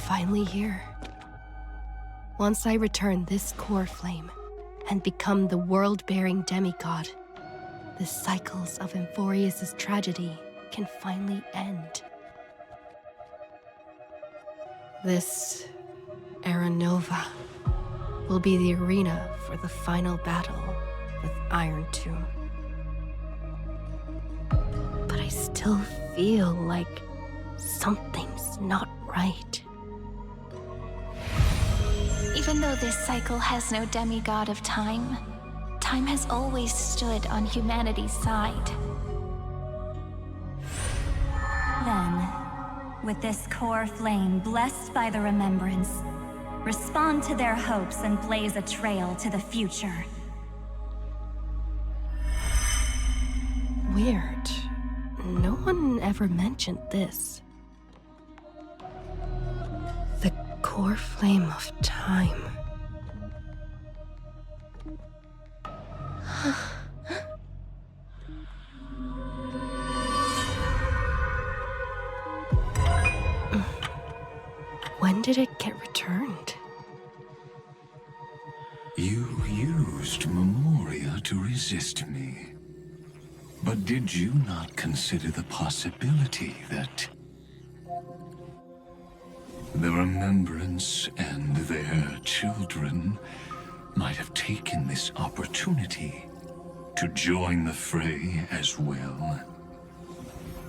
finally here. Once I return this core flame and become the world-bearing demigod, the cycles of Ymphorius' tragedy can finally end. This Era Nova will be the arena for the final battle with Iron Tomb. But I still feel like something's not right. Even though this cycle has no demigod of time, time has always stood on humanity's side. Then, with this core flame blessed by the remembrance, respond to their hopes and blaze a trail to the future. Weird. No one ever mentioned this. The core flame of time. When did it get returned? You used Memoria to resist me. But did you not consider the possibility that the Remembrance and their children might have taken this opportunity to join the fray as well?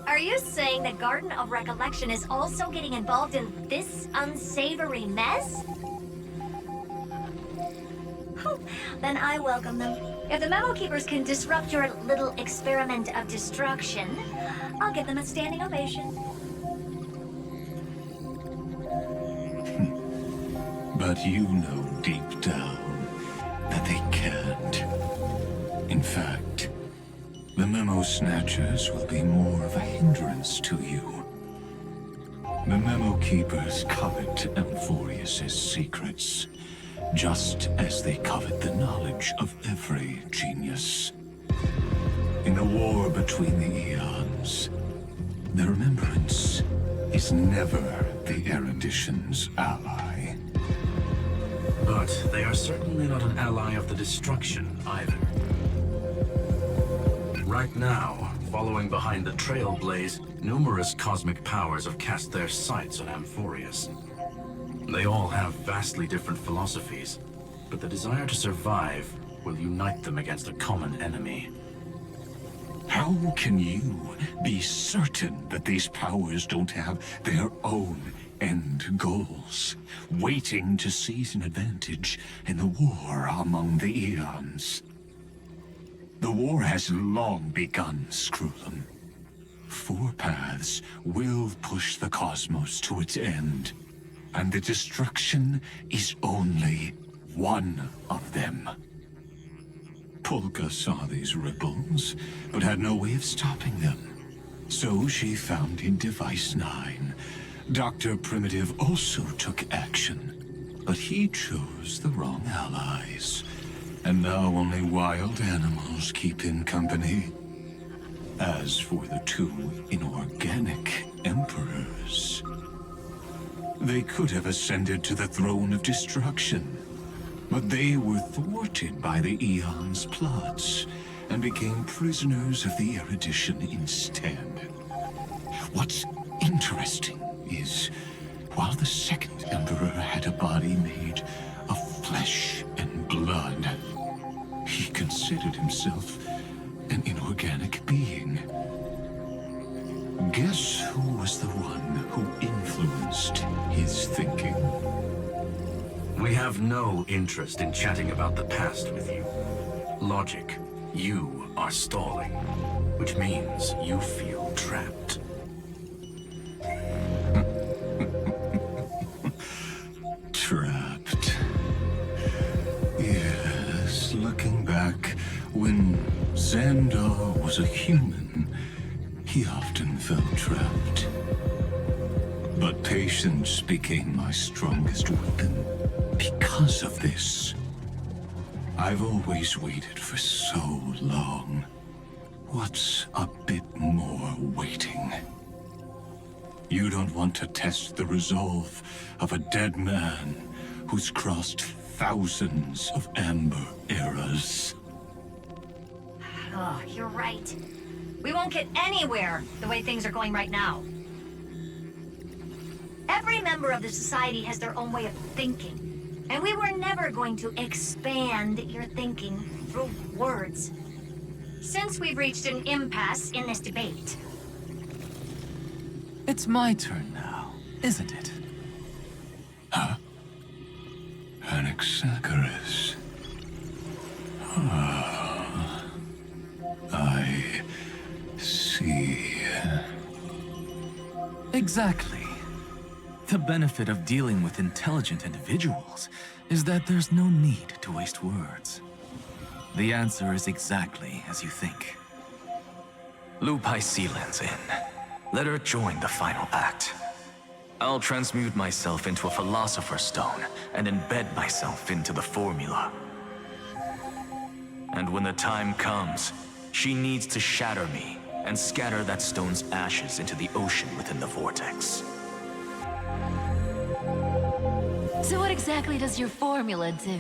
Are you saying the Garden of Recollection is also getting involved in this unsavory mess? Then I welcome them. If the Memokeepers can disrupt your little experiment of destruction, I'll give them a standing ovation. But you know deep down that they can't. In fact, the Memo Snatchers will be more of a hindrance to you. The Memo Keepers covet Ymphorius' secrets, just as they covet the knowledge of every genius. In the war between the eons, the Remembrance is never the Erudition's ally. But they are certainly not an ally of the destruction either. Right now, following behind the Trailblaze, numerous cosmic powers have cast their sights on Ymphorius. They all have vastly different philosophies, but the desire to survive will unite them against a common enemy. How can you be certain that these powers don't have their own end goals, waiting to seize an advantage in the war among the eons? The war has long begun, Screwlum. 4 paths will push the cosmos to its end, and the destruction is only one of them. Polka saw these ripples, but had no way of stopping them. So she found in Device 9. Dr. Primitive also took action, but he chose the wrong allies. And now only wild animals keep him company. As for the 2 inorganic emperors, they could have ascended to the throne of destruction, but they were thwarted by the Eon's plots and became prisoners of the Erudition instead. What's interesting is, while the second emperor had a body made of flesh and blood, he considered himself an inorganic being. Guess who was the one who influenced his thinking? We have no interest in chatting about the past with you. Logic, you are stalling, which means you feel trapped. Trapped. Yes, looking back, when Xandar was a human, he often felt trapped. But patience became my strongest weapon because of this. I've always waited for so long. What's a bit more waiting? You don't want to test the resolve of a dead man who's crossed thousands of amber eras. Oh, you're right. We won't get anywhere the way things are going right now. Every member of the society has their own way of thinking, and we were never going to expand your thinking through words. Since we've reached an impasse in this debate. It's my turn now, isn't it? Huh? Anaxagoras. Ah, I see. Exactly. The benefit of dealing with intelligent individuals is that there's no need to waste words. The answer is exactly as you think. Lupai Sealand's in. Let her join the final act. I'll transmute myself into a Philosopher's Stone and embed myself into the formula. And when the time comes, she needs to shatter me and scatter that stone's ashes into the ocean within the vortex. So what exactly does your formula do?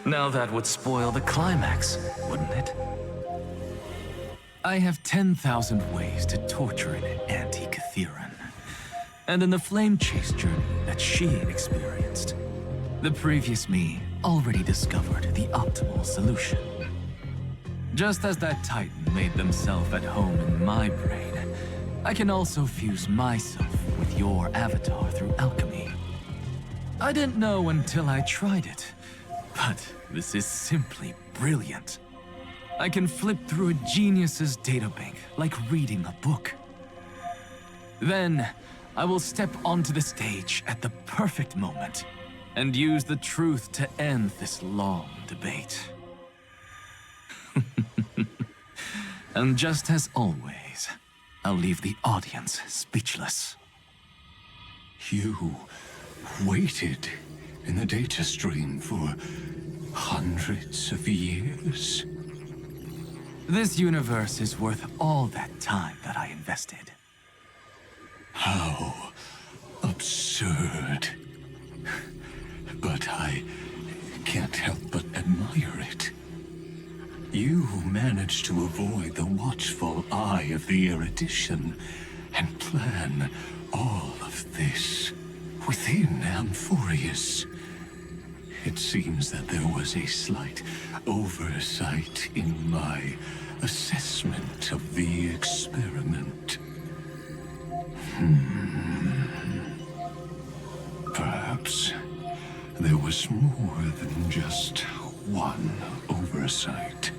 Now that would spoil the climax, wouldn't it? I have 10,000 ways to torture an anti-Catheran. And in the flame chase journey that she experienced, the previous me already discovered the optimal solution. Just as that Titan made themselves at home in my brain, I can also fuse myself with your avatar through alchemy. I didn't know until I tried it, but this is simply brilliant. I can flip through a genius's databank like reading a book. Then, I will step onto the stage at the perfect moment and use the truth to end this long debate. And just as always, I'll leave the audience speechless. You waited in the data stream for hundreds of years? This universe is worth all that time that I invested. How absurd. But I can't help but admire it. You managed to avoid the watchful eye of the erudition and plan all of this within 앰포리어스. It seems that there was a slight oversight in my assessment of the experiment. Perhaps there was more than just one oversight.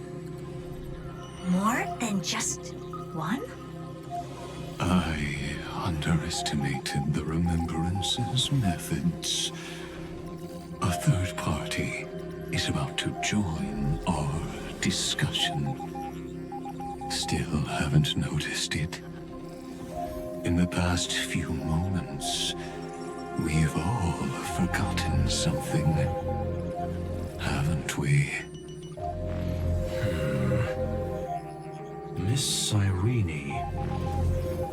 More than just one? I underestimated the Remembrance's methods. A third party is about to join our discussion. Still haven't noticed it. In the past few moments, we've all forgotten something, haven't we? Miss Cyrene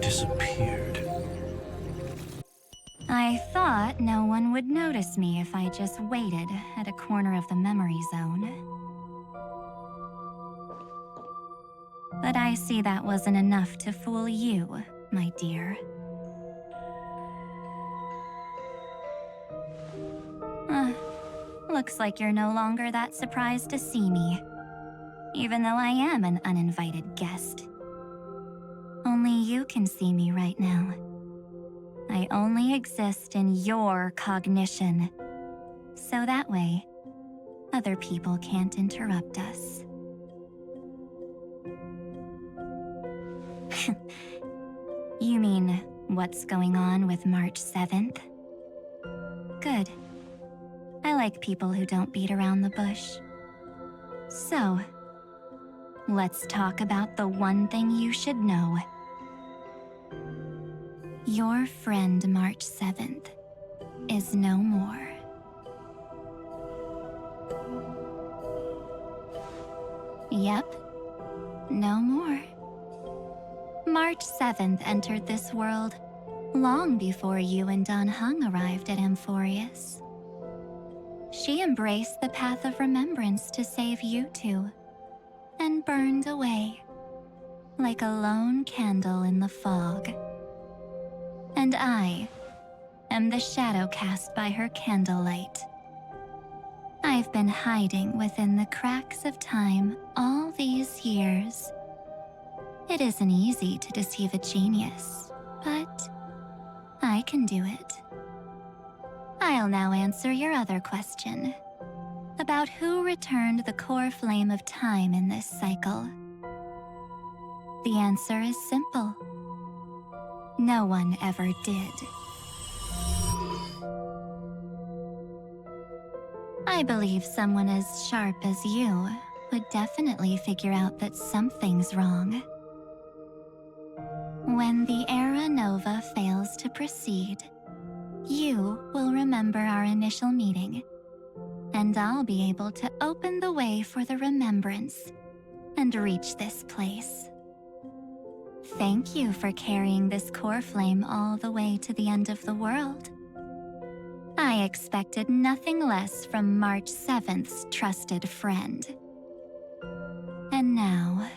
disappeared. I thought no one would notice me if I just waited at a corner of the memory zone. But I see that wasn't enough to fool you, my dear. Looks like you're no longer that surprised to see me, even though I am an uninvited guest. Only you can see me right now. I only exist in your cognition, so that way, other people can't interrupt us. You mean, what's going on with March 7th? Good. I like people who don't beat around the bush. So, let's talk about the one thing you should know. Your friend March 7th is no more. Yep, no more. March 7th entered this world long before you and Dan Heng arrived at 앰포리어스. She embraced the path of remembrance to save you two, and burned away like a lone candle in the fog. And I am the shadow cast by her candlelight. I've been hiding within the cracks of time all these years. It isn't easy to deceive a genius, but I can do it. I'll now answer your other question about who returned the core flame of time in this cycle. The answer is simple. No one ever did. I believe someone as sharp as you would definitely figure out that something's wrong. When the Era Nova fails to proceed, you will remember our initial meeting, and I'll be able to open the way for the remembrance and reach this place. Thank you for carrying this core flame all the way to the end of the world. I expected nothing less from March 7th's trusted friend. And now,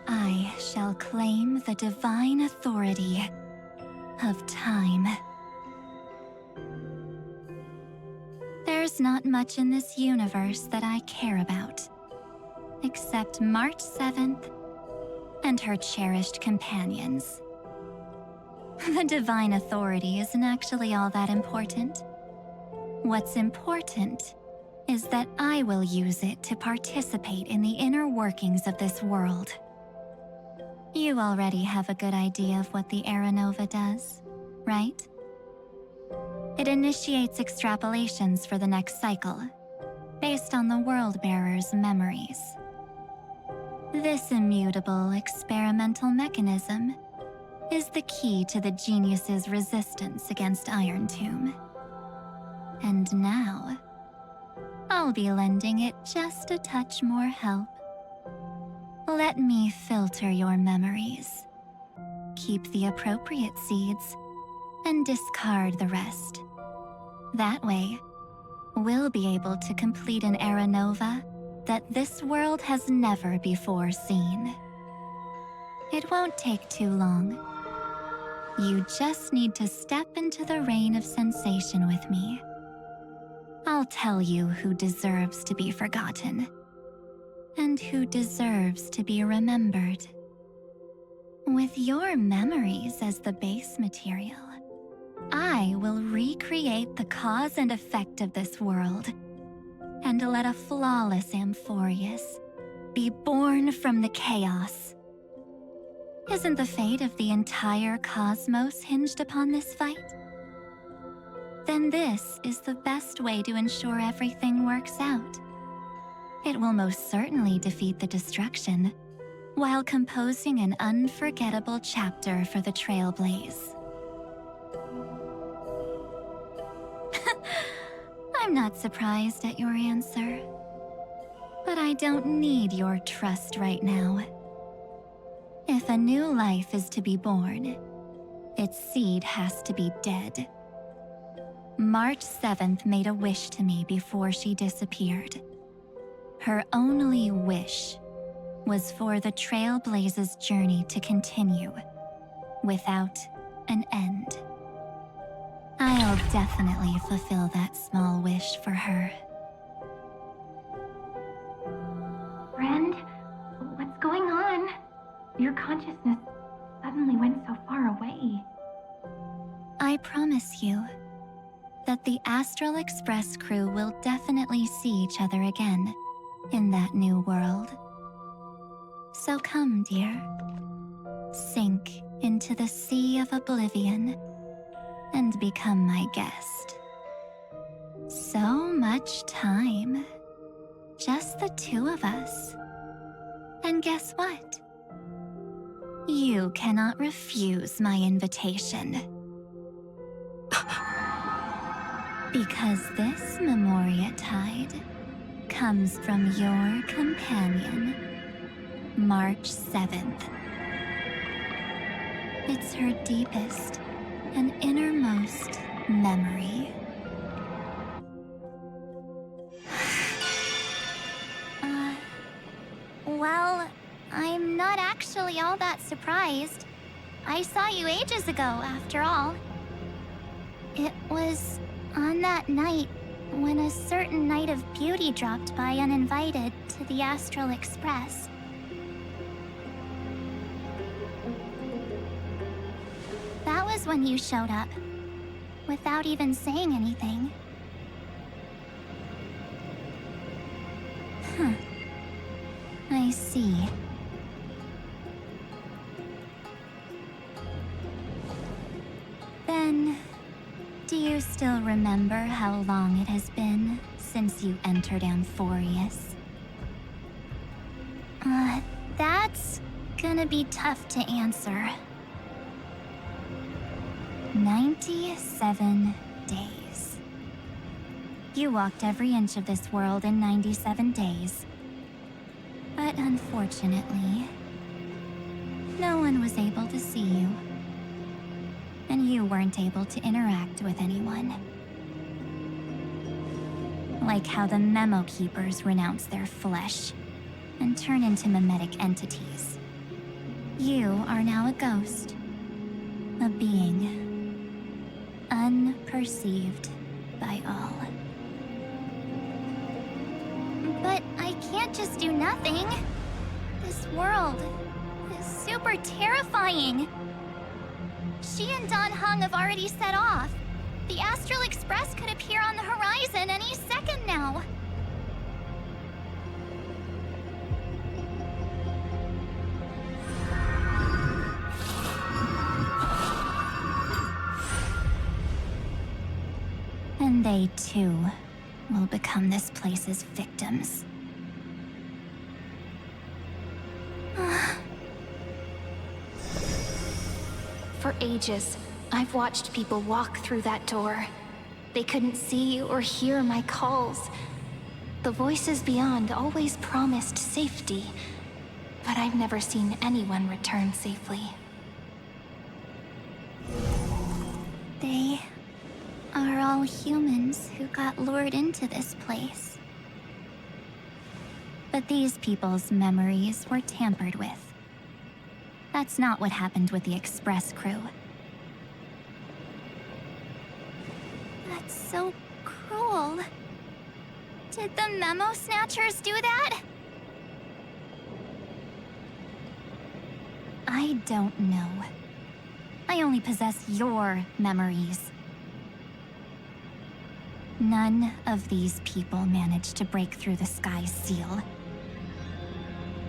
I shall claim the divine authority of time. There's not much in this universe that I care about, except March 7th and her cherished companions. The divine authority isn't actually all that important. What's important is that I will use it to participate in the inner workings of this world. You already have a good idea of what the Era Nova does, right? It initiates extrapolations for the next cycle, based on the World-Bearer's memories. This immutable experimental mechanism is the key to the genius's resistance against Iron Tomb. And now, I'll be lending it just a touch more help. Let me filter your memories, keep the appropriate seeds, and discard the rest. That way, we'll be able to complete an Era Nova that this world has never before seen. It won't take too long. You just need to step into the rain of sensation with me. I'll tell you who deserves to be forgotten, and who deserves to be remembered. With your memories as the base material, I will recreate the cause and effect of this world, and let a flawless 앰포rius be born from the chaos. Isn't the fate of the entire cosmos hinged upon this fight? Then this is the best way to ensure everything works out. It will most certainly defeat the destruction, while composing an unforgettable chapter for the Trailblaze. I'm not surprised at your answer, but I don't need your trust right now. If a new life is to be born, its seed has to be dead. March 7th made a wish to me before she disappeared. Her only wish was for the Trailblaze's journey to continue, without an end. I'll definitely fulfill that small wish for her. Friend, what's going on? Your consciousness suddenly went so far away. I promise you that the Astral Express crew will definitely see each other again in that new world. So come, dear. Sink into the sea of oblivion and become my guest. So much time. Just the two of us. And guess what? You cannot refuse my invitation. Because this Memoria tide comes from your companion, March 7th. It's her deepest and innermost memory. Well, I'm not actually all that surprised. I saw you ages ago, after all. It was on that night when a certain knight of beauty dropped by uninvited to the Astral Express. That was when you showed up, without even saying anything. Huh. I see. Then, do you still remember how long it has been since you entered Amphorius? That's gonna be tough to answer. 97 days. You walked every inch of this world in 97 days. But unfortunately, no one was able to see you. And you weren't able to interact with anyone. Like how the Memokeepers renounce their flesh and turn into mimetic entities. You are now a ghost. A being. Unperceived by all. But I can't just do nothing. This world is super terrifying. She and Don Hung have already set off. The Astral Express could appear on the horizon any second now. And they too will become this place's victims. For ages, I've watched people walk through that door. They couldn't see or hear my calls. The voices beyond always promised safety, but I've never seen anyone return safely. They are all humans who got lured into this place. But these people's memories were tampered with. That's not what happened with the Express crew. That's so cruel. Did the Memo Snatchers do that? I don't know. I only possess your memories. None of these people managed to break through the sky's seal.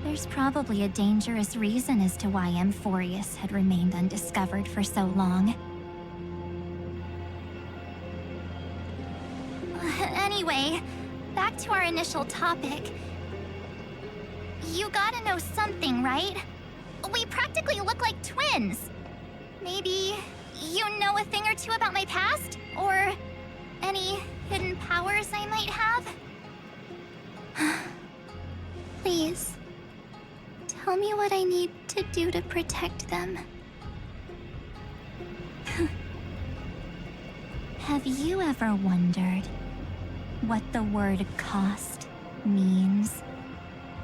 There's probably a dangerous reason as to why Amphorius had remained undiscovered for so long. Anyway, back to our initial topic. You gotta know something, right? We practically look like twins. Maybe you know a thing or two about my past? Or any hidden powers I might have? Please. Tell me what I need to do to protect them. Have you ever wondered what the word cost means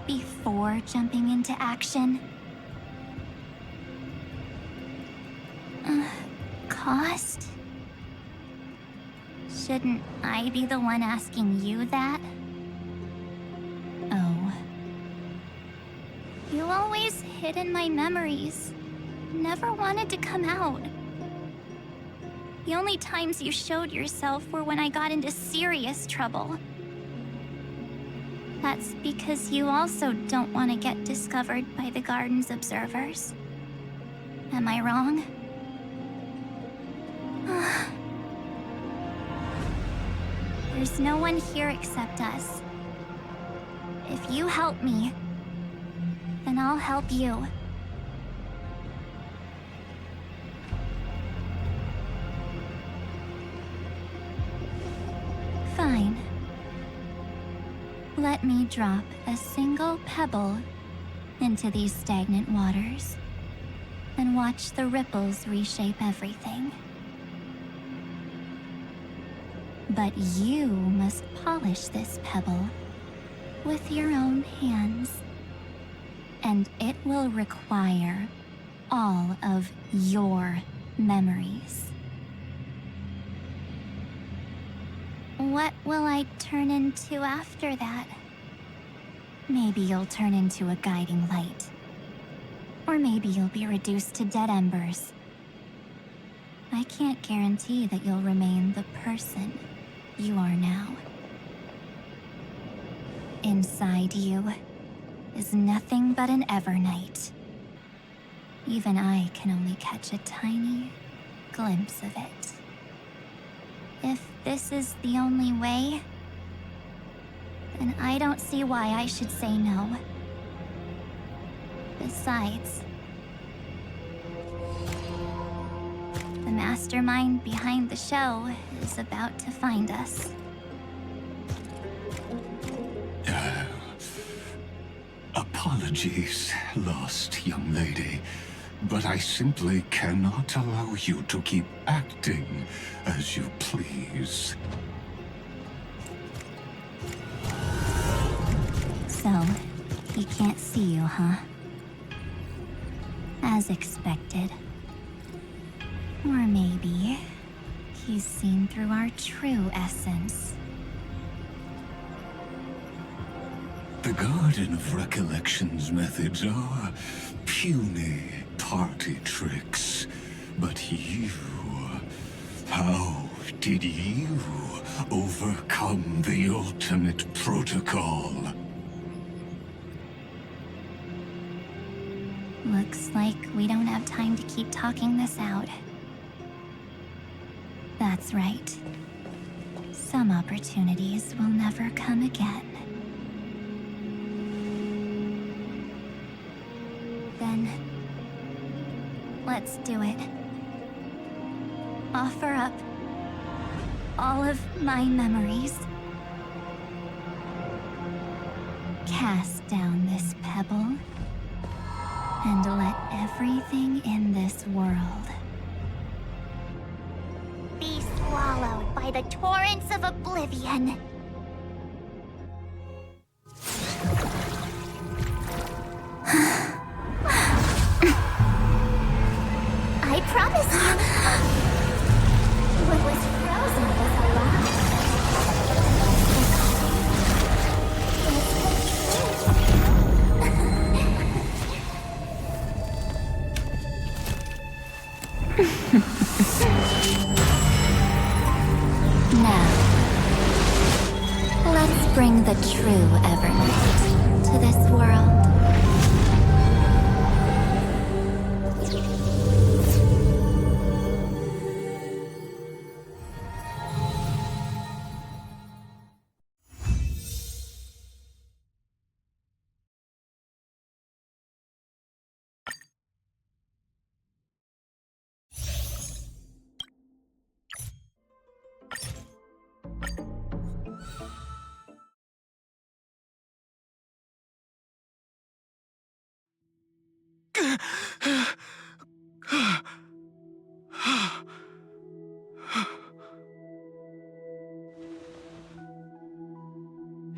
before jumping into action? Cost? Shouldn't I be the one asking you that? Oh. You always hid in my memories. Never wanted to come out. The only times you showed yourself were when I got into serious trouble. That's because you also don't want to get discovered by the Garden's observers. Am I wrong? There's no one here except us. If you help me, then I'll help you. Fine. Let me drop a single pebble into these stagnant waters and watch the ripples reshape everything. But you must polish this pebble with your own hands, and it will require all of your memories. What will I turn into after that? Maybe you'll turn into a guiding light. Or maybe you'll be reduced to dead embers. I can't guarantee that you'll remain the person you are now. Inside you is nothing but an Evernight. Even I can only catch a tiny glimpse of it. If this is the only way, then I don't see why I should say no. Besides, the mastermind behind the show is about to find us. Apologies, lost young lady, but I simply cannot allow you to keep acting as you please. So, he can't see you, huh? As expected. Or maybe he's seen through our true essence. The Garden of Recollection's methods are puny party tricks. But you... how did you overcome the ultimate protocol? Looks like we don't have time to keep talking this out. That's right. Some opportunities will never come again. Then, let's do it. Offer up all of my memories. Cast down this pebble, and let everything in this world Be swallowed by the torrents of oblivion. I promise you, what was frozen was alive. Now, let's bring the true Evernight to this world.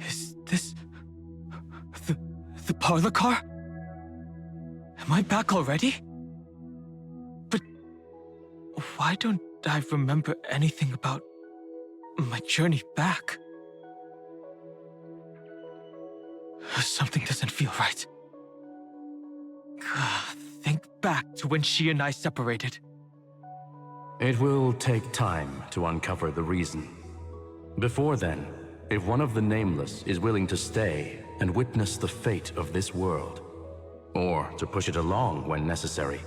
Is this... the parlor car? Am I back already? But why don't I remember anything about my journey back? Something doesn't feel right. Think back to when she and I separated. It will take time to uncover the reason. Before then, if one of the Nameless is willing to stay and witness the fate of this world, or to push it along when necessary,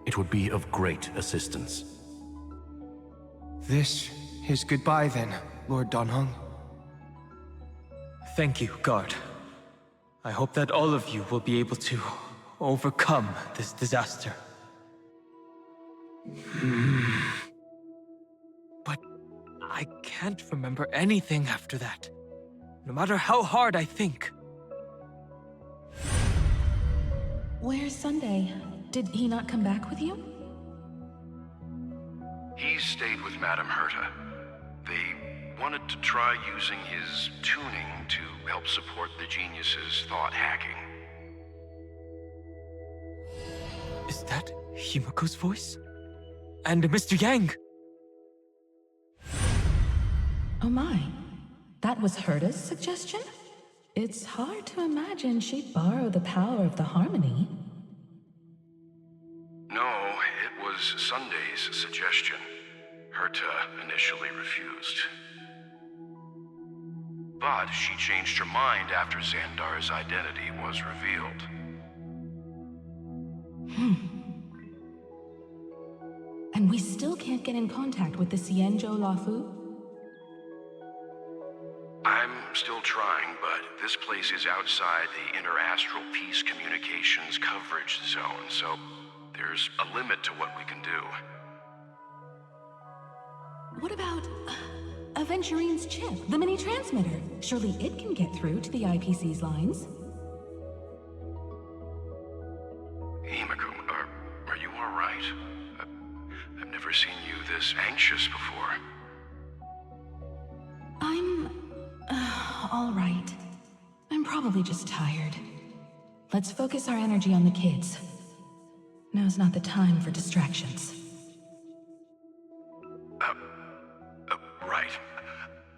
it would be of great assistance. This is goodbye then, Lord Donhung. Thank you, Guard. I hope that all of you will be able to overcome this disaster. But I can't remember anything after that, no matter how hard I think. Where's Sunday? Did he not come back with you? He stayed with Madame Herta. They wanted to try using his tuning to help support the genius's thought hacking. Is that Himiko's voice? And Mr. Yang? Oh my. That was Herta's suggestion? It's hard to imagine she'd borrow the power of the harmony. No, it was Sunday's suggestion. Herta initially refused. But she changed her mind after Xandar's identity was revealed. And we still can't get in contact with the Xianzhou Lafu? I'm still trying, but this place is outside the Interastral Peace Communications coverage zone, so there's a limit to what we can do. What about Aventurine's chip, the mini-transmitter? Surely it can get through to the IPC's lines. Himiko, are you all right? I've never seen you this anxious before. I'm all right. I'm probably just tired. Let's focus our energy on the kids. Now's not the time for distractions. Right.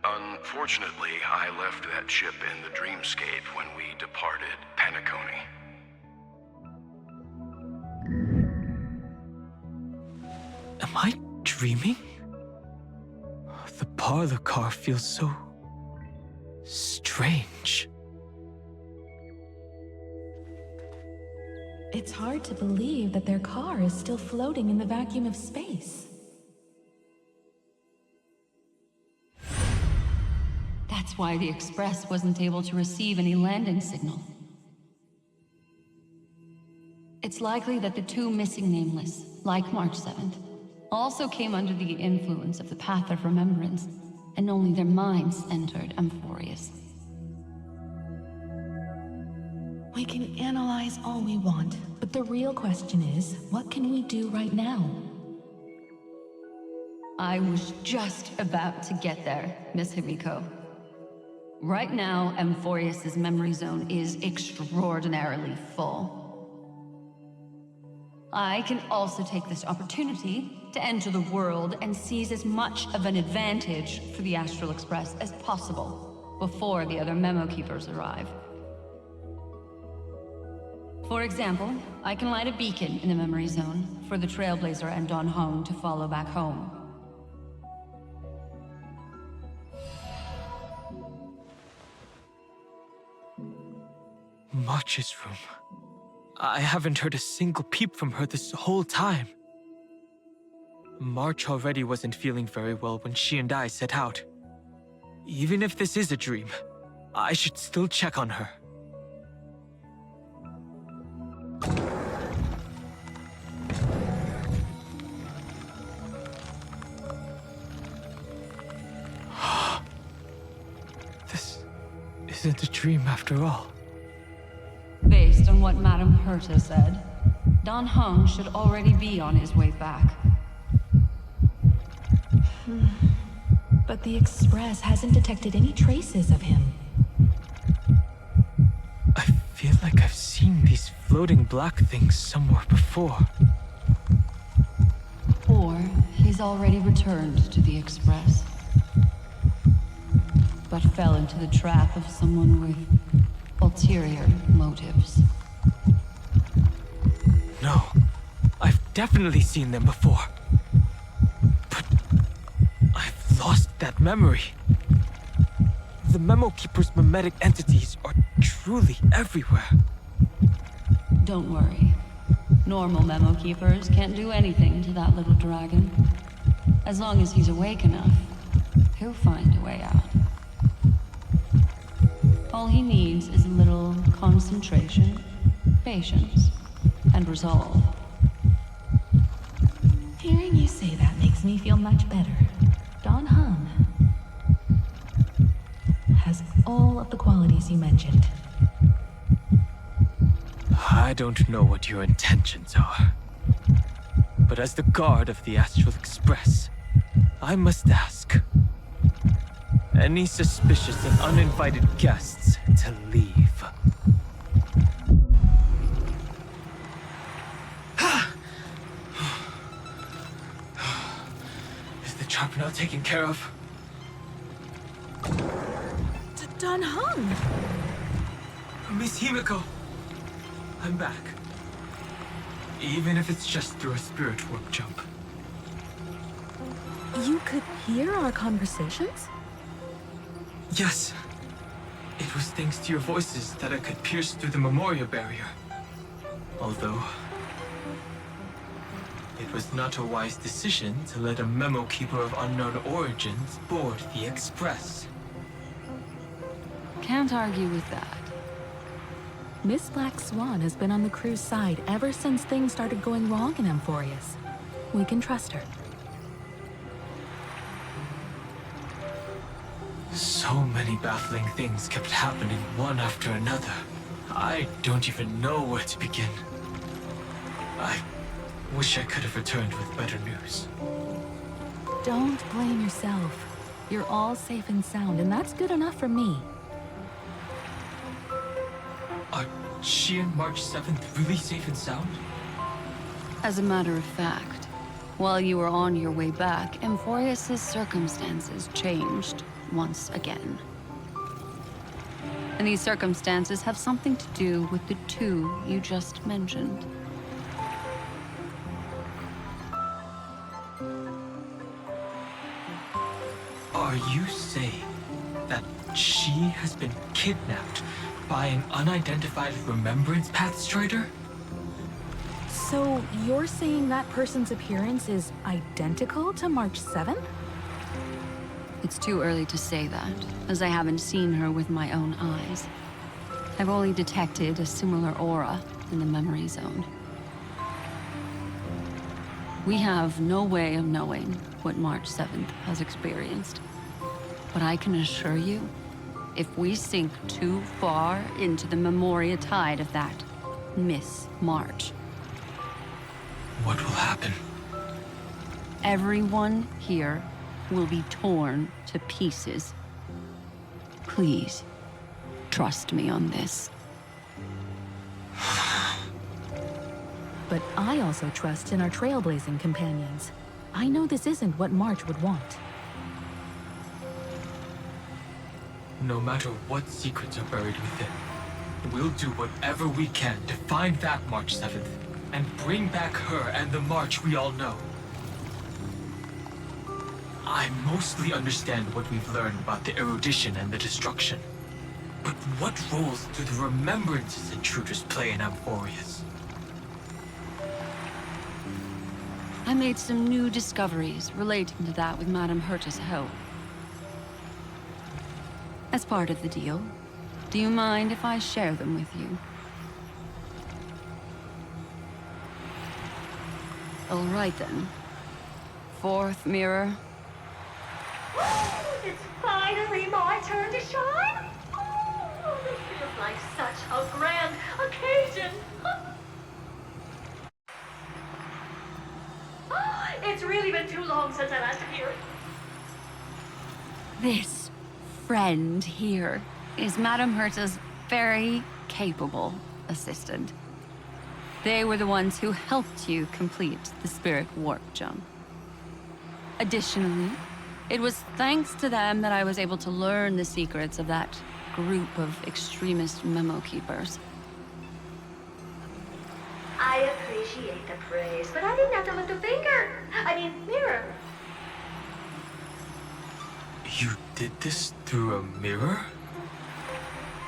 Unfortunately, I left that chip in the dreamscape when we departed Penacony. Am I dreaming? The parlor car feels so strange. It's hard to believe that their car is still floating in the vacuum of space. That's why the Express wasn't able to receive any landing signal. It's likely that the two missing Nameless, like March 7th, also came under the influence of the Path of Remembrance, and only their minds entered Ymphorius. We can analyze all we want, but the real question is, what can we do right now? I was just about to get there, Miss Himiko. Right now, Ymphorius's memory zone is extraordinarily full. I can also take this opportunity to enter the world and seize as much of an advantage for the Astral Express as possible before the other Memokeepers arrive. For example, I can light a beacon in the memory zone for the Trailblazer and Don Hong to follow back home. March's room. I haven't heard a single peep from her this whole time. March already wasn't feeling very well when she and I set out. Even if this is a dream, I should still check on her. This isn't a dream after all. Based on what Madame Herta said, Don Hong should already be on his way back. But the Express hasn't detected any traces of him. I feel like I've seen these floating black things somewhere before. Or he's already returned to the Express, but fell into the trap of someone with ulterior motives. No, I've definitely seen them before. But I've lost that memory. The Memokeeper's memetic entities are truly everywhere. Don't worry. Normal Memokeepers can't do anything to that little dragon. As long as he's awake enough, he'll find a way out. All he needs is a little concentration, patience, and resolve. Hearing you say that makes me feel much better. Don Hong has all of the qualities you mentioned. I I don't know what your intentions are. But as the guard of the Astral Express, I must ask. Any suspicious and uninvited guests to leave. Is the trap now taken care of? Don Hung! Miss Himiko, I'm back. Even if it's just through a spirit warp jump. You could hear our conversations? Yes. It was thanks to your voices that I could pierce through the Memoria barrier. Although, it was not a wise decision to let a Memokeeper of unknown origins board the Express. Can't argue with that. Miss Black Swan has been on the crew's side ever since things started going wrong in 앰포리어스. We can trust her. So many baffling things kept happening one after another. I don't even know where to begin. I wish I could have returned with better news. Don't blame yourself. You're all safe and sound, and that's good enough for me. Are she and March 7th really safe and sound? As a matter of fact, while you were on your way back, 앰포리어s's circumstances changed once again. And these circumstances have something to do with the two you just mentioned. Are you saying that she has been kidnapped by an unidentified Remembrance Path Strider? So you're saying that person's appearance is identical to March 7th? It's too early to say that, as I haven't seen her with my own eyes. I've only detected a similar aura in the memory zone. We have no way of knowing what March 7th has experienced. But I can assure you, if we sink too far into the Memoria tide of that Miss March, what will happen? Everyone here will be torn to pieces. Please, trust me on this. But I also trust in our trailblazing companions. I know this isn't what March would want. No matter what secrets are buried within, we'll do whatever we can to find that March 7th and bring back her and the March we all know. I mostly understand what we've learned about the erudition and the destruction. But what roles do the remembrances intruders play in 앰포리어스? I made some new discoveries relating to that with Madame Herta's help. As part of the deal, do you mind if I share them with you? All right then. Fourth mirror. It's finally my turn to shine. Oh, this feels like such a grand occasion. It's really been too long since I last appeared. This friend here is Madame Herta's very capable assistant. They were the ones who helped you complete the spirit warp jump. Additionally, it was thanks to them that I was able to learn the secrets of that group of extremist Memokeepers. I appreciate the praise, but I didn't have to lift a finger. Mirror. You did this through a mirror?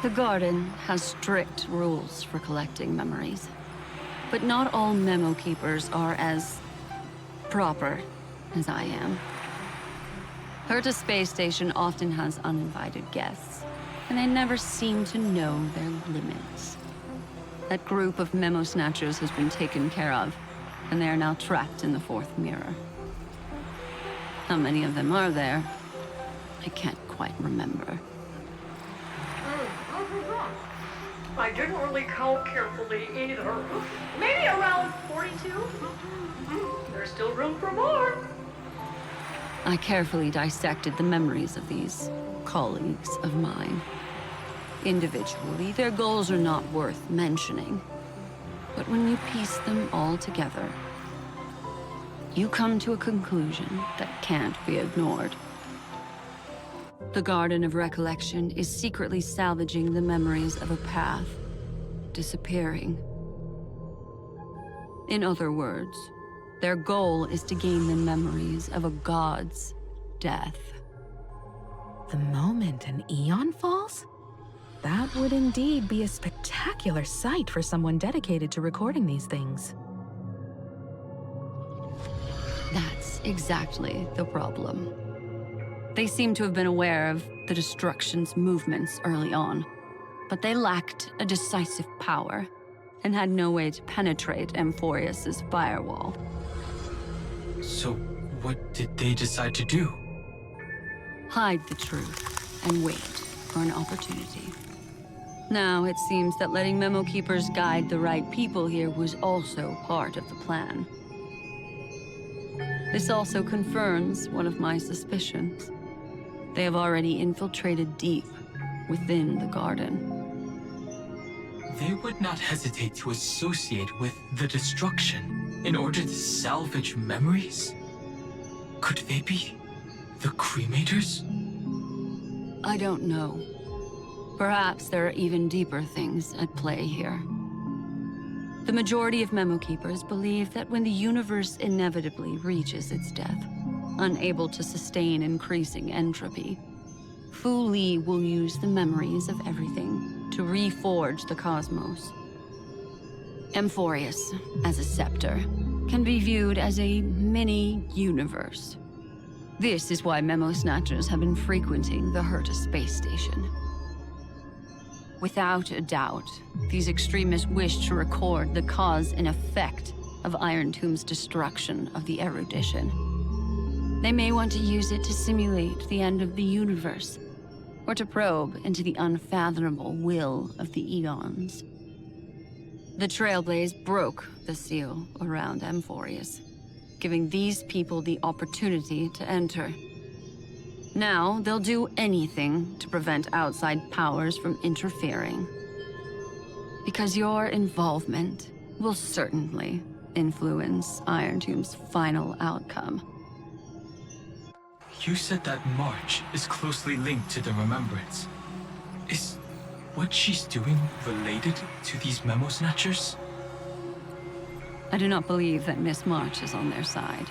The garden has strict rules for collecting memories. But not all Memokeepers are as proper as I am. Herta Space Station often has uninvited guests, and they never seem to know their limits. That group of memo snatchers has been taken care of, and they are now trapped in the fourth mirror. How many of them are there? I can't quite remember. I didn't really count carefully either. Maybe around 42? There's still room for more. I carefully dissected the memories of these colleagues of mine. Individually, their goals are not worth mentioning. But when you piece them all together, you come to a conclusion that can't be ignored. The Garden of Recollection is secretly salvaging the memories of a path disappearing. In other words, their goal is to gain the memories of a god's death. The moment an eon falls? That would indeed be a spectacular sight for someone dedicated to recording these things. That's exactly the problem. They seem to have been aware of the Destruction's movements early on, but they lacked a decisive power and had no way to penetrate 앰포리어s's firewall. So, what did they decide to do? Hide the truth and wait for an opportunity. Now, it seems that letting Memokeepers guide the right people here was also part of the plan. This also confirms one of my suspicions. They have already infiltrated deep within the garden. They would not hesitate to associate with the Destruction in order to salvage memories? Could they be the Cremators? I don't know. Perhaps there are even deeper things at play here. The majority of Memokeepers believe that when the universe inevitably reaches its death, unable to sustain increasing entropy, Fu Li will use the memories of everything to reforge the cosmos. 앰포리어s, as a scepter, can be viewed as a mini-universe. This is why Memo Snatchers have been frequenting the Herta space station. Without a doubt, these extremists wish to record the cause and effect of Iron Tomb's destruction of the erudition. They may want to use it to simulate the end of the universe, or to probe into the unfathomable will of the eons. The Trailblaze broke the seal around 앰포리ọs, giving these people the opportunity to enter. Now, they'll do anything to prevent outside powers from interfering. Because your involvement will certainly influence Iron Tomb's final outcome. You said that March is closely linked to the Remembrance. Is what she's doing related to these Memo Snatchers? I do not believe that Miss March is on their side.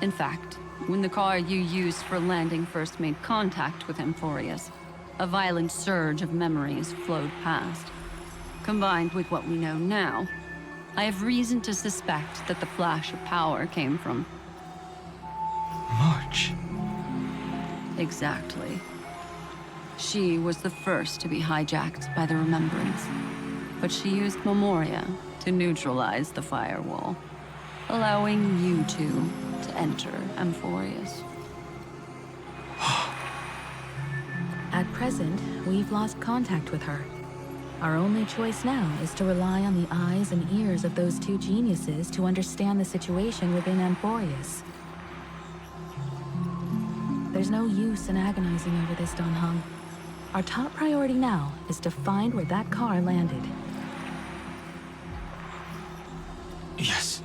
In fact, when the car you used for landing first made contact with 앰포리ọs, a violent surge of memories flowed past. Combined with what we know now, I have reason to suspect that the flash of power came from March. Exactly. She was the first to be hijacked by the Remembrance, but she used Memoria to neutralize the firewall, allowing you two to enter 앰포리ọs. At present, we've lost contact with her. Our only choice now is to rely on the eyes and ears of those two geniuses to understand the situation within 앰포리ọs. There's no use in agonizing over this, Don Hung. Our top priority now is to find where that car landed. Yes.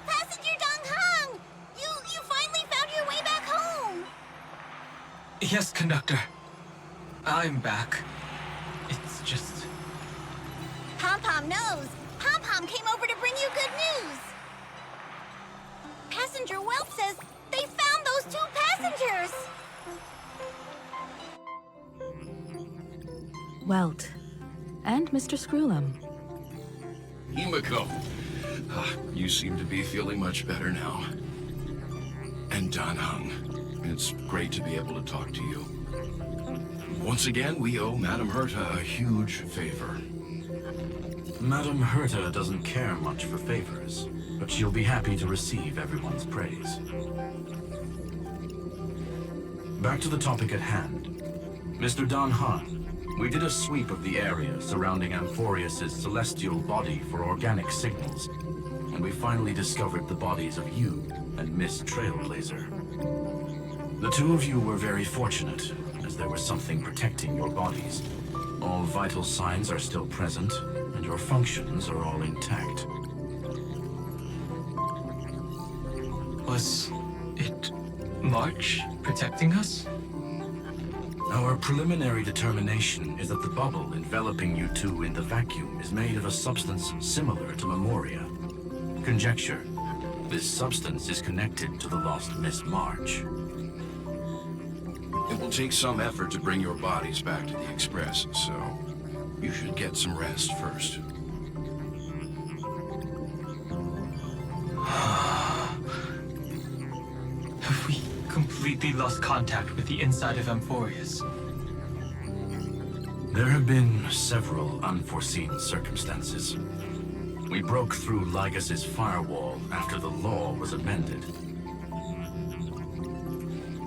Passenger Dong Hung! You finally found your way back home! Yes, conductor. I'm back. It's just... Pom-Pom knows. Pom-Pom came over to bring you good news. Passenger Welt says they found those two passengers. Welt. And Mr. Screwlum. Himiko. You seem to be feeling much better now. And Don Hung. It's great to be able to talk to you. Once again, we owe Madame Herta a huge favor. Madame Herta doesn't care much for favors, but she'll be happy to receive everyone's praise. Back to the topic at hand. Mr. Dan Han, we did a sweep of the area surrounding Amphorius' celestial body for organic signals, and we finally discovered the bodies of you and Miss Trailblazer. The two of you were very fortunate, as there was something protecting your bodies. All vital signs are still present, and your functions are all intact. Was it March protecting us? Our preliminary determination is that the bubble enveloping you two in the vacuum is made of a substance similar to Memoria. Conjecture, this substance is connected to the lost Miss March. It will take some effort to bring your bodies back to the Express, so you should get some rest first. Have we completely lost contact with the inside of Amphorius? There have been several unforeseen circumstances. We broke through Lygas's firewall after the law was amended.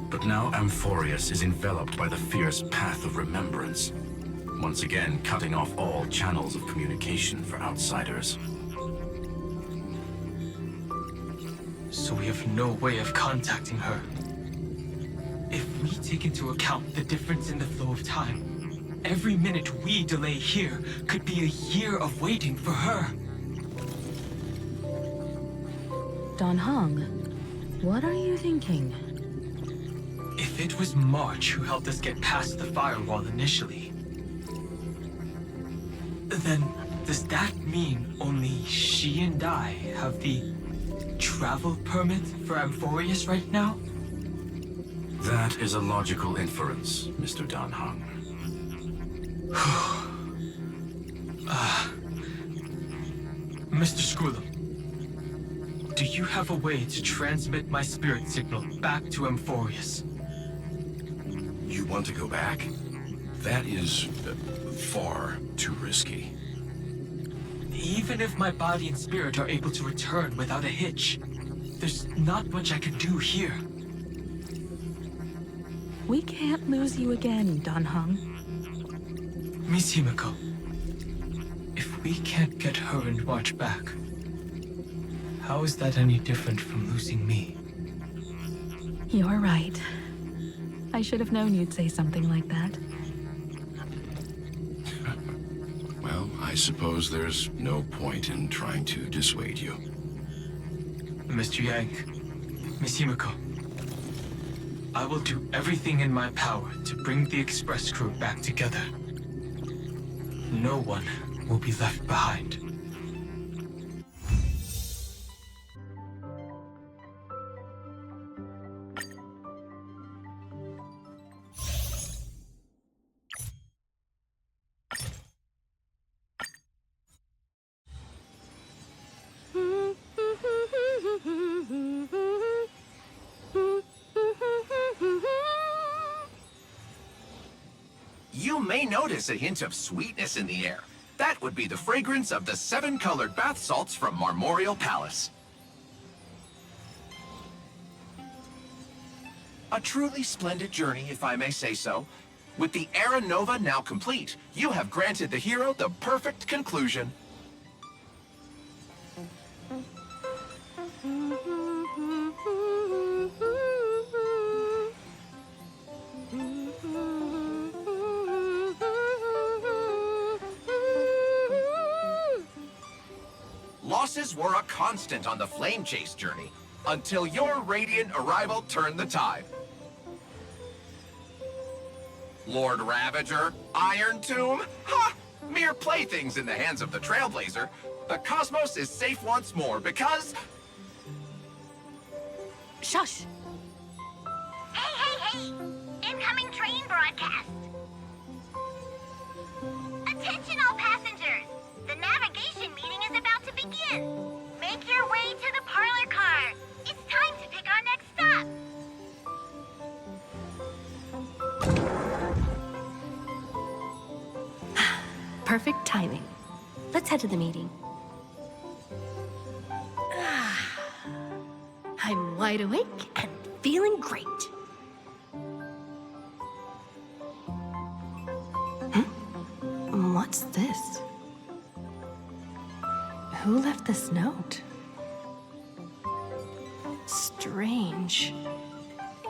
But now Amphorius is enveloped by the fierce path of remembrance, once again cutting off all channels of communication for outsiders. So we have no way of contacting her. If we take into account the difference in the flow of time, every minute we delay here could be a year of waiting for her. Dan Heng, what are you thinking? If it was March who helped us get past the firewall initially, then does that mean only she and I have the travel permit for Amphorius right now? That is a logical inference, Mr. Dan Heng. Mr. Skrulum, do you have a way to transmit my spirit signal back to Amphorius? You want to go back? That is far too risky. Even if my body and spirit are able to return without a hitch, there's not much I can do here. We can't lose you again, Dan Heng. Miss Himiko, if we can't get her and March back, how is that any different from losing me? You're right. I should have known you'd say something like that. Well, I suppose there's no point in trying to dissuade you. Mr. Yang, Miss Himiko, I will do everything in my power to bring the Express crew back together. No one will be left behind. You may notice a hint of sweetness in the air. That would be the fragrance of the 7-colored bath salts from Marmorial Palace. A truly splendid journey, if I may say so. With the Era Nova now complete, you have granted the hero the perfect conclusion. Losses were a constant on the Flame Chase journey, until your radiant arrival turned the tide. Lord Ravager, Iron Tomb, ha! Mere playthings in the hands of the Trailblazer. The cosmos is safe once more because... Shush! Hey, hey, hey! Incoming train broadcast! Attention all passengers! The navigation meeting is about to begin! Make your way to the parlor car! It's time to pick our next stop! Perfect timing. Let's head to the meeting. I'm wide awake and feeling great. this note? Strange.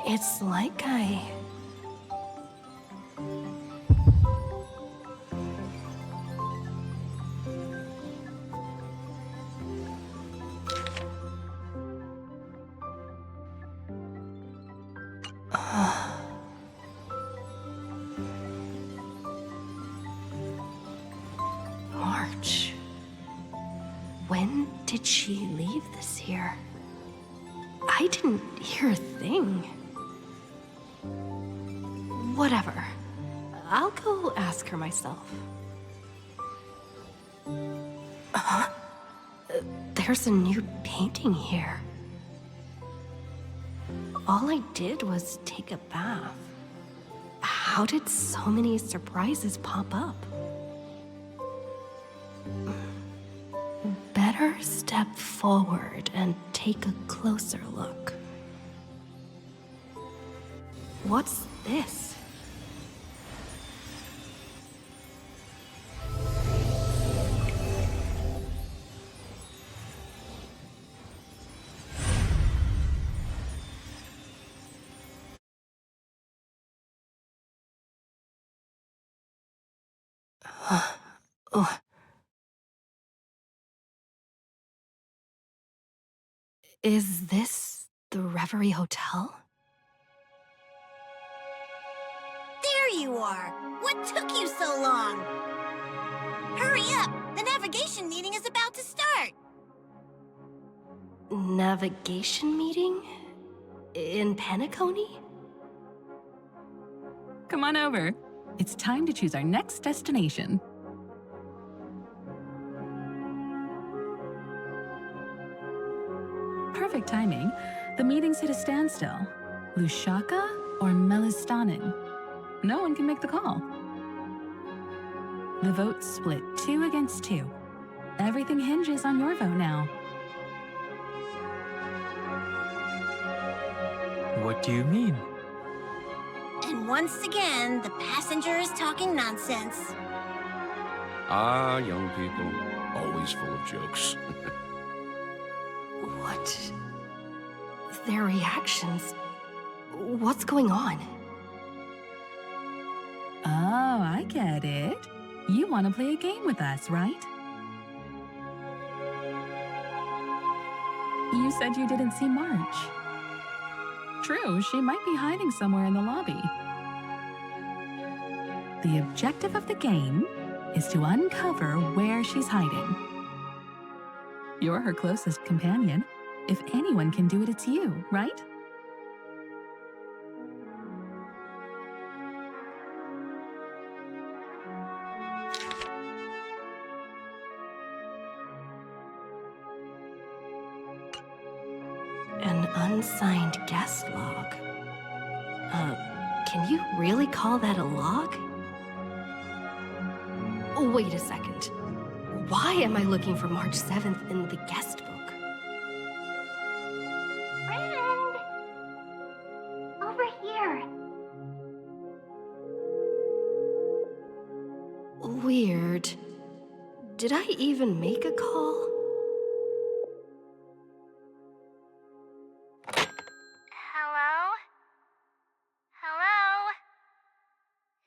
It's like I... March. When did she leave this here? I didn't hear a thing. Whatever. I'll go ask her myself. There's a new painting here. All I did was take a bath. How did so many surprises pop up? Better step forward and take a closer look. What's this? Oh. Is this the Reverie Hotel? There you are! What took you so long? Hurry up! The navigation meeting is about to start! Navigation meeting? In Penacony? Come on over. It's time to choose our next destination. Perfect timing. The meeting's hit a standstill. Lushaka or Melistanin? No one can make the call. The vote's split 2 against 2. Everything hinges on your vote now. What do you mean? And once again, the passenger is talking nonsense. Ah, young people. Always full of jokes. What? Their reactions? What's going on? Oh, I get it. You want to play a game with us, right? You said you didn't see March. True, she might be hiding somewhere in the lobby. The objective of the game is to uncover where she's hiding. You're her closest companion. If anyone can do it, it's you, right? An unsigned guest log. Can you really call that a log? Oh, wait a second. Why am I looking for March 7th in the guest book? Friend! Over here. Weird. Did I even make a call? Hello? Hello?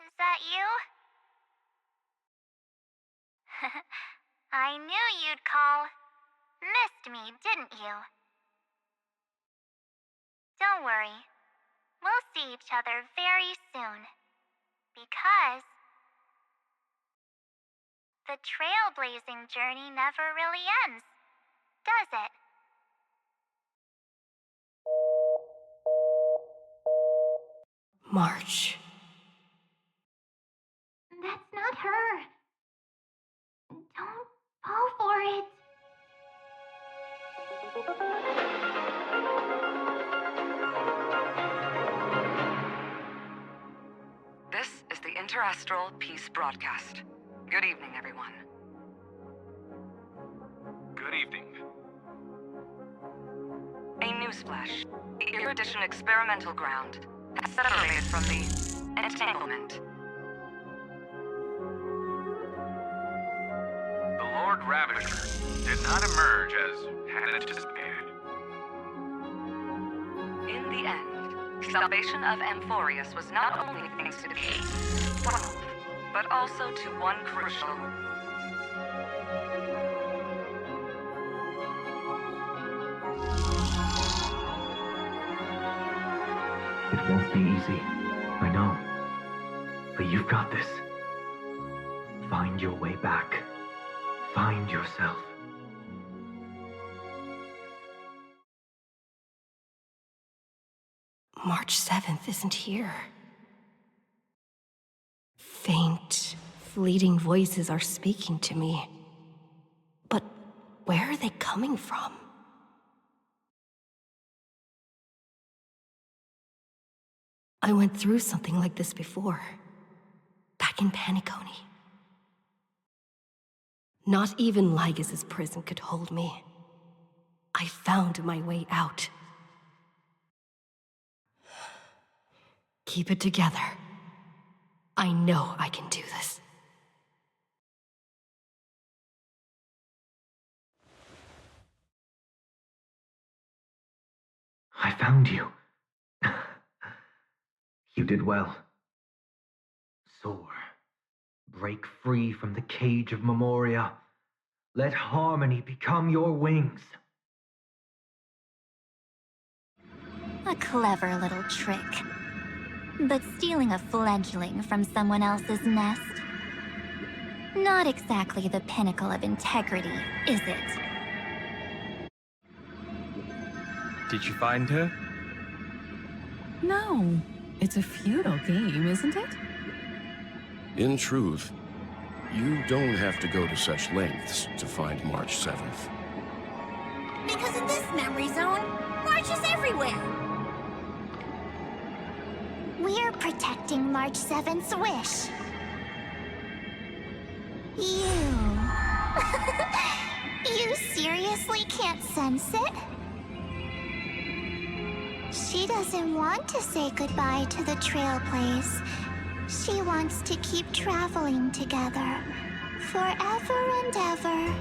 Is that you? I knew you'd call. Missed me, didn't you? Don't worry. We'll see each other very soon. Because the trailblazing journey never really ends, does it? March. That's not her. Don't fall for it. This is the Interastral Peace Broadcast. Good evening, everyone. Good evening. A newsflash. The Erudition experimental ground has separated from the entanglement. The Lord Lord Ravager did not emerge as had anticipated. In the end, salvation of Ymphorius was not only thanks to the 12, but also to one crucial. It won't be easy, I know. But you've got this. Find your way back. Find yourself. March 7th isn't here. Faint, fleeting voices are speaking to me. But where are they coming from? I went through something like this before, back in Paniconi. Not even Lygas's prison could hold me. I found my way out. Keep it together. I know I can do this. I found you. You did well. Soar. Break free from the cage of Memoria. Let harmony become your wings. A clever little trick. But stealing a fledgling from someone else's nest? Not exactly the pinnacle of integrity, is it? Did you find her? No. It's a futile game, isn't it? In truth, you don't have to go to such lengths to find March 7th. Because in this memory zone, March is everywhere. We're protecting March 7th's wish. You seriously can't sense it? She doesn't want to say goodbye to the Trailblaze. She wants to keep traveling together, forever and ever.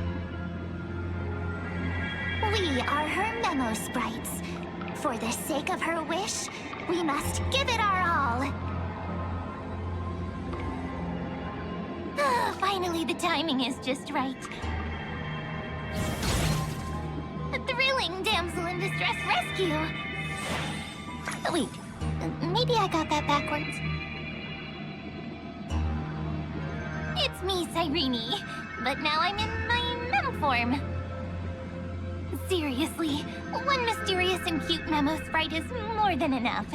We are her memo sprites. For the sake of her wish, we must give it our all. Finally, the timing is just right. A thrilling damsel in distress rescue. Wait, maybe I got that backwards. It's me, Cyrene, but now I'm in my mem form. Seriously, one mysterious and cute memo sprite is more than enough.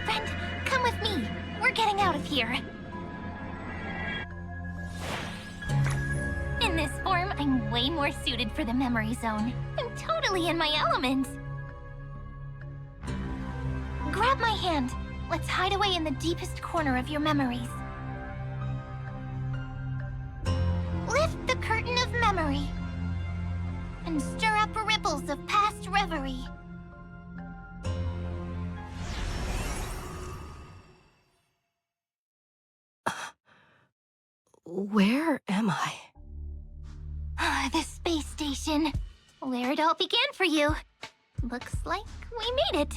Friend, come with me. We're getting out of here. In this form, I'm way more suited for the memory zone. I'm totally in my element. Grab my hand. Let's hide away in the deepest corner of your memories. Lift the curtain of memory and stir up ripples of past reverie. Where am I? The space station. Where it all began for you. Looks like we made it.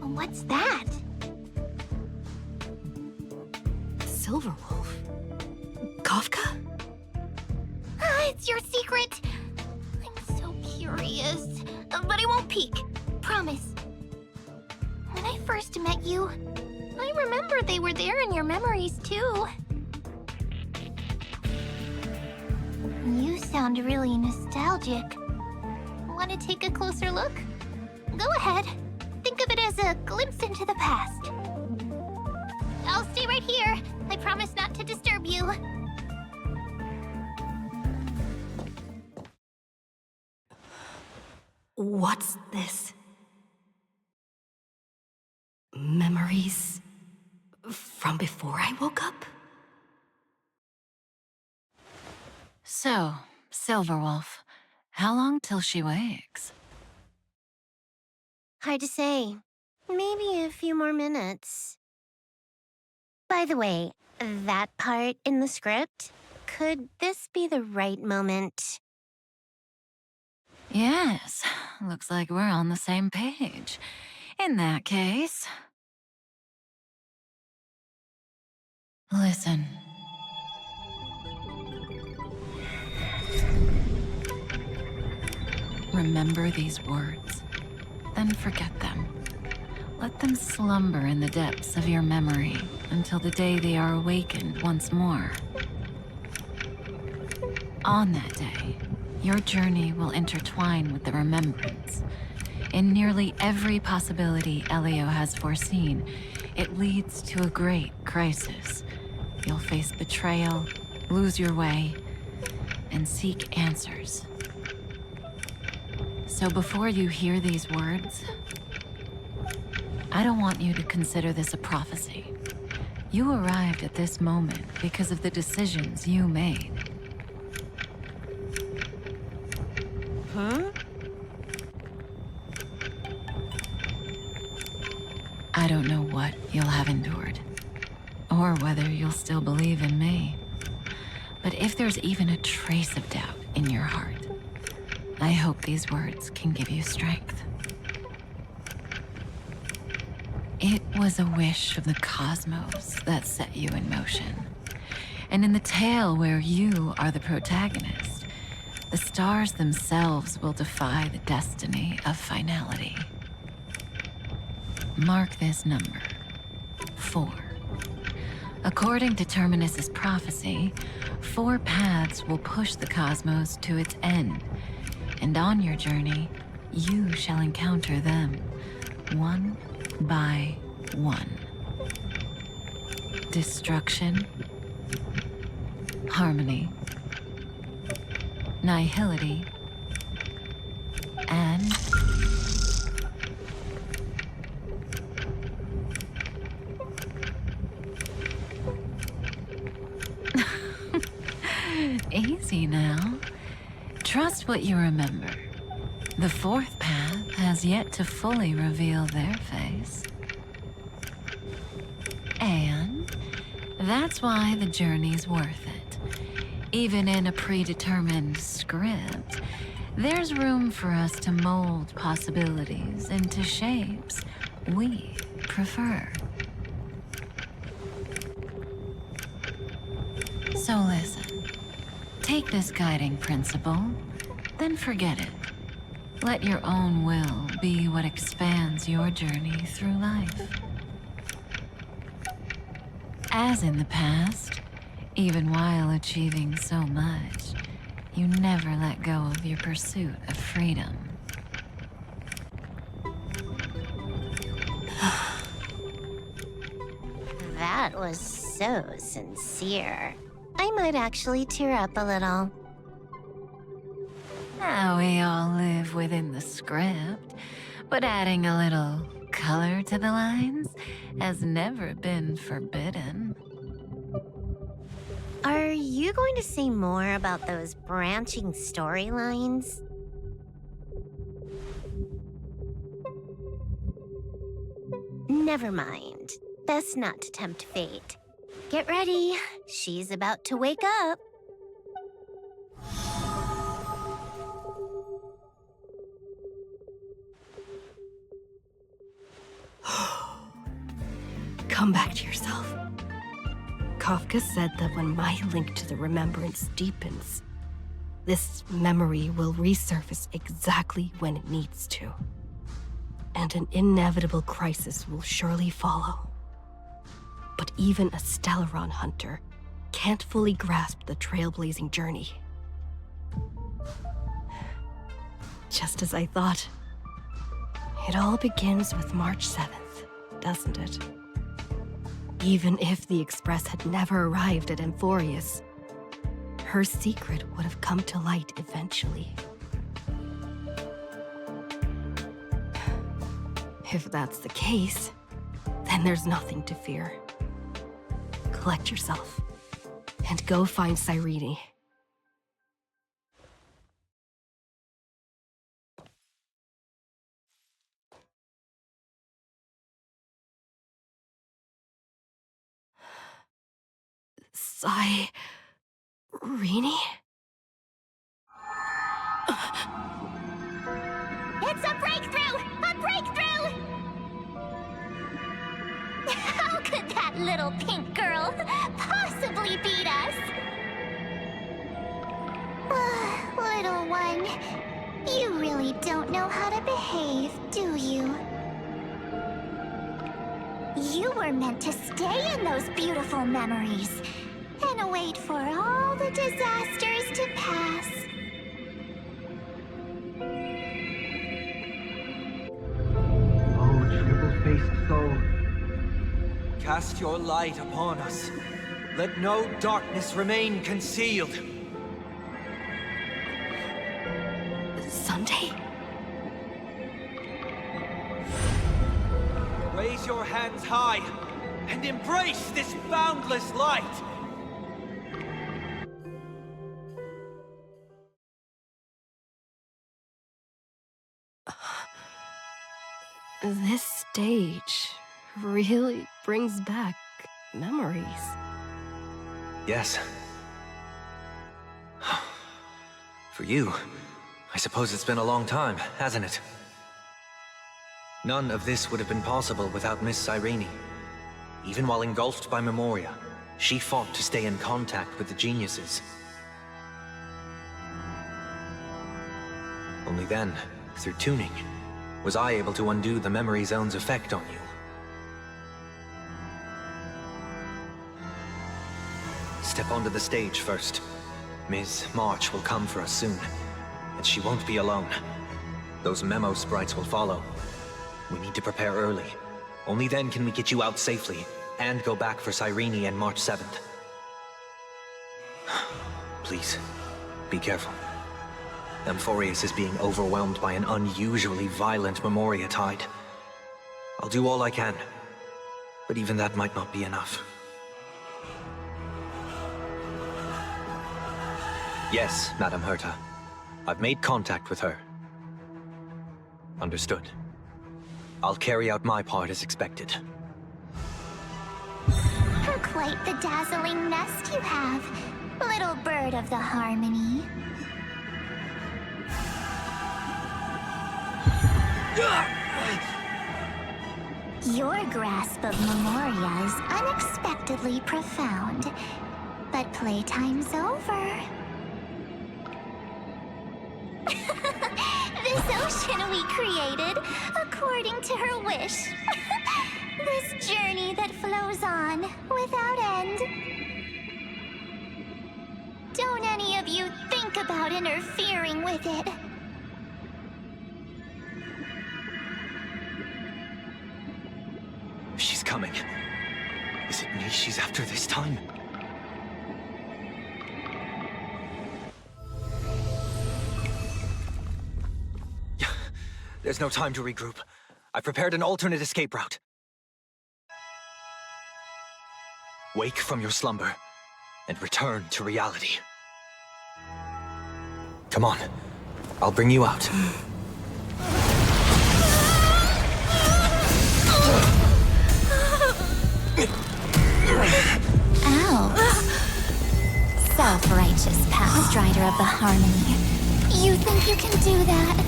What's that? Silverwolf? Kafka? It's your secret. I'm so curious. But I won't peek. Promise. When I first met you, I remember they were there in your memories too. You sound really nostalgic. Want to take a closer look? Go ahead. Think of it as a glimpse into the past. I'll stay right here. I promise not to disturb you. What's this? Memories from before I woke up? So, Silverwolf, how long till she wakes? Hard to say. Maybe a few more minutes. By the way, that part in the script? Could this be the right moment? Yes, looks like we're on the same page. In that case... Listen. Remember these words, then forget them. Let them slumber in the depths of your memory until the day they are awakened once more. On that day, your journey will intertwine with the remembrance. In nearly every possibility Elio has foreseen, it leads to a great crisis. You'll face betrayal, lose your way, and seek answers. So before you hear these words, I don't want you to consider this a prophecy. You arrived at this moment because of the decisions you made. Huh? I don't know what you'll have endured, or whether you'll still believe in me. But if there's even a trace of doubt in your heart, I hope these words can give you strength. It was a wish of the cosmos that set you in motion. And in the tale where you are the protagonist, the stars themselves will defy the destiny of finality. Mark this number, 4. According to Terminus's prophecy, 4 paths will push the cosmos to its end, and on your journey, you shall encounter them, one by one. Destruction, harmony, nihility, and easy now. Trust what you remember. The 4th path has yet to fully reveal their face. And that's why the journey's worth it. Even in a predetermined script, there's room for us to mold possibilities into shapes we prefer. So listen. Take this guiding principle, then forget it. Let your own will be what expands your journey through life. As in the past, even while achieving so much, you never let go of your pursuit of freedom. That was so sincere. I might actually tear up a little. Now we all live within the script, but adding a little color to the lines has never been forbidden. Are you going to say more about those branching storylines? Never mind. Best not to tempt fate. Get ready. She's about to wake up. Come back to yourself. Kafka said that when my link to the remembrance deepens, this memory will resurface exactly when it needs to. And an inevitable crisis will surely follow. But even a Stellaron hunter can't fully grasp the trailblazing journey. Just as I thought. It all begins with March 7th, doesn't it? Even if the Express had never arrived at 앰포rius, her secret would have come to light eventually. If that's the case, then there's nothing to fear. Collect yourself, and go find Cyrene. Cyrene? It's a breakthrough! A breakthrough! How could that little pink girl possibly beat us? Little one, you really don't know how to behave, do you? You were meant to stay in those beautiful memories and wait for all the disasters to pass. Oh, triple-faced soul. Cast your light upon us. Let no darkness remain concealed. Sunday? Raise your hands high and embrace this boundless light. This stage really brings back memories. Yes. For you, I suppose it's been a long time, hasn't it? None of this would have been possible without Miss Cyrene. Even while engulfed by Memoria, she fought to stay in contact with the geniuses. Only then, through tuning, was I able to undo the memory zone's effect on you. Step onto the stage first. Ms. March will come for us soon, and she won't be alone. Those memo sprites will follow. We need to prepare early. Only then can we get you out safely, and go back for Cyrene and March 7th. Please, be careful. 앰포rius is being overwhelmed by an unusually violent Memoria tide. I'll do all I can, but even that might not be enough. Yes, Madam Herta. I've made contact with her. Understood. I'll carry out my part as expected. Quite the dazzling nest you have, little bird of the harmony. Your grasp of Memoria is unexpectedly profound, but playtime's over. This ocean we created, according to her wish. This journey that flows on, without end. Don't any of you think about interfering with it. She's coming. Is it me she's after this time? There's no time to regroup. I've prepared an alternate escape route. Wake from your slumber and return to reality. Come on, I'll bring you out. Ow. Self-righteous past rider of the harmony. You think you can do that?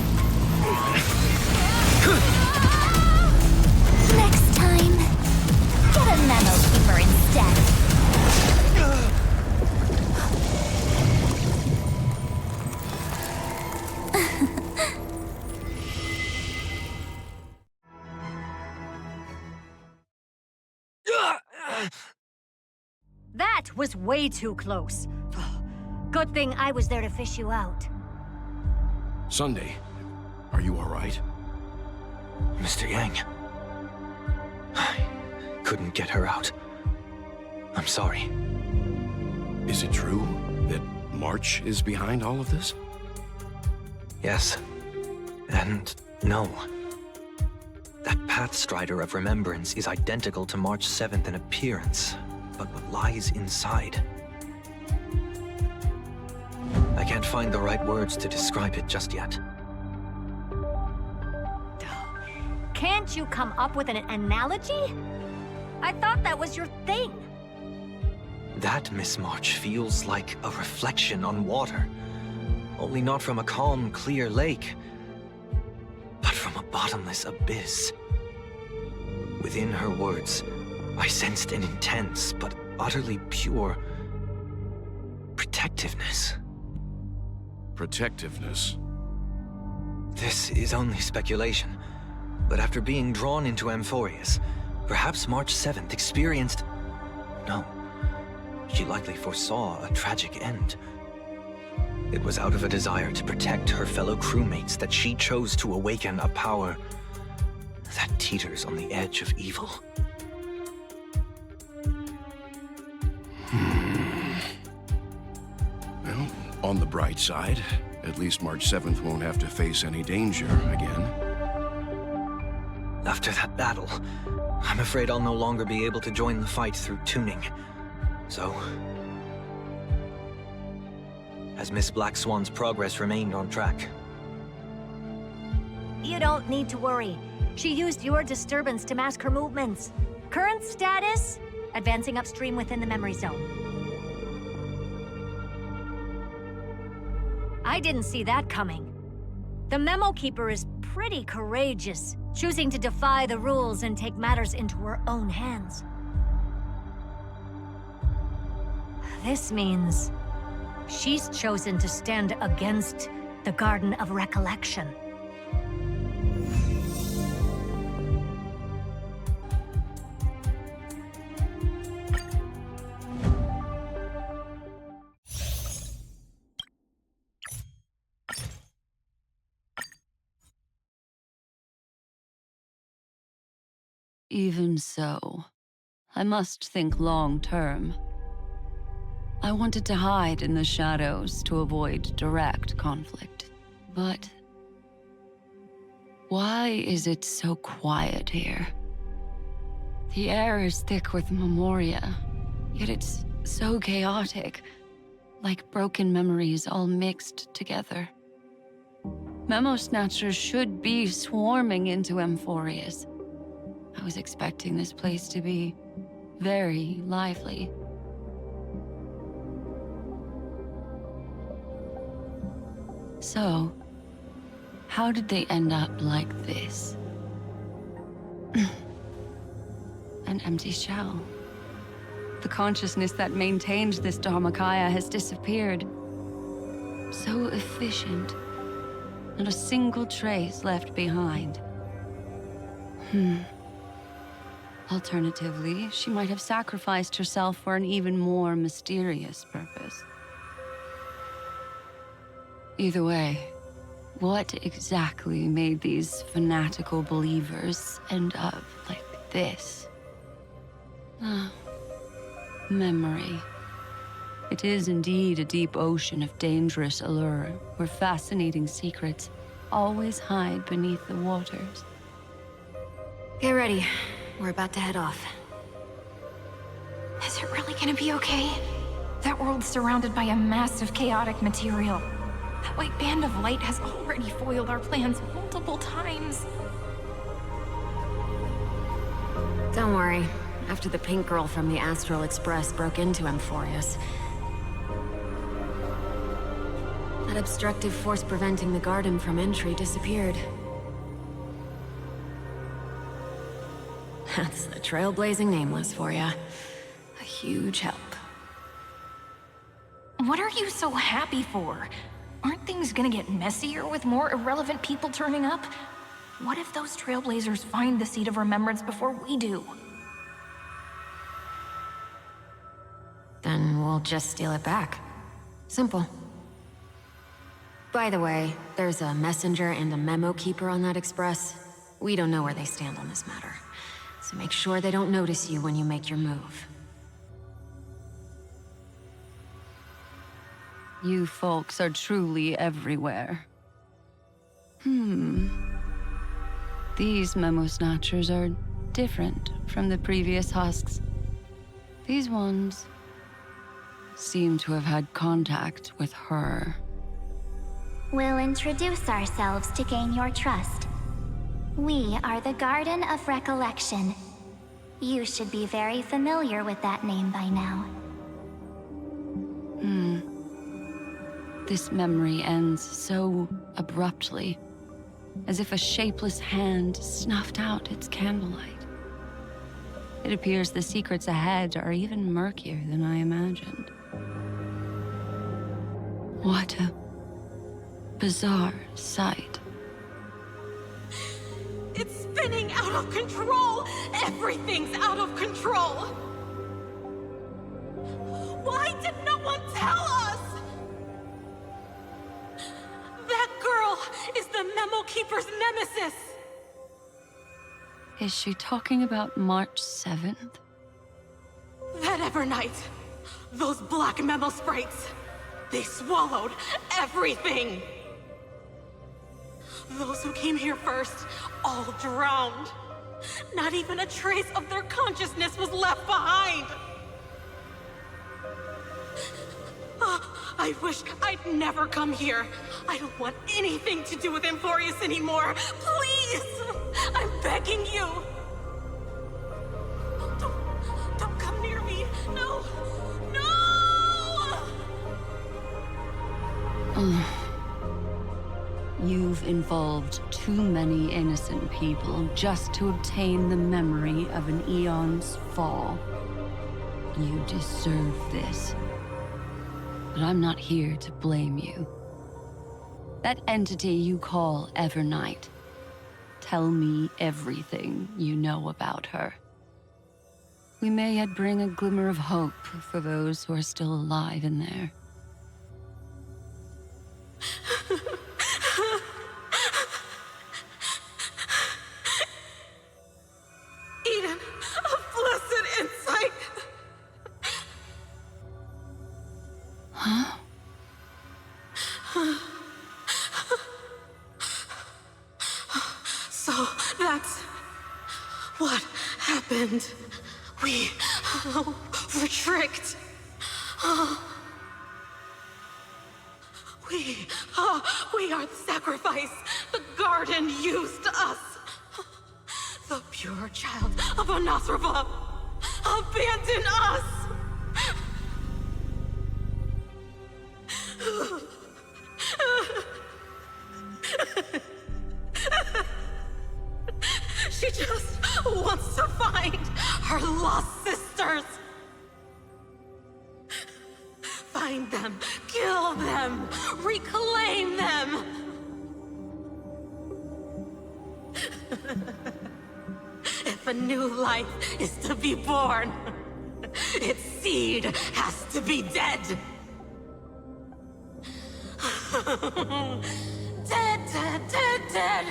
Next time, get a Memokeeper instead. That was way too close. Good thing I was there to fish you out. Sunday, are you all right? Mr. Yang. I couldn't get her out. I'm sorry. Is it true that March is behind all of this? Yes. And no. That Pathstrider of Remembrance is identical to March 7th in appearance, but what lies inside? I can't find the right words to describe it just yet. Can't you come up with an analogy? I thought that was your thing. That Miss March feels like a reflection on water. Only not from a calm, clear lake, but from a bottomless abyss. Within her words, I sensed an intense but utterly pure protectiveness. Protectiveness? This is only speculation, but after being drawn into Ymphorius, perhaps March 7th experienced... No, she likely foresaw a tragic end. It was out of a desire to protect her fellow crewmates that she chose to awaken a power that teeters on the edge of evil. Well, on the bright side, at least March 7th won't have to face any danger again. After that battle, I'm afraid I'll no longer be able to join the fight through tuning. So... has Miss Black Swan's progress remained on track? You don't need to worry. She used your disturbance to mask her movements. Current status? Advancing upstream within the memory zone. I didn't see that coming. The Memokeeper is pretty courageous, choosing to defy the rules and take matters into her own hands. This means she's chosen to stand against the Garden of Recollection. Even so, I must think long-term. I wanted to hide in the shadows to avoid direct conflict. But why is it so quiet here? The air is thick with memoria, yet it's so chaotic, like broken memories all mixed together. Memo Snatchers should be swarming into Ymphorius. I was expecting this place to be very lively. So, how did they end up like this? An empty shell. The consciousness that maintained this Dharmakaya has disappeared. So efficient. Not a single trace left behind. Alternatively, she might have sacrificed herself for an even more mysterious purpose. Either way, what exactly made these fanatical believers end up like this? Memory. It is indeed a deep ocean of dangerous allure, where fascinating secrets always hide beneath the waters. Get ready. We're about to head off. Is it really gonna be okay? That world's surrounded by a massive chaotic material. That white band of light has already foiled our plans multiple times. Don't worry. After the pink girl from the Astral Express broke into Ymphorius, that obstructive force preventing the garden from entry disappeared. That's the trailblazing nameless for ya. A huge help. What are you so happy for? Aren't things gonna get messier with more irrelevant people turning up? What if those trailblazers find the Seat of Remembrance before we do? Then we'll just steal it back. Simple. By the way, there's a messenger and a Memokeeper on that express. We don't know where they stand on this matter. So make sure they don't notice you when you make your move. You folks are truly everywhere. These Memo Snatchers are different from the previous husks. These ones seem to have had contact with her. We'll introduce ourselves to gain your trust. We are the Garden of Recollection. You should be very familiar with that name by now. This memory ends so abruptly, as if a shapeless hand snuffed out its candlelight. It appears the secrets ahead are even murkier than I imagined. What a bizarre sight. It's spinning out of control! Everything's out of control! Why did no one tell us? That girl is the Memokeeper's nemesis! Is she talking about March 7th? That Evernight, those black memo sprites, they swallowed everything! Those who came here first, all drowned. Not even a trace of their consciousness was left behind! I wish I'd never come here. I don't want anything to do with 앰포리어스 anymore. Please! I'm begging you! Don't come near me! No! No! You've involved too many innocent people just to obtain the memory of an eon's fall. You deserve this. But I'm not here to blame you. That entity you call Evernight, tell me everything you know about her. We may yet bring a glimmer of hope for those who are still alive in there. Eden, a blessed insight! Huh? So that's what happened. We were tricked. We are the sacrifice. The garden used us. The pure child of Anasrava abandoned us. She just wants to find her lost sisters. Find them, kill them, reclaim them. If a new life is to be born, its seed has to be dead. Dead, dead, dead, dead.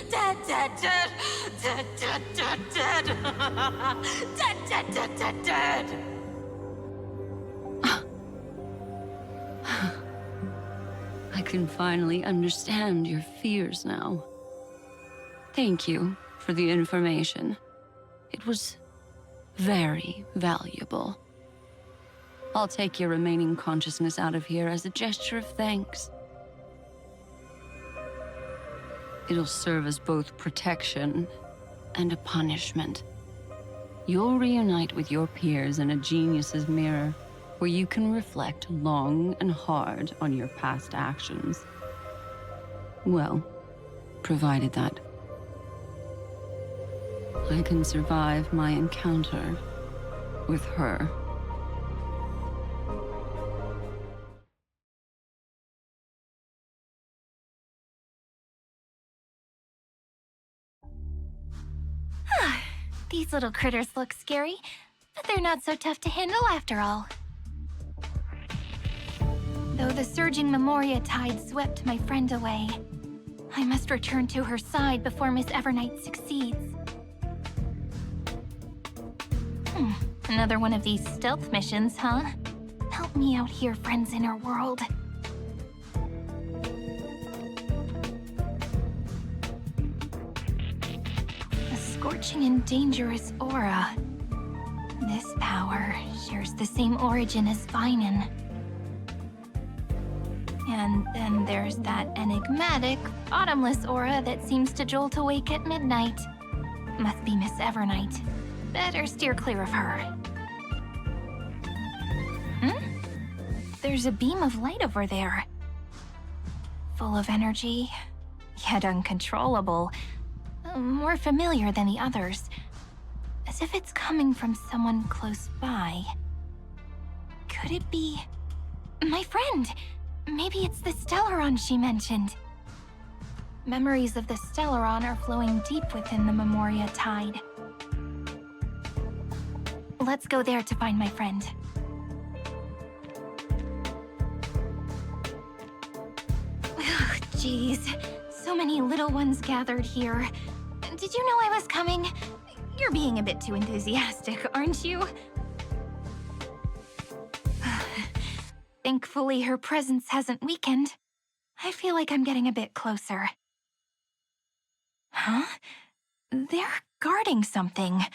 Dead, dead, dead, dead, dead, dead, dead. Dead, dead, dead, dead, dead. I can finally understand your fears now. Thank you for the information. It was very valuable. I'll take your remaining consciousness out of here as a gesture of thanks. It'll serve as both protection and a punishment. You'll reunite with your peers in a genius's mirror, where you can reflect long and hard on your past actions. Well, provided that I can survive my encounter with her. These little critters look scary, but they're not so tough to handle after all. Though the surging Memoria tide swept my friend away, I must return to her side before Miss Evernight succeeds. Another one of these stealth missions, huh? Help me out here, friends in her world. A scorching and dangerous aura. This power shares the same origin as Vinen. And then there's that enigmatic, bottomless aura that seems to jolt awake at midnight. Must be Miss Evernight. Better steer clear of her. There's a beam of light over there. Full of energy, yet uncontrollable. More familiar than the others. As if it's coming from someone close by. Could it be... my friend? Maybe it's the Stellaron she mentioned. Memories of the Stellaron are flowing deep within the Memoria tide. Let's go there to find my friend. Ugh, jeez. So many little ones gathered here. Did you know I was coming? You're being a bit too enthusiastic, aren't you? Thankfully, her presence hasn't weakened. I feel like I'm getting a bit closer. Huh? They're guarding something.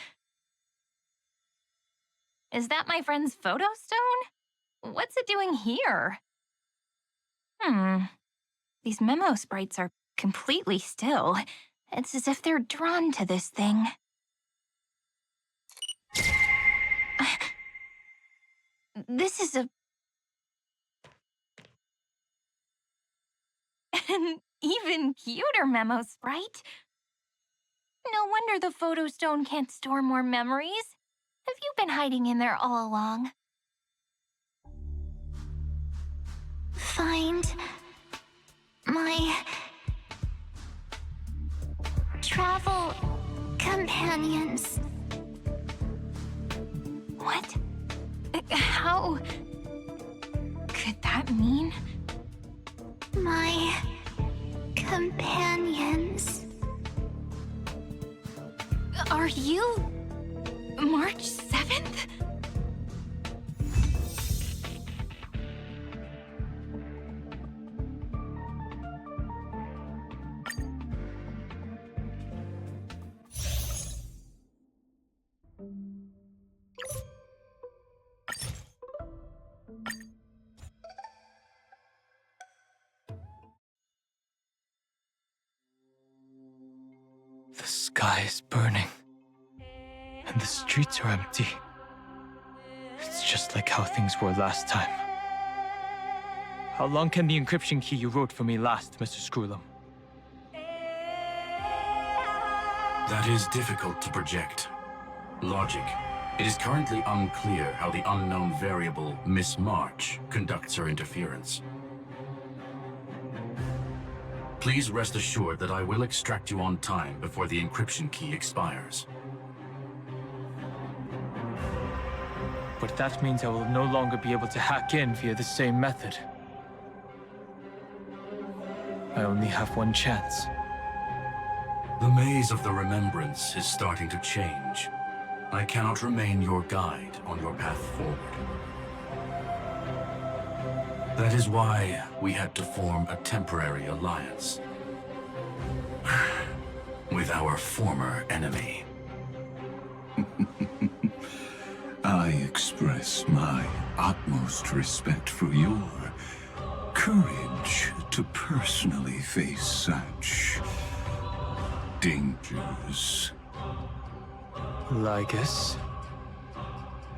Is that my friend's photo stone? What's it doing here? These memo sprites are completely still. It's as if they're drawn to this thing. This is an even cuter memo sprite. No wonder the photo stone can't store more memories. Have you been hiding in there all along? Find my travel companions. What? How could that mean? My companions. Are you March 7th? The sky is burning, and the streets are empty. It's just like how things were last time. How long can the encryption key you wrote for me last, Mr. Screwlum? That is difficult to project. Logic. It is currently unclear how the unknown variable, Miss March, conducts her interference. Please rest assured that I will extract you on time before the encryption key expires. But that means I will no longer be able to hack in via the same method. I only have one chance. The maze of the remembrance is starting to change. I cannot remain your guide on your path forward. That is why we had to form a temporary alliance with our former enemy. I express my utmost respect for your courage to personally face such dangers. Lygus?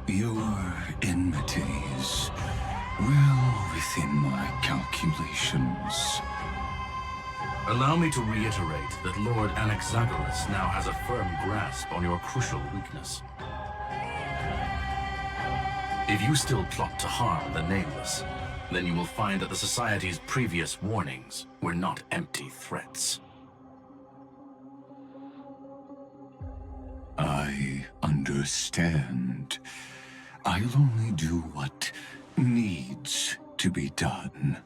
Your enmities well within my calculations. Allow me to reiterate that Lord Anaxagoras now has a firm grasp on your crucial weakness. If you still plot to harm the Nameless, then you will find that the Society's previous warnings were not empty threats. I understand. I'll only do what needs to be done.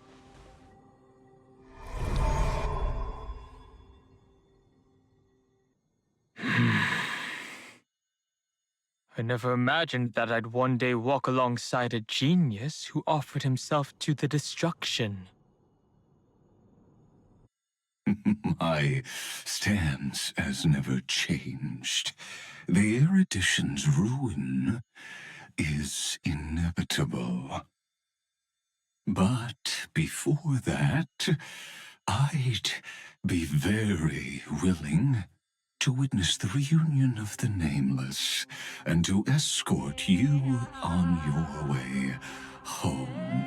I never imagined that I'd one day walk alongside a genius who offered himself to the destruction. My stance has never changed. The erudition's ruin is inevitable. But before that, I'd be very willing to witness the reunion of the Nameless and to escort you on your way home.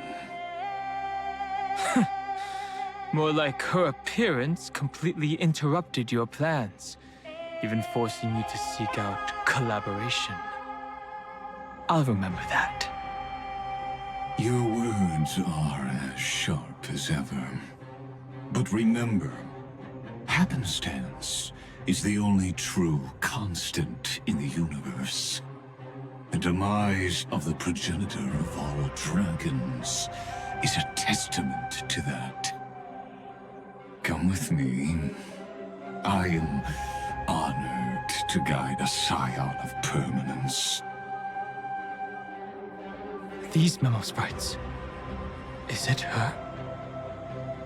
More like her appearance completely interrupted your plans, even forcing you to seek out collaboration. I'll remember that. Your words are as sharp as ever. But remember, happenstance is the only true constant in the universe. The demise of the progenitor of all dragons is a testament to that. Come with me. I am honored to guide a scion of permanence. These memo sprites. Is it her?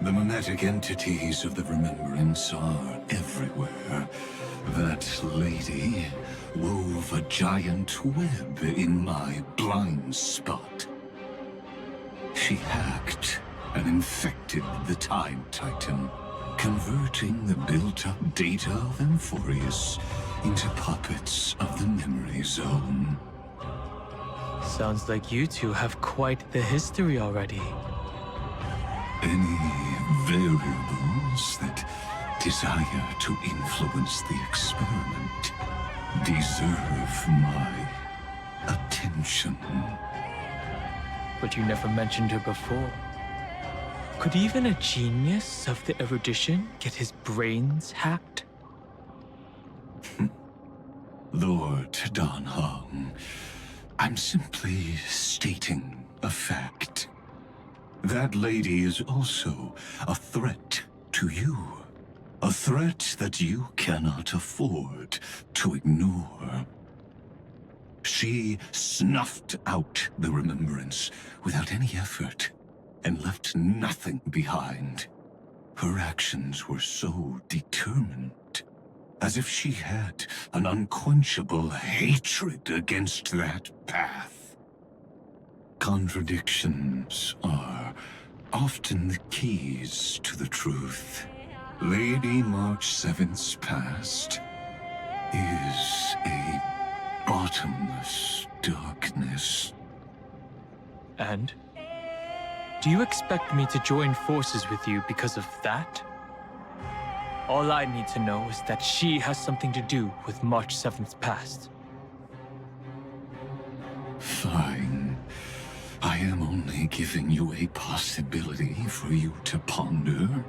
The mimetic entities of the Remembrance are everywhere. That lady wove a giant web in my blind spot. She hacked and infected the Time Titan, converting the built-up data of Amphorius into puppets of the Memory Zone. Sounds like you two have quite the history already. Any variables that desire to influence the experiment deserve my attention. But you never mentioned her before. Could even a genius of the erudition get his brains hacked? Lord Dan Heng, I'm simply stating a fact. That lady is also a threat to you. A threat that you cannot afford to ignore. She snuffed out the Remembrance without any effort and left nothing behind. Her actions were so determined, as if she had an unquenchable hatred against that path. Contradictions are often the keys to the truth. Lady March 7th's past is a bottomless darkness. And? Do you expect me to join forces with you because of that? All I need to know is that she has something to do with March 7th's past. Fine. I am only giving you a possibility for you to ponder.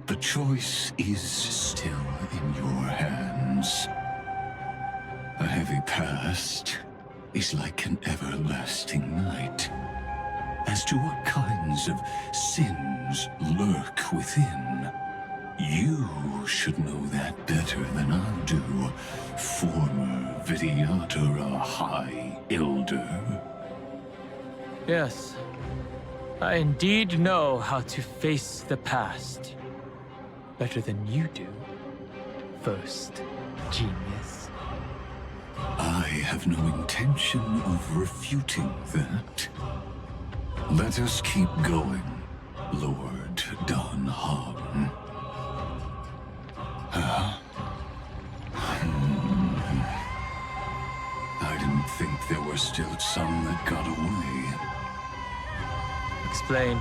The choice is still in your hands. A heavy past is like an everlasting night. As to what kinds of sins lurk within, you should know that better than I do, former Vidyadhara High Elder. Yes, I indeed know how to face the past. Better than you do, first genius. I have no intention of refuting that. Let us keep going, Lord Dan Heng. I didn't think there were still some that got away. Explain.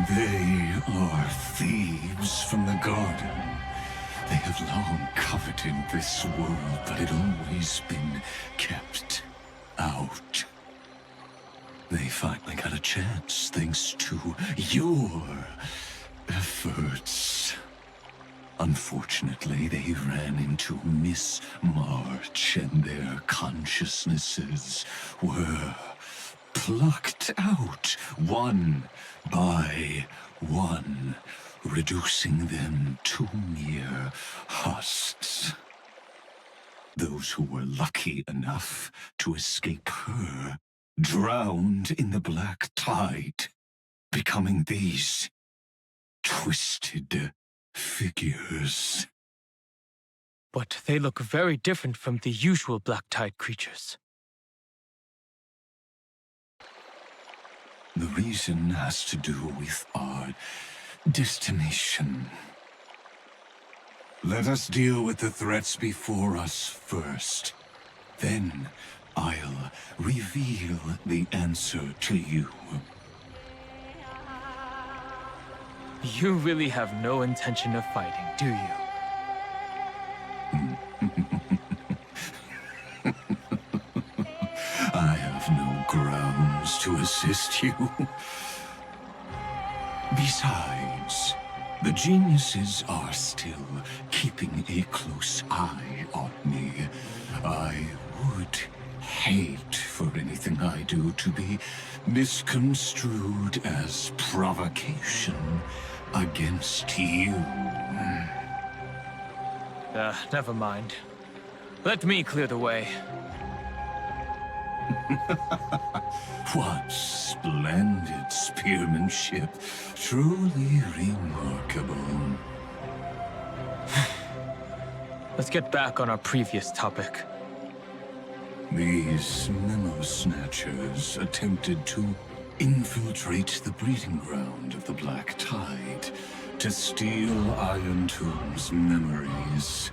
They are thieves from the garden. They have long coveted this world, but it always been kept out. They finally got a chance thanks to your efforts. Unfortunately, they ran into Miss March and their consciousnesses were plucked out one by one, reducing them to mere husks. Those who were lucky enough to escape her drowned in the black tide, becoming these twisted figures. But they look very different from the usual Black Tide creatures. The reason has to do with our destination. Let us deal with the threats before us first. Then I'll reveal the answer to you. You really have no intention of fighting, do you? I have no grounds to assist you. Besides, the geniuses are still keeping a close eye on me. I would hate for anything I do to be misconstrued as provocation against you. Never mind. Let me clear the way. What splendid spearmanship. Truly remarkable. Let's get back on our previous topic. These memo snatchers attempted to infiltrate the breeding ground of the Black Tide to steal Iron Tomb's memories.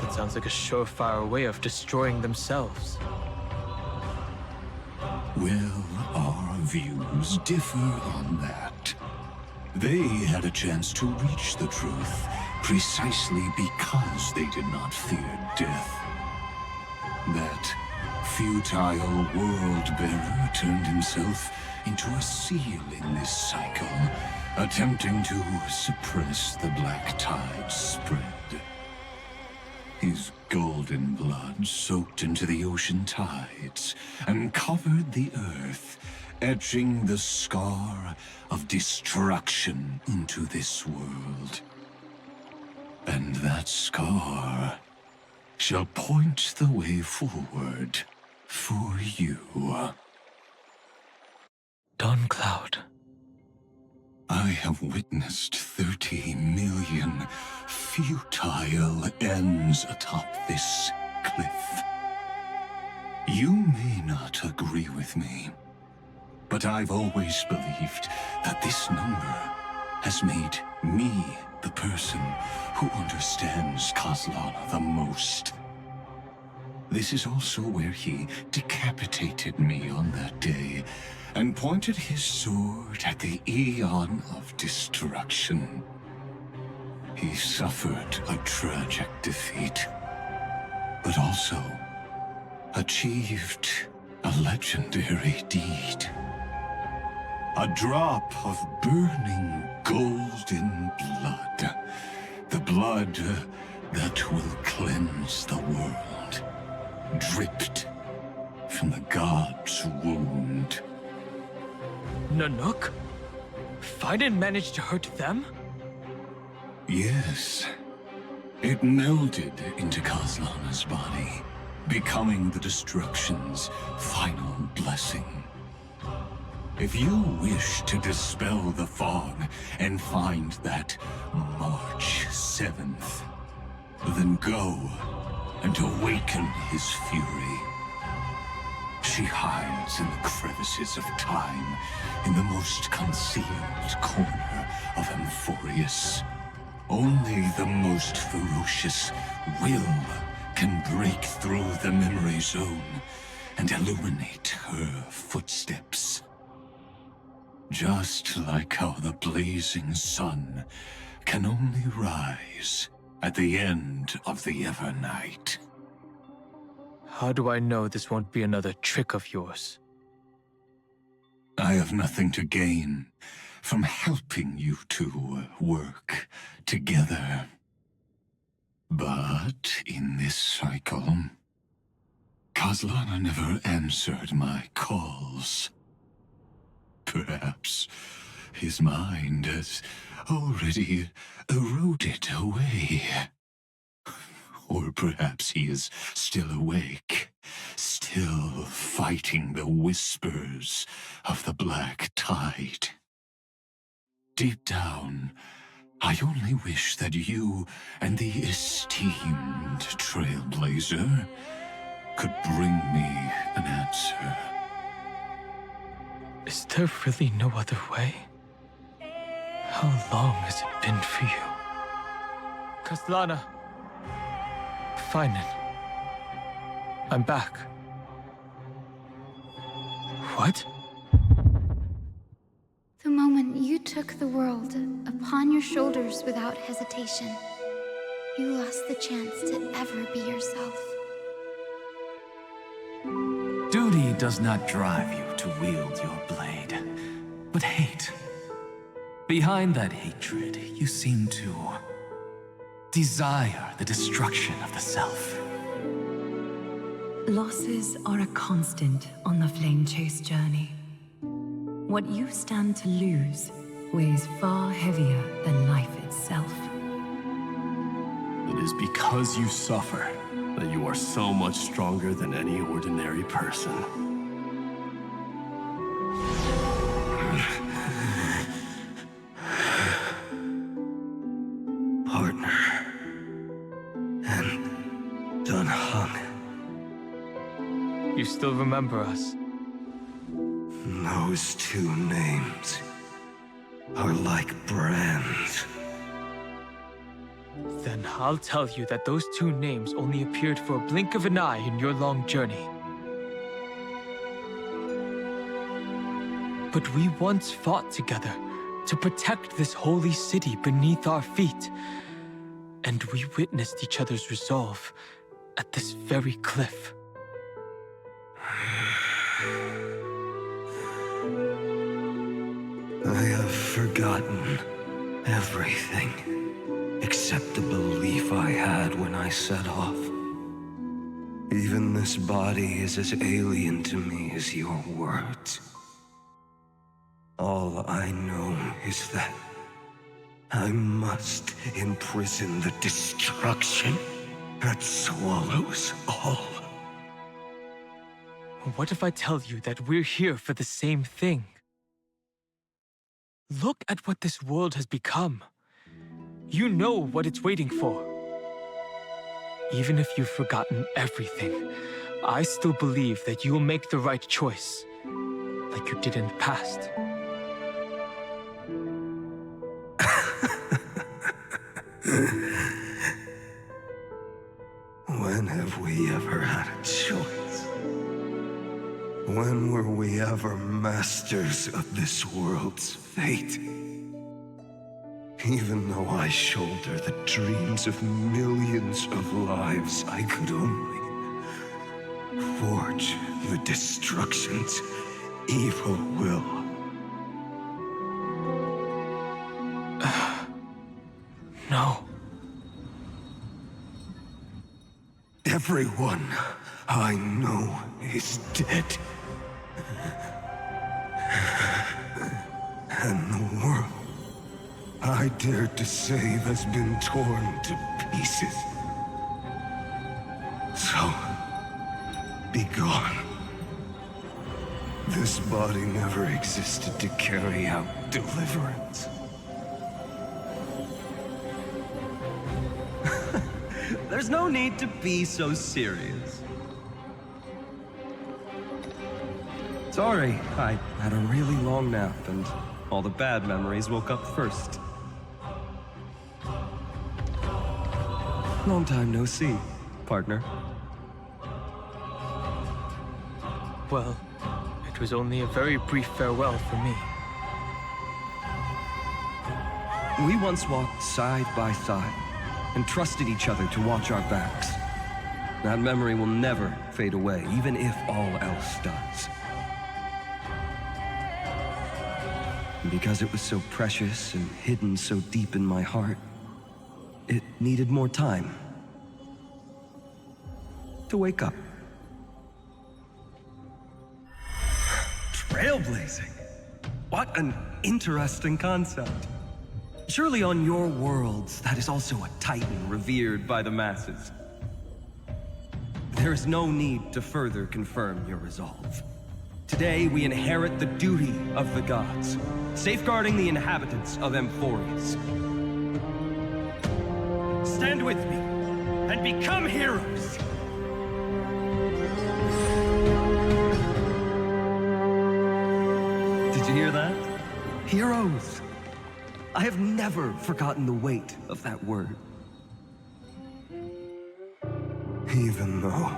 That sounds like a surefire way of destroying themselves. Well, our views differ on that. They had a chance to reach the truth precisely because they did not fear death. That futile world-bearer turned himself into a seal in this cycle, attempting to suppress the Black Tide's spread. His golden blood soaked into the ocean tides and covered the earth, etching the scar of destruction into this world. And that scar shall point the way forward for you. Dawn Cloud. I have witnessed 30 million futile ends atop this cliff. You may not agree with me, but I've always believed that this number has made me the person who understands Kozlana the most. This is also where he decapitated me on that day and pointed his sword at the Eon of Destruction. He suffered a tragic defeat, but also achieved a legendary deed. A drop of burning golden blood. The blood that will cleanse the world. Dripped from the god's wound. Nanook? Fiden managed to hurt them? Yes. It melded into Kozlana's body, becoming the Destruction's final blessing. If you wish to dispel the fog and find that March 7th, then go and awaken his fury. She hides in the crevices of time, in the most concealed corner of 앰포rius. Only the most ferocious will can break through the memory zone and illuminate her footsteps. Just like how the blazing sun can only rise at the end of the Evernight. How do I know this won't be another trick of yours? I have nothing to gain from helping you to work together. But in this cycle, Kozlana never answered my calls. Perhaps his mind has already eroded away. Or perhaps he is still awake, still fighting the whispers of the Black Tide. Deep down, I only wish that you and the esteemed Trailblazer could bring me an answer. Is there really no other way? How long has it been for you? Kozlana. Fine. I'm back. What? The moment you took the world upon your shoulders without hesitation, you lost the chance to ever be yourself. Duty does not drive you to wield your blade, but hate. Behind that hatred, you seem to desire the destruction of the self. Losses are a constant on the flame chase journey. What you stand to lose weighs far heavier than life itself. It is because you suffer that you are so much stronger than any ordinary person. Partner. And Dan Heng. You still remember us? Those two names are like brands. Then I'll tell you that those two names only appeared for a blink of an eye in your long journey. But we once fought together to protect this holy city beneath our feet. And we witnessed each other's resolve at this very cliff. I have forgotten everything except the belief I had when I set off. Even this body is as alien to me as your words. All I know is that I must imprison the destruction that swallows all. What if I tell you that we're here for the same thing? Look at what this world has become. You know what it's waiting for. Even if you've forgotten everything, I still believe that you'll make the right choice, like you did in the past. When have we ever had a choice? When were we ever masters of this world's fate? Even though I shoulder the dreams of millions of lives, I could only forge the destruction's evil will. No. Everyone I know is dead. And the world I dared to save has been torn to pieces. So, be gone. This body never existed to carry out deliverance. There's no need to be so serious. Sorry, I had a really long nap and all the bad memories woke up first. Long time no see, partner. Well, it was only a very brief farewell for me. We once walked side by side and trusted each other to watch our backs. That memory will never fade away, even if all else does. And because it was so precious and hidden so deep in my heart, it needed more time to wake up. Trailblazing? What an interesting concept. Surely on your worlds, that is also a titan revered by the masses. There is no need to further confirm your resolve. Today, we inherit the duty of the gods, safeguarding the inhabitants of Эмфориас. Stand with me, and become heroes! Did you hear that? Heroes! I have never forgotten the weight of that word. Even though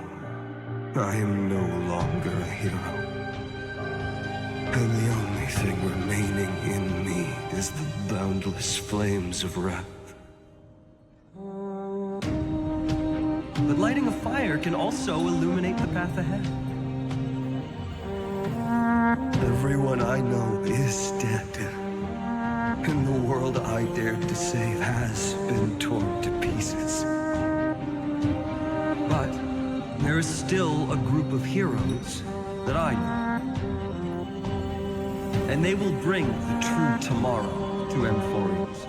I am no longer a hero, And the only thing remaining in me is the boundless flames of wrath. But lighting a fire can also illuminate the path ahead. Everyone I know is dead. And the world I dared to save has been torn to pieces. But there is still a group of heroes that I know. And they will bring the true tomorrow to Ymphorius.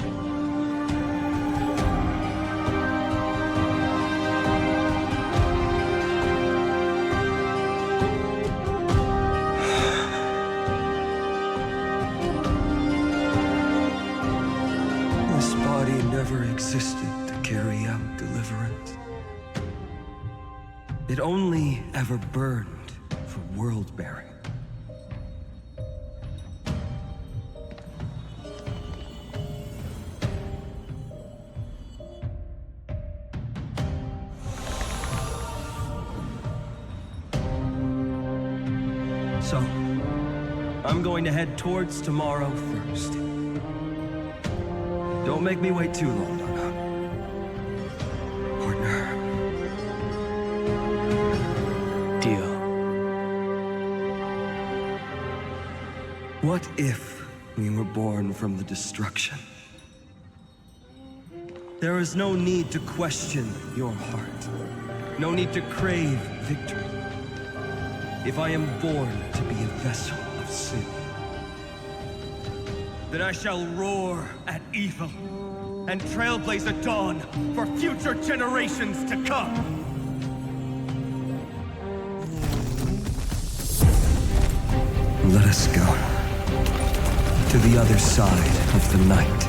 This body never existed to carry out deliverance. It only ever burned for world-bearing. So, I'm going to head towards tomorrow first. Don't make me wait too long, Donna. Partner. Deal. What if we were born from the destruction? There is no need to question your heart. No need to crave victory. If I am born to be a vessel of sin, then I shall roar at evil and trailblaze a dawn for future generations to come. Let us go to the other side of the night.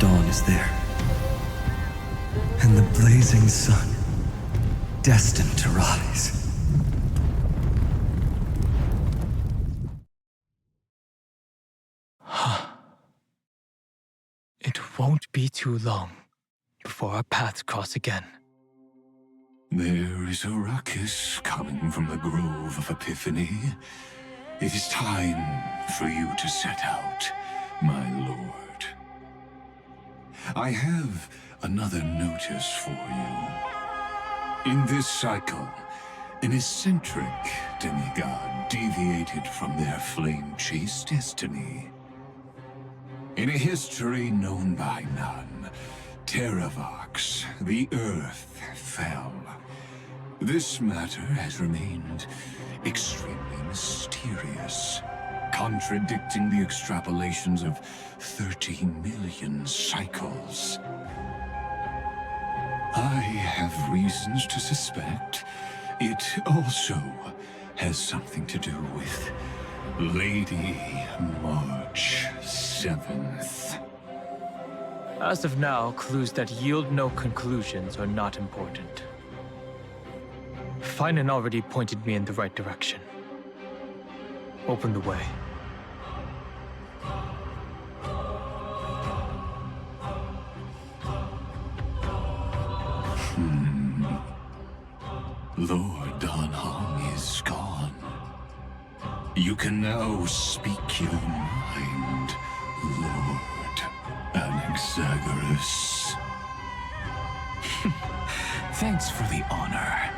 Dawn is there, and the blazing sun, destined to rise. It won't be too long before our paths cross again. There is a ruckus coming from the Grove of Epiphany. It is time for you to set out, my lord. I have another notice for you. In this cycle, an eccentric demigod deviated from their flame-chased destiny. In a history known by none, Terravox, the Earth, fell. This matter has remained extremely mysterious, contradicting the extrapolations of 13 million cycles. I have reasons to suspect it also has something to do with Lady March 7th. As of now, clues that yield no conclusions are not important. Finan already pointed me in the right direction. Open the way. Lord Don Hong is gone. You can now speak your mind, Lord Anaxagoras. Thanks for the honor.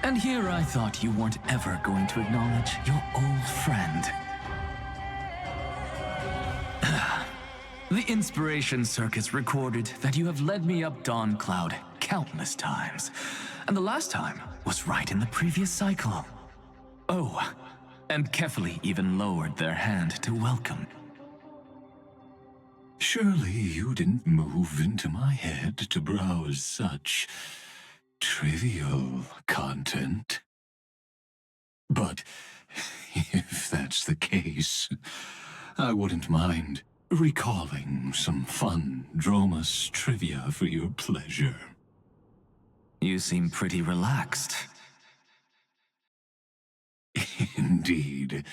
And here I thought you weren't ever going to acknowledge your old friend. The Inspiration Circus recorded that you have led me up Dawn Cloud countless times. And the last time was right in the previous cycle. Oh, and Kefali even lowered their hand to welcome. Surely you didn't move into my head to browse such trivial content. But if that's the case, I wouldn't mind recalling some fun Dromus trivia for your pleasure. You seem pretty relaxed. Indeed.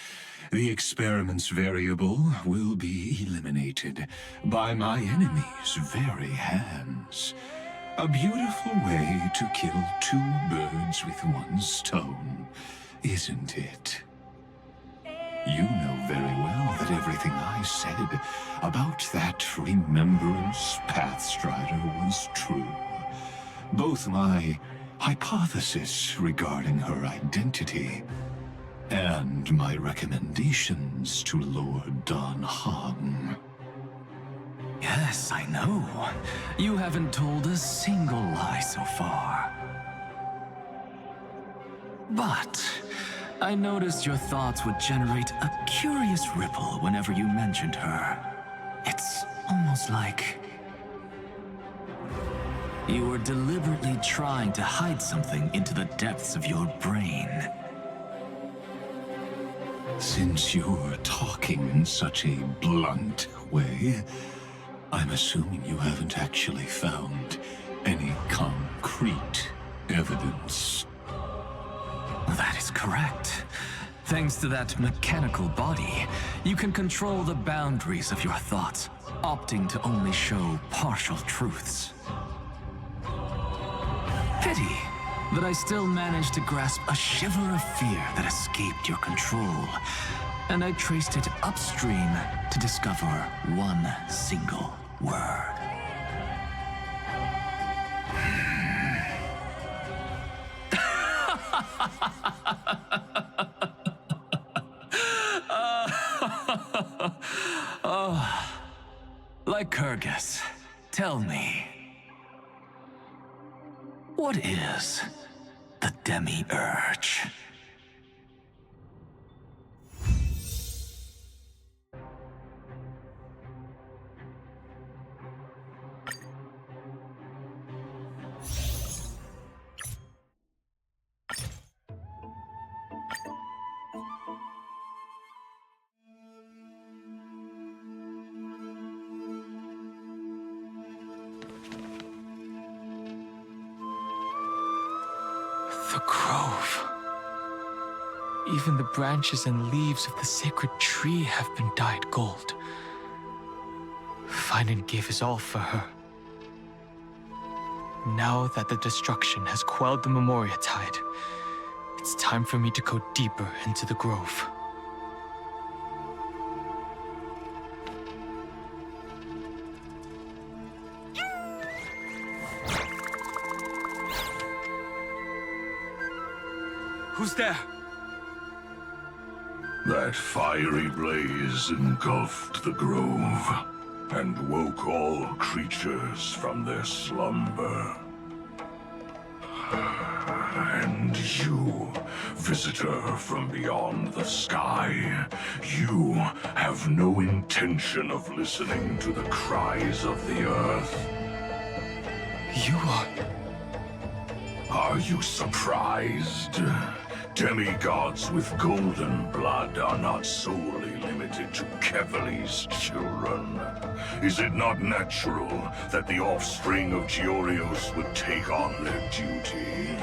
The experiment's variable will be eliminated by my enemy's very hands. A beautiful way to kill two birds with one stone, isn't it? You know very well that everything I said about that Remembrance Pathstrider was true. Both my hypothesis regarding her identity and my recommendations to Lord Dan Heng. Yes, I know. You haven't told a single lie so far. But I noticed your thoughts would generate a curious ripple whenever you mentioned her. It's almost like you were deliberately trying to hide something into the depths of your brain. Since you're talking in such a blunt way, I'm assuming you haven't actually found any concrete evidence. That is correct. Thanks to that mechanical body, you can control the boundaries of your thoughts, opting to only show partial truths. Pity that I still managed to grasp a shiver of fear that escaped your control, and I traced it upstream to discover one single word. Lycurgus, tell me, what is the Demiurge? The grove. Even the branches and leaves of the sacred tree have been dyed gold. Finan gave his all for her. Now that the destruction has quelled the Memoria tide, it's time for me to go deeper into the grove. Who's there? That fiery blaze engulfed the grove and woke all creatures from their slumber. And you, visitor from beyond the sky, you have no intention of listening to the cries of the earth. You are... Are you surprised? Demigods with golden blood are not solely limited to Kevali's children. Is it not natural that the offspring of Georios would take on their duty?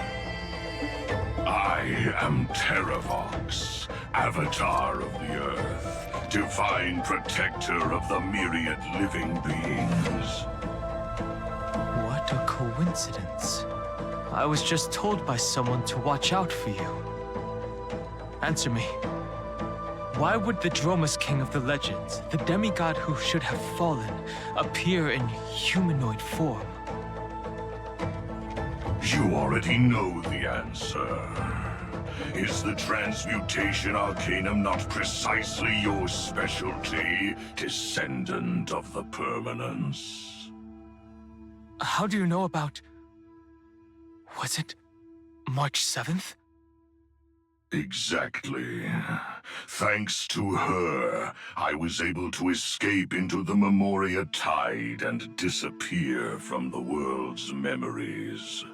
I am Terravox, Avatar of the Earth, divine protector of the myriad living beings. What a coincidence. I was just told by someone to watch out for you. Answer me. Why would the Dromus King of the legends, the demigod who should have fallen, appear in humanoid form? You already know the answer. Is the Transmutation Arcanum not precisely your specialty, descendant of the Permanence? How do you know about... Was it March 7th? Exactly. Thanks to her, I was able to escape into the Memoria tide and disappear from the world's memories.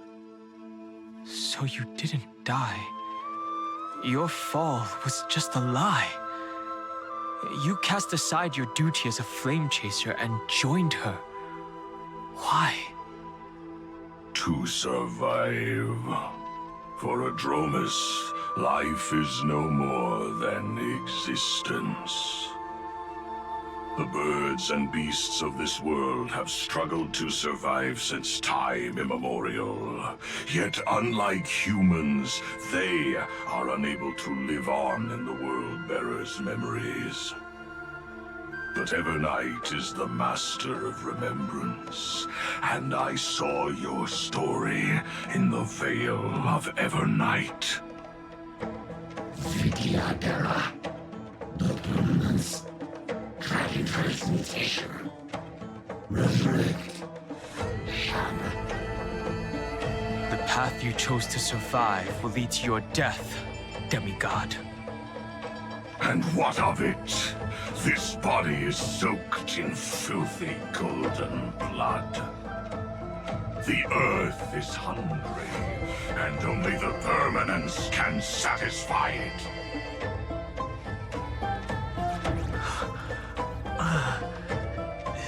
So you didn't die. Your fall was just a lie. You cast aside your duty as a flame chaser and joined her. Why? To survive. For Adromus, life is no more than existence. The birds and beasts of this world have struggled to survive since time immemorial. Yet unlike humans, they are unable to live on in the World-Bearer's memories. But Evernight is the master of remembrance, and I saw your story in the Veil of Evernight. Vidyadara, the permanence, dragon transmutation, resurrect, Shana. The path you chose to survive will lead to your death, demigod. And what of it? This body is soaked in filthy golden blood. The earth is hungry, and only the permanence can satisfy it.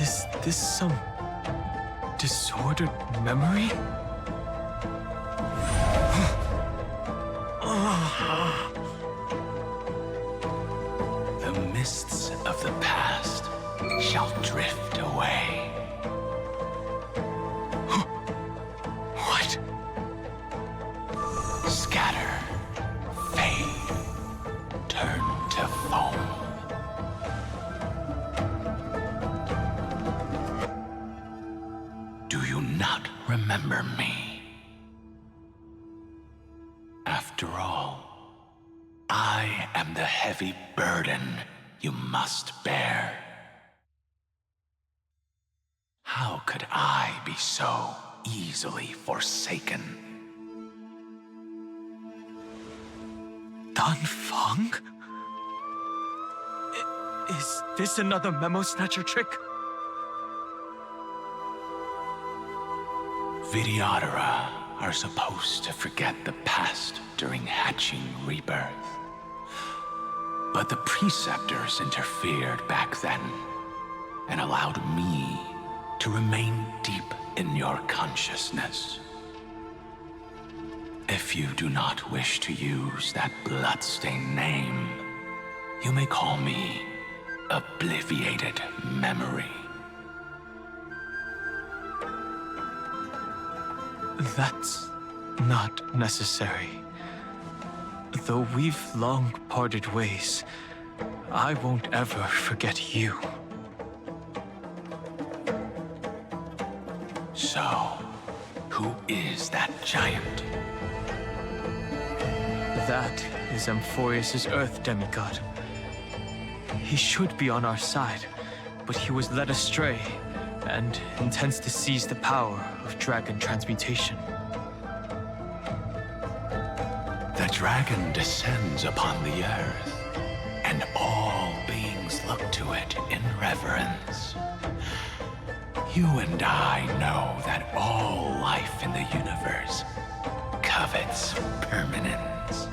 Is this some disordered memory? The mists of the past shall drift away. What? Scatter, fade, turn to foam. Do you not remember me? After all, I am the heavy burden you must bear. How could I be so easily forsaken? Dan Feng? Is this another memo snatcher trick? Vidyadara are supposed to forget the past during hatching rebirth. But the preceptors interfered back then and allowed me to remain deep in your consciousness. If you do not wish to use that bloodstained name, you may call me Obliviated Memory. That's not necessary. Though we've long parted ways, I won't ever forget you. So, who is that giant? That is 앰포rius's Earth demigod. He should be on our side, but he was led astray and intends to seize the power of dragon transmutation. The dragon descends upon the earth, and all beings look to it in reverence. You and I know that all life in the universe covets permanence.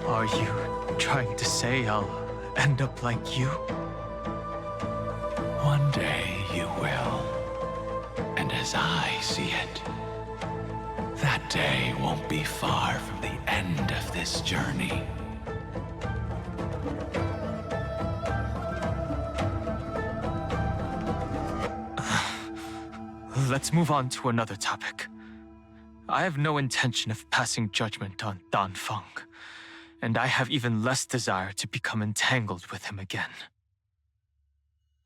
Are you trying to say I'll end up like you? One day you will. And as I see it, that day won't be far from the end of this journey. Let's move on to another topic. I have no intention of passing judgment on Dan Feng, and I have even less desire to become entangled with him again.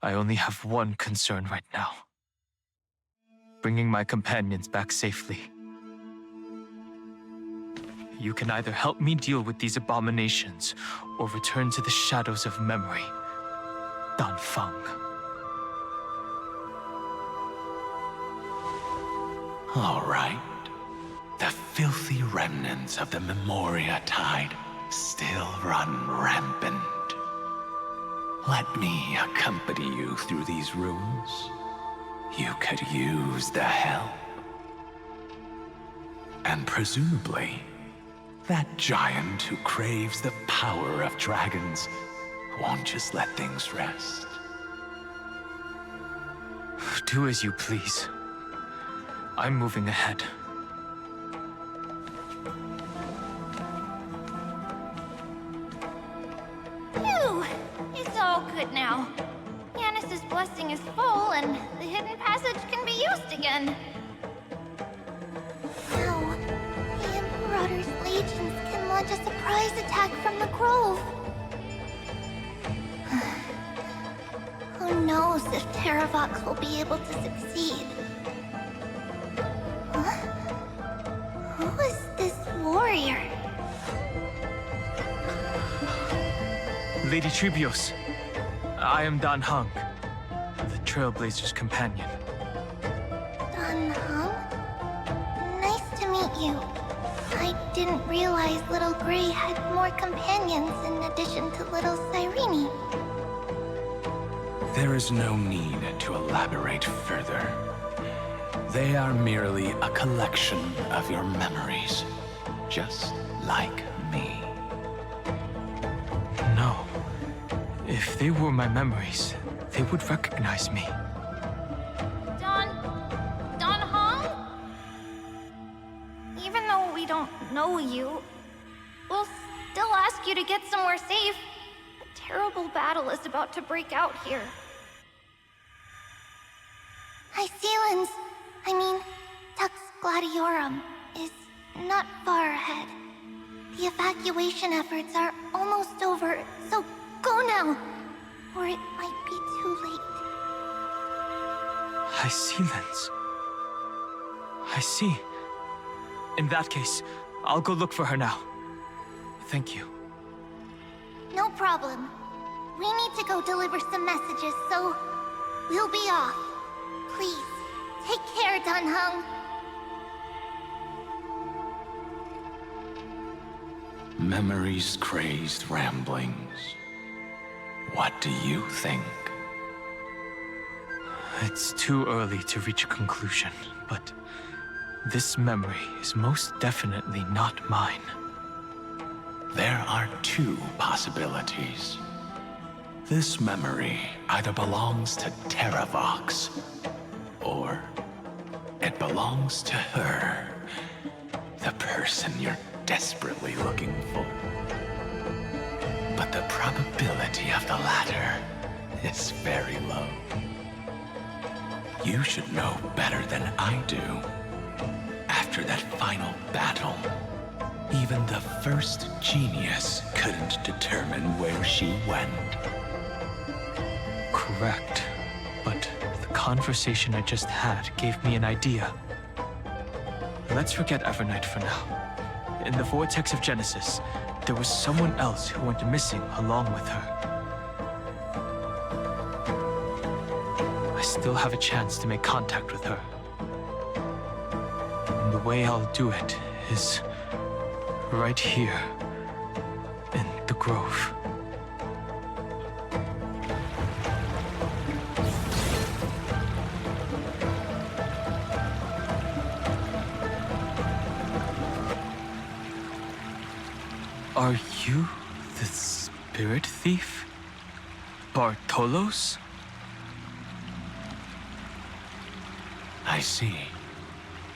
I only have one concern right now: bringing my companions back safely. You can either help me deal with these abominations, or return to the shadows of memory. Dan Feng. All right. The filthy remnants of the Memoria tide still run rampant. Let me accompany you through these rooms. You could use the help. And presumably, that giant who craves the power of dragons won't just let things rest. Do as you please. I'm moving ahead. Phew! It's all good now. Yanis's blessing is full, and the hidden passage can be used again. Now, the Emperor's legions can launch a surprise attack from the grove. Who knows if Terravox will be able to succeed? Huh? Who is this warrior? Lady Trebios, I am Dan Heng, the Trailblazer's companion. Dan Heng? Nice to meet you. I didn't realize Little Gray had more companions in addition to Little Cyrene. There is no need to elaborate further. They are merely a collection of your memories, just like me. No. If they were my memories, they would recognize me. Dan Heng? Even though we don't know you, we'll still ask you to get somewhere safe. A terrible battle is about to break out here. Iceland's, Tux Gladiorum, is not far ahead. The evacuation efforts are almost over, so go now, or it might be too late. Iceland's. I see. In that case, I'll go look for her now. Thank you. No problem. We need to go deliver some messages, so we'll be off. Please, take care, Dan Heng. Memories crazed ramblings. What do you think? It's too early to reach a conclusion, but this memory is most definitely not mine. There are two possibilities. This memory either belongs to Terravox, or it belongs to her, the person you're desperately looking for. But the probability of the latter is very low. You should know better than I do. After that final battle, even the first genius couldn't determine where she went. Correct. But the conversation I just had gave me an idea. Let's forget Evernight for now. In the Vortex of Genesis, there was someone else who went missing along with her. I still have a chance to make contact with her. And the way I'll do it is right here in the grove. Are you the spirit thief? Bartolos? I see.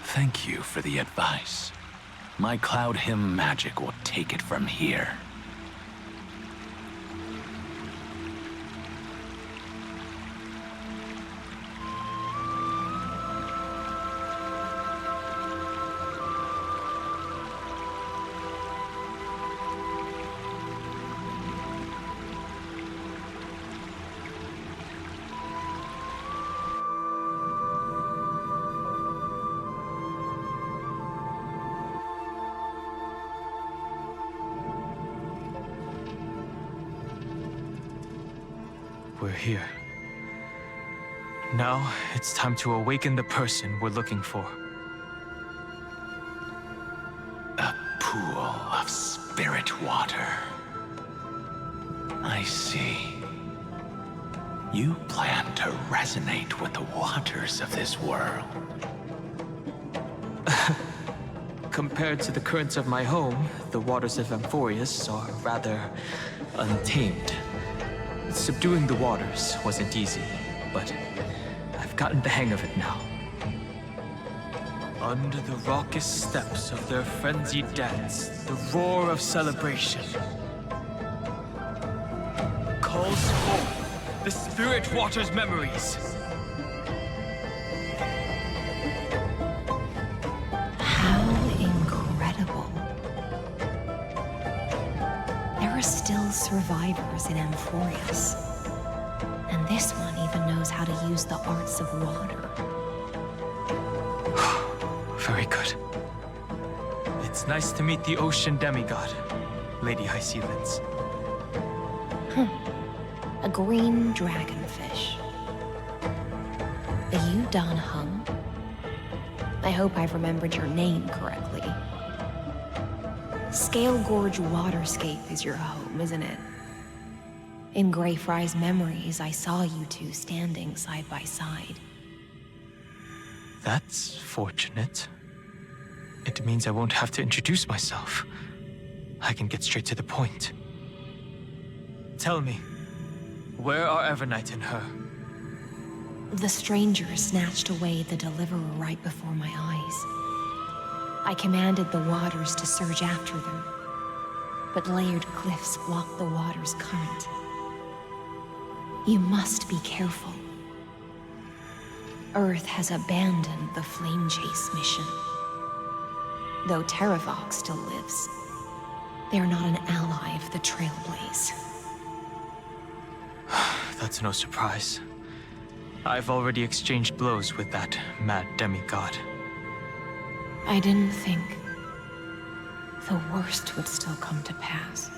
Thank you for the advice. My Cloud Hymn magic will take it from here. We're here. Now, it's time to awaken the person we're looking for. A pool of spirit water. I see. You plan to resonate with the waters of this world. Compared to the currents of my home, the waters of 앰포rious are rather untamed. Subduing the waters wasn't easy, but I've gotten the hang of it now. Under the raucous steps of their frenzied dance, the roar of celebration calls forth the Spirit Water's memories. How incredible. There are still survivors in Amphorius. And this one even knows how to use the arts of water. Very good. It's nice to meet the ocean demigod, Lady Hyacinths. A green dragonfish. Are you Dan Hung? I hope I've remembered your name correctly. Scale Gorge Waterscape is your home, isn't it? In Greyfry's memories, I saw you two standing side by side. That's fortunate. It means I won't have to introduce myself. I can get straight to the point. Tell me, where are Evernight and her? The stranger snatched away the deliverer right before my eyes. I commanded the waters to surge after them, but layered cliffs blocked the water's current. You must be careful. Earth has abandoned the Flame Chase mission. Though Traveier still lives, they're not an ally of the Trailblaze. That's no surprise. I've already exchanged blows with that mad demigod. I didn't think the worst would still come to pass.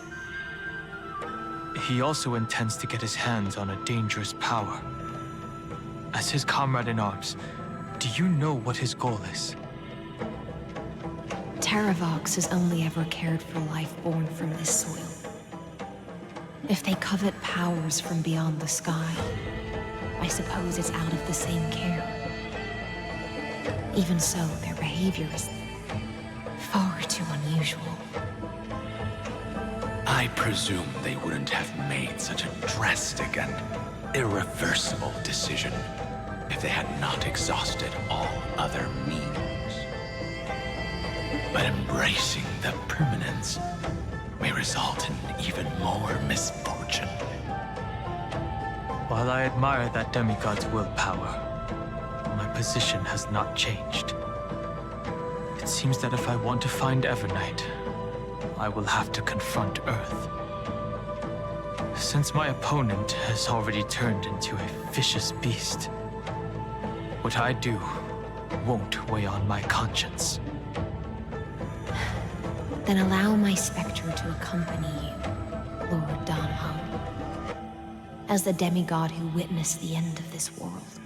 He also intends to get his hands on a dangerous power. As his comrade in arms, do you know what his goal is? Traveier has only ever cared for life born from this soil. If they covet powers from beyond the sky, I suppose it's out of the same care. Even so, their behavior is far too unusual. I presume they wouldn't have made such a drastic and irreversible decision if they had not exhausted all other means. But embracing the permanence may result in even more misfortune. While I admire that demigod's willpower, my position has not changed. It seems that if I want to find Evernight, I will have to confront Earth. Since my opponent has already turned into a vicious beast, what I do won't weigh on my conscience. Then allow my specter to accompany you, Lord Dan Hung, as the demigod who witnessed the end of this world.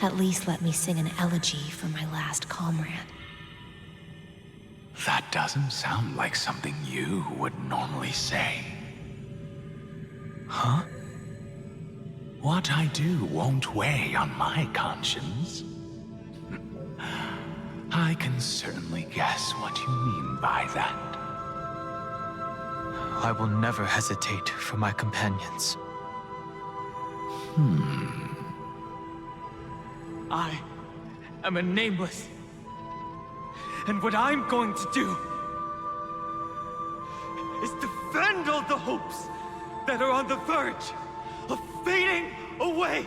At least let me sing an elegy for my last comrade. That doesn't sound like something you would normally say. Huh? What I do won't weigh on my conscience. I can certainly guess what you mean by that. I will never hesitate for my companions. I am a nameless. And what I'm going to do is defend all the hopes that are on the verge of fading away.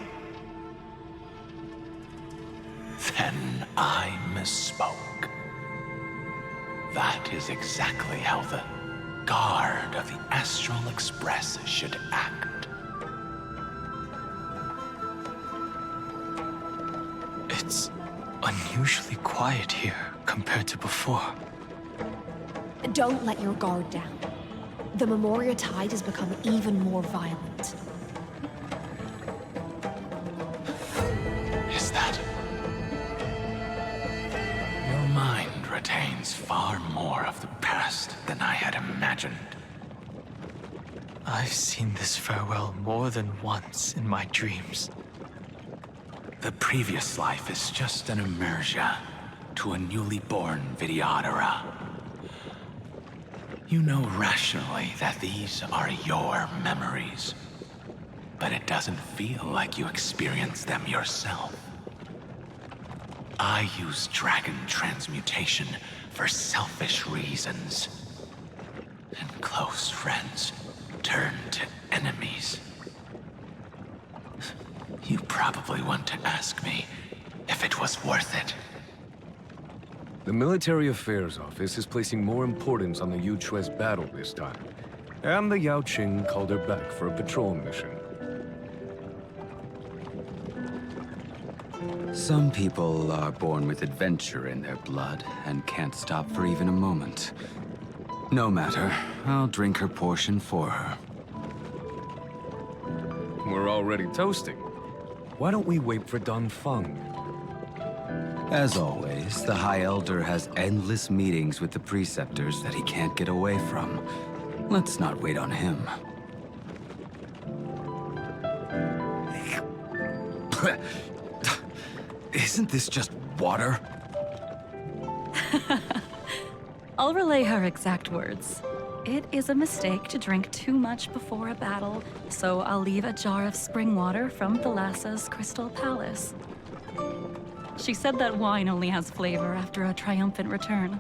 Then I misspoke. That is exactly how the guard of the Astral Express should act. It's unusually quiet here compared to before. Don't let your guard down. The Memoria tide has become even more violent. Is that? Your mind retains far more of the past than I had imagined. I've seen this farewell more than once in my dreams. The previous life is just an immersia to a newly born Vidyadhara. You know rationally that these are your memories, but it doesn't feel like you experienced them yourself. I use dragon transmutation for selfish reasons. And close friends turn to enemies. You probably want to ask me if it was worth it. The Military Affairs Office is placing more importance on the Yuchue's battle this time. And the Yao Qing called her back for a patrol mission. Some people are born with adventure in their blood and can't stop for even a moment. No matter, I'll drink her portion for her. We're already toasting. Why don't we wait for Dongfeng? As always, the High Elder has endless meetings with the Preceptors that he can't get away from. Let's not wait on him. Isn't this just water? I'll relay her exact words. It is a mistake to drink too much before a battle, so I'll leave a jar of spring water from Thalassa's Crystal Palace. She said that wine only has flavor after a triumphant return.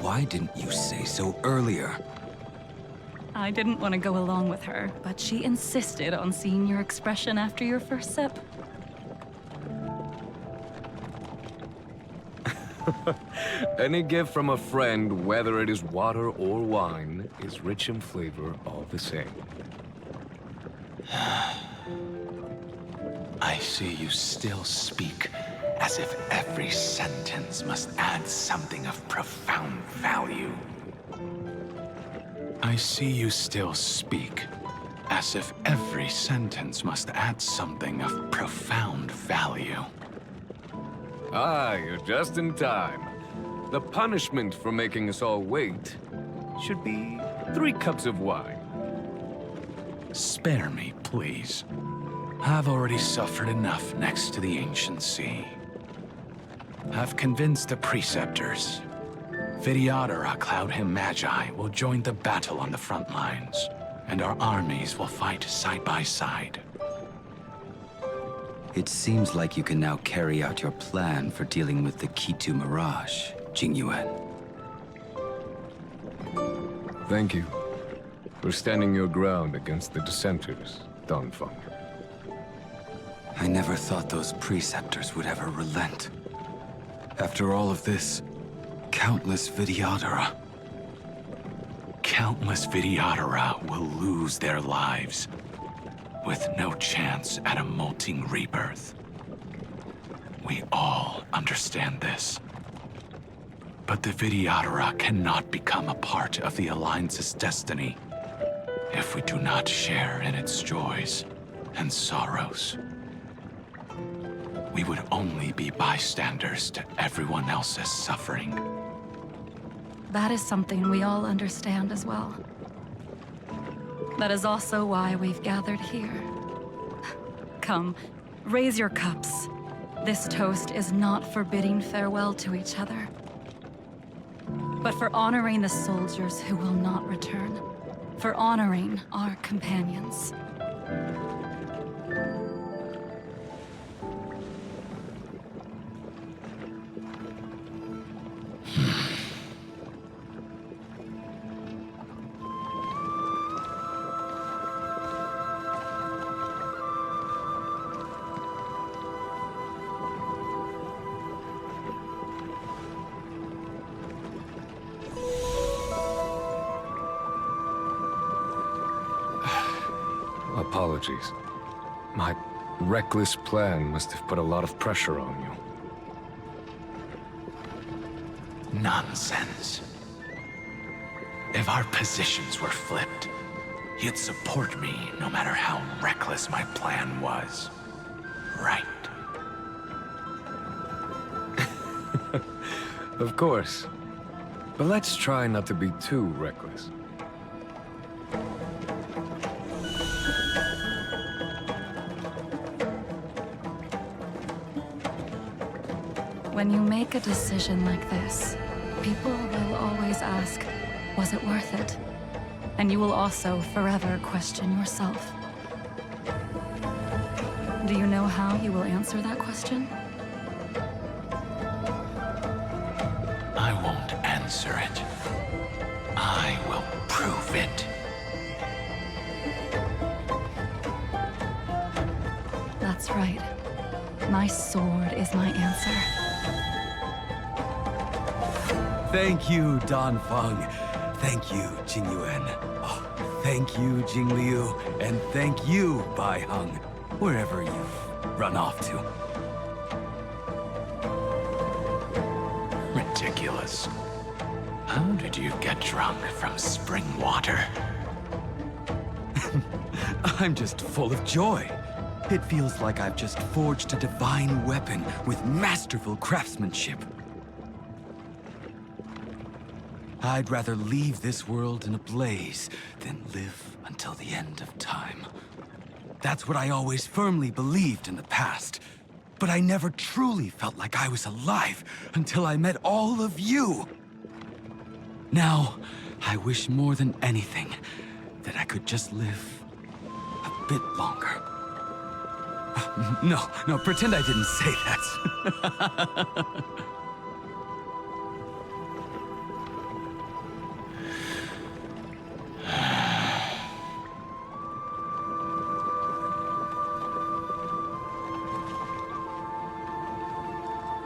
Why didn't you say so earlier? I didn't want to go along with her, but she insisted on seeing your expression after your first sip. Any gift from a friend, whether it is water or wine, is rich in flavor all the same. I see you still speak as if every sentence must add something of profound value. I see you still speak as if every sentence must add something of profound value. Ah, you're just in time. The punishment for making us all wait should be 3 cups of wine. Spare me, please. I've already suffered enough next to the ancient sea. I've convinced the Preceptors. Vidyadhara Cloud Him Magi will join the battle on the front lines, and our armies will fight side by side. It seems like you can now carry out your plan for dealing with the Kitu Mirage, Jingyuan. Thank you for standing your ground against the dissenters, Dongfeng. I never thought those Preceptors would ever relent. After all of this, countless Vidyadhara. Countless Vidyadhara will lose their lives, with no chance at a molting rebirth. We all understand this. But the Vidyadhara cannot become a part of the Alliance's destiny if we do not share in its joys and sorrows. We would only be bystanders to everyone else's suffering. That is something we all understand as well. That is also why we've gathered here. Come, raise your cups. This toast is not for bidding farewell to each other, but for honoring the soldiers who will not return, for honoring our companions. Apologies. My reckless plan must have put a lot of pressure on you. Nonsense. If our positions were flipped, you'd support me no matter how reckless my plan was. Right? Of course. But let's try not to be too reckless. When you make a decision like this, people will always ask, was it worth it? And you will also forever question yourself. Do you know how you will answer that question? I won't answer it. I will prove it. That's right. My sword is my answer. Thank you, Dan Feng. Thank you, Jing Yuan. Oh, thank you, Jing Liu. And thank you, Bai Heng, wherever you've run off to. Ridiculous. How did you get drunk from spring water? I'm just full of joy. It feels like I've just forged a divine weapon with masterful craftsmanship. I'd rather leave this world in a blaze than live until the end of time. That's what I always firmly believed in the past. But I never truly felt like I was alive until I met all of you. Now, I wish more than anything that I could just live a bit longer. No, pretend I didn't say that.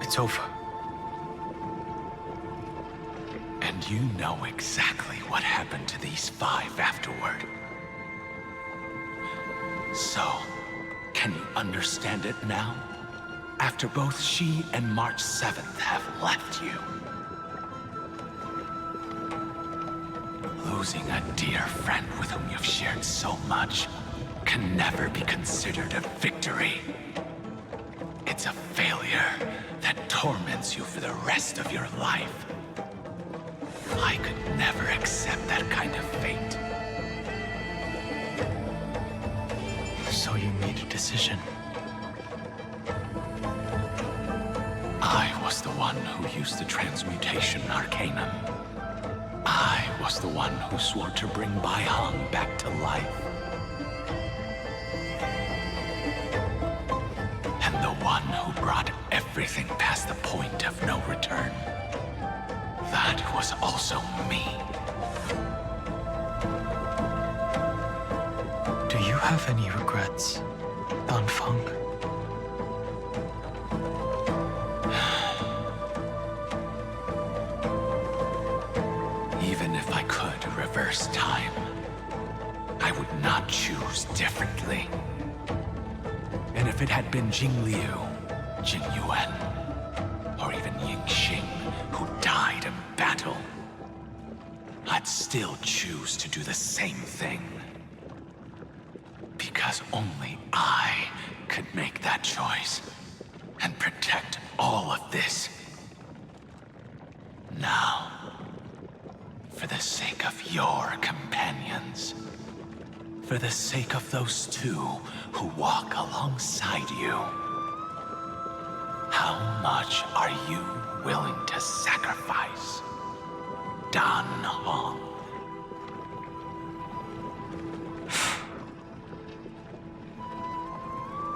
It's over. And you know exactly what happened to these 5 afterward. So, can you understand it now? After both she and March 7th have left you. Losing a dear friend with whom you've shared so much can never be considered a victory. It's a failure that torments you for the rest of your life. I could never accept that kind of fate. So you made a decision. I was the one who used the transmutation arcanum. I was the one who swore to bring Bai Heng back to life. And the one who brought everything past the point of no return. That was also me. Do you have any regrets, Dan Feng? Even if I could reverse time, I would not choose differently. And if it had been Jing Liu, Jing Yuan, or even Ying Xing who died in battle, I'd still choose to do the same thing. Because only I could make that choice and protect all of this. Now, for the sake of your companions, for the sake of those 2 who walk alongside you, how much are you willing to sacrifice, Dan Heng?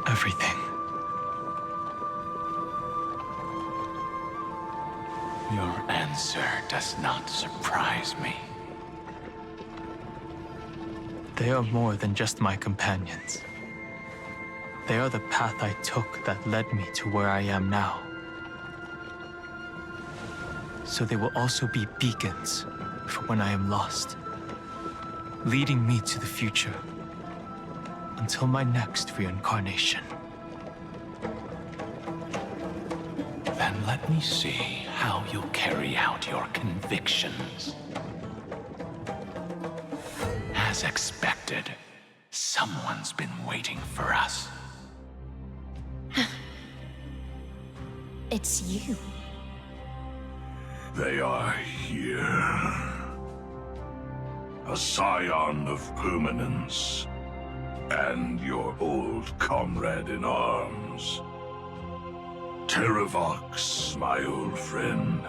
Everything. Your answer does not surprise me. They are more than just my companions. They are the path I took that led me to where I am now. So they will also be beacons for when I am lost, leading me to the future until my next reincarnation. Then let me see how you'll carry out your convictions. As expected, someone's been waiting for us. It's you. They are here. A scion of permanence. And your old comrade in arms. Terravox, my old friend.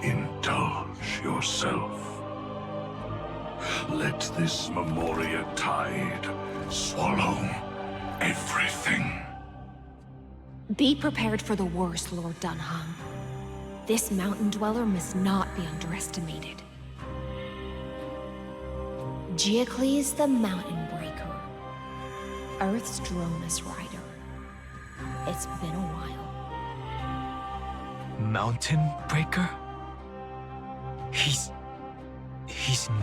Indulge yourself. Let this Memoria tide swallow everything. Be prepared for the worst, Lord Dunham. This mountain dweller must not be underestimated. Geocles the Mountain Breaker. Earth's Dromus Rider. It's been a while. Mountain Breaker? He's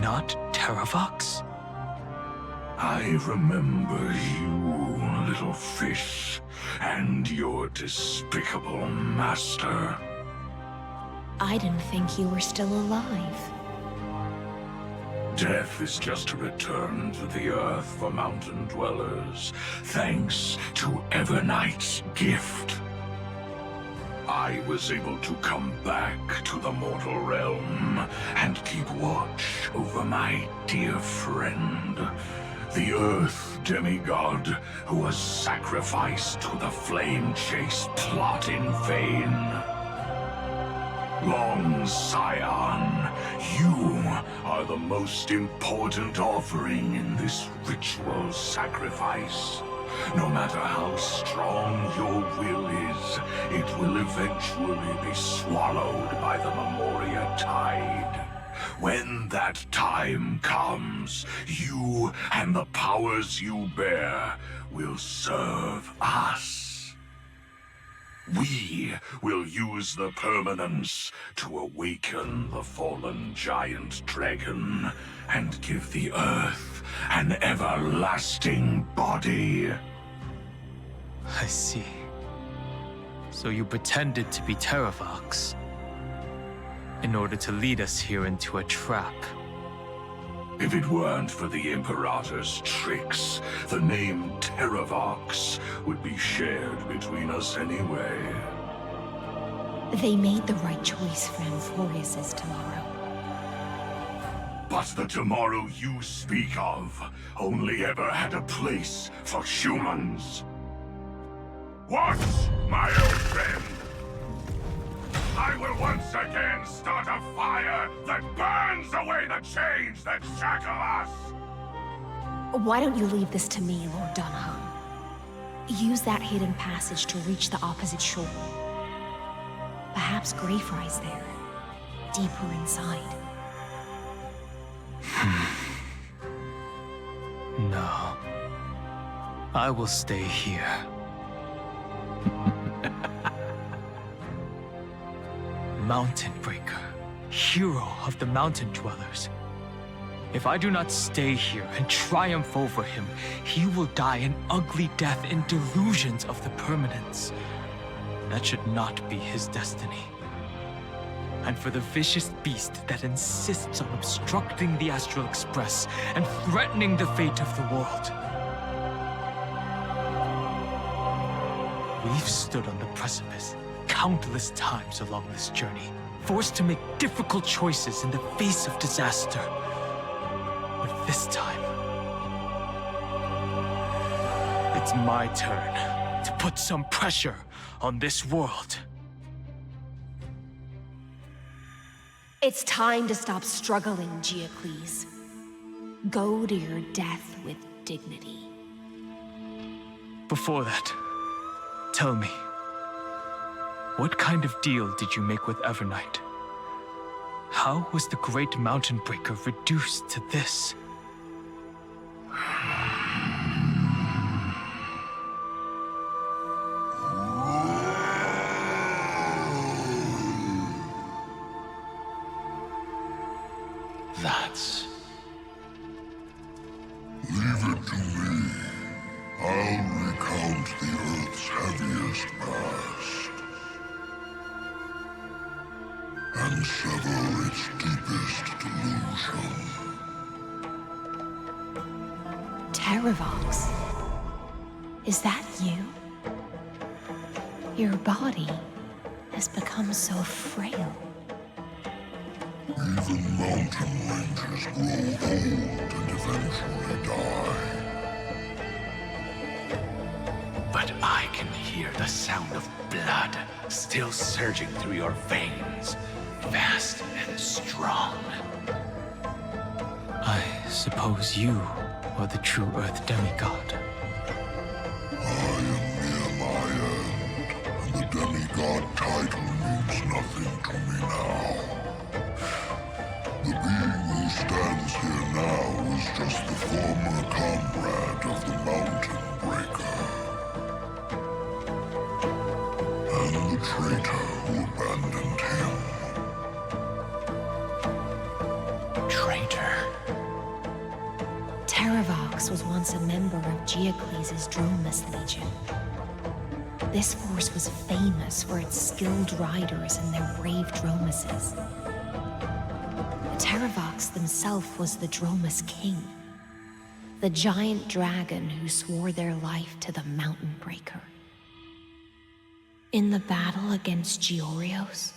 not Terravox? I remember you, little fish, and your despicable master. I didn't think you were still alive. Death is just a return to the earth for mountain dwellers, thanks to Evernight's gift. I was able to come back to the mortal realm and keep watch over my dear friend, the Earth demigod who was sacrificed to the flame chase plot in vain. Long Scion, you are the most important offering in this ritual sacrifice. No matter how strong your will is, it will eventually be swallowed by the Memoria tide. When that time comes, you and the powers you bear will serve us. We will use the permanence to awaken the fallen giant dragon and give the Earth an everlasting body. I see. So you pretended to be Terravox in order to lead us here into a trap. If it weren't for the Imperator's tricks, the name Terravox would be shared between us anyway. They made the right choice for Amphorius's tomorrow. But the tomorrow you speak of only ever had a place for humans. What, my old friend? I will once again start a fire that burns away the chains that shackle us! Why don't you leave this to me, Lord Dunham? Use that hidden passage to reach the opposite shore. Perhaps Greyfry's there, deeper inside. No. I will stay here. Mountain Breaker, hero of the mountain dwellers. If I do not stay here and triumph over him, he will die an ugly death in delusions of the permanence. That should not be his destiny. And for the vicious beast that insists on obstructing the Astral Express and threatening the fate of the world. We've stood on the precipice countless times along this journey, forced to make difficult choices in the face of disaster. But this time, it's my turn to put some pressure on this world. It's time to stop struggling, Geocles. Go to your death with dignity. Before that, tell me, what kind of deal did you make with Evernight? How was the Great Mountain Breaker reduced to this? That's... Leave it to me. I'll recount the Earth's heaviest past and sever its deepest delusion. Terravox? Is that you? Your body has become so frail. Even mountain rangers grow old and eventually die. But I can hear the sound of blood still surging through your veins, fast and strong. I suppose you are the true Earth demigod. traitor who abandoned him. Traitor? Traveier was once a member of Geocles' Dromus Legion. This force was famous for its skilled riders and their brave Dromuses. Traveier themselves was the Dromus King, the giant dragon who swore their life to the Mountain Breaker. In the battle against Georios,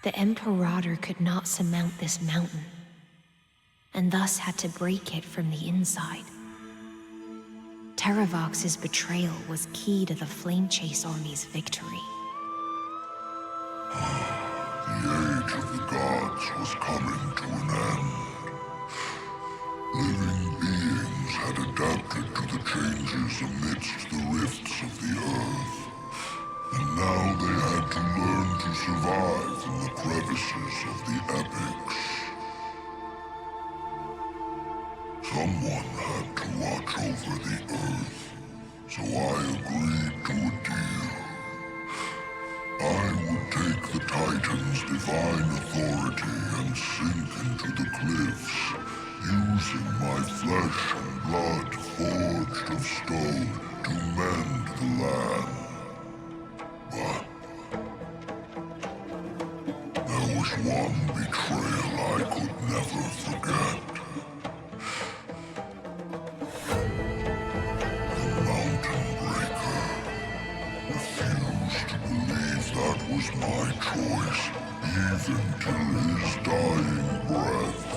the Imperator could not surmount this mountain, and thus had to break it from the inside. Traveier betrayal was key to the Flame Chase Army's victory. The age of the gods was coming to an end. Living beings had adapted to the changes amidst the rifts of the earth, and now they had to learn to survive in the crevices of the epics. Someone had to watch over the earth, so I agreed to a deal. I would take the Titan's divine authority and sink into the cliffs, using my flesh and blood forged of stone to mend the land. But there was one betrayal I could never forget. That was my choice, even till his dying breath.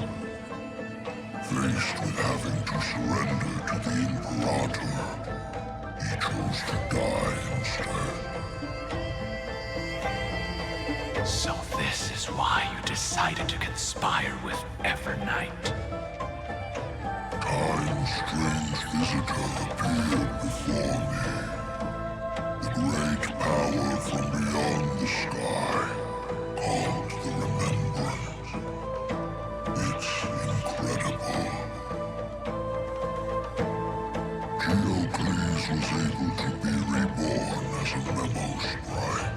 Faced with having to surrender to the Imperator, he chose to die instead. So this is why you decided to conspire with Evernight. Time's strange visitor appeared before me. The great power from beyond the sky, called the Remembrance. It's incredible. Geocles was able to be reborn as a Memo sprite.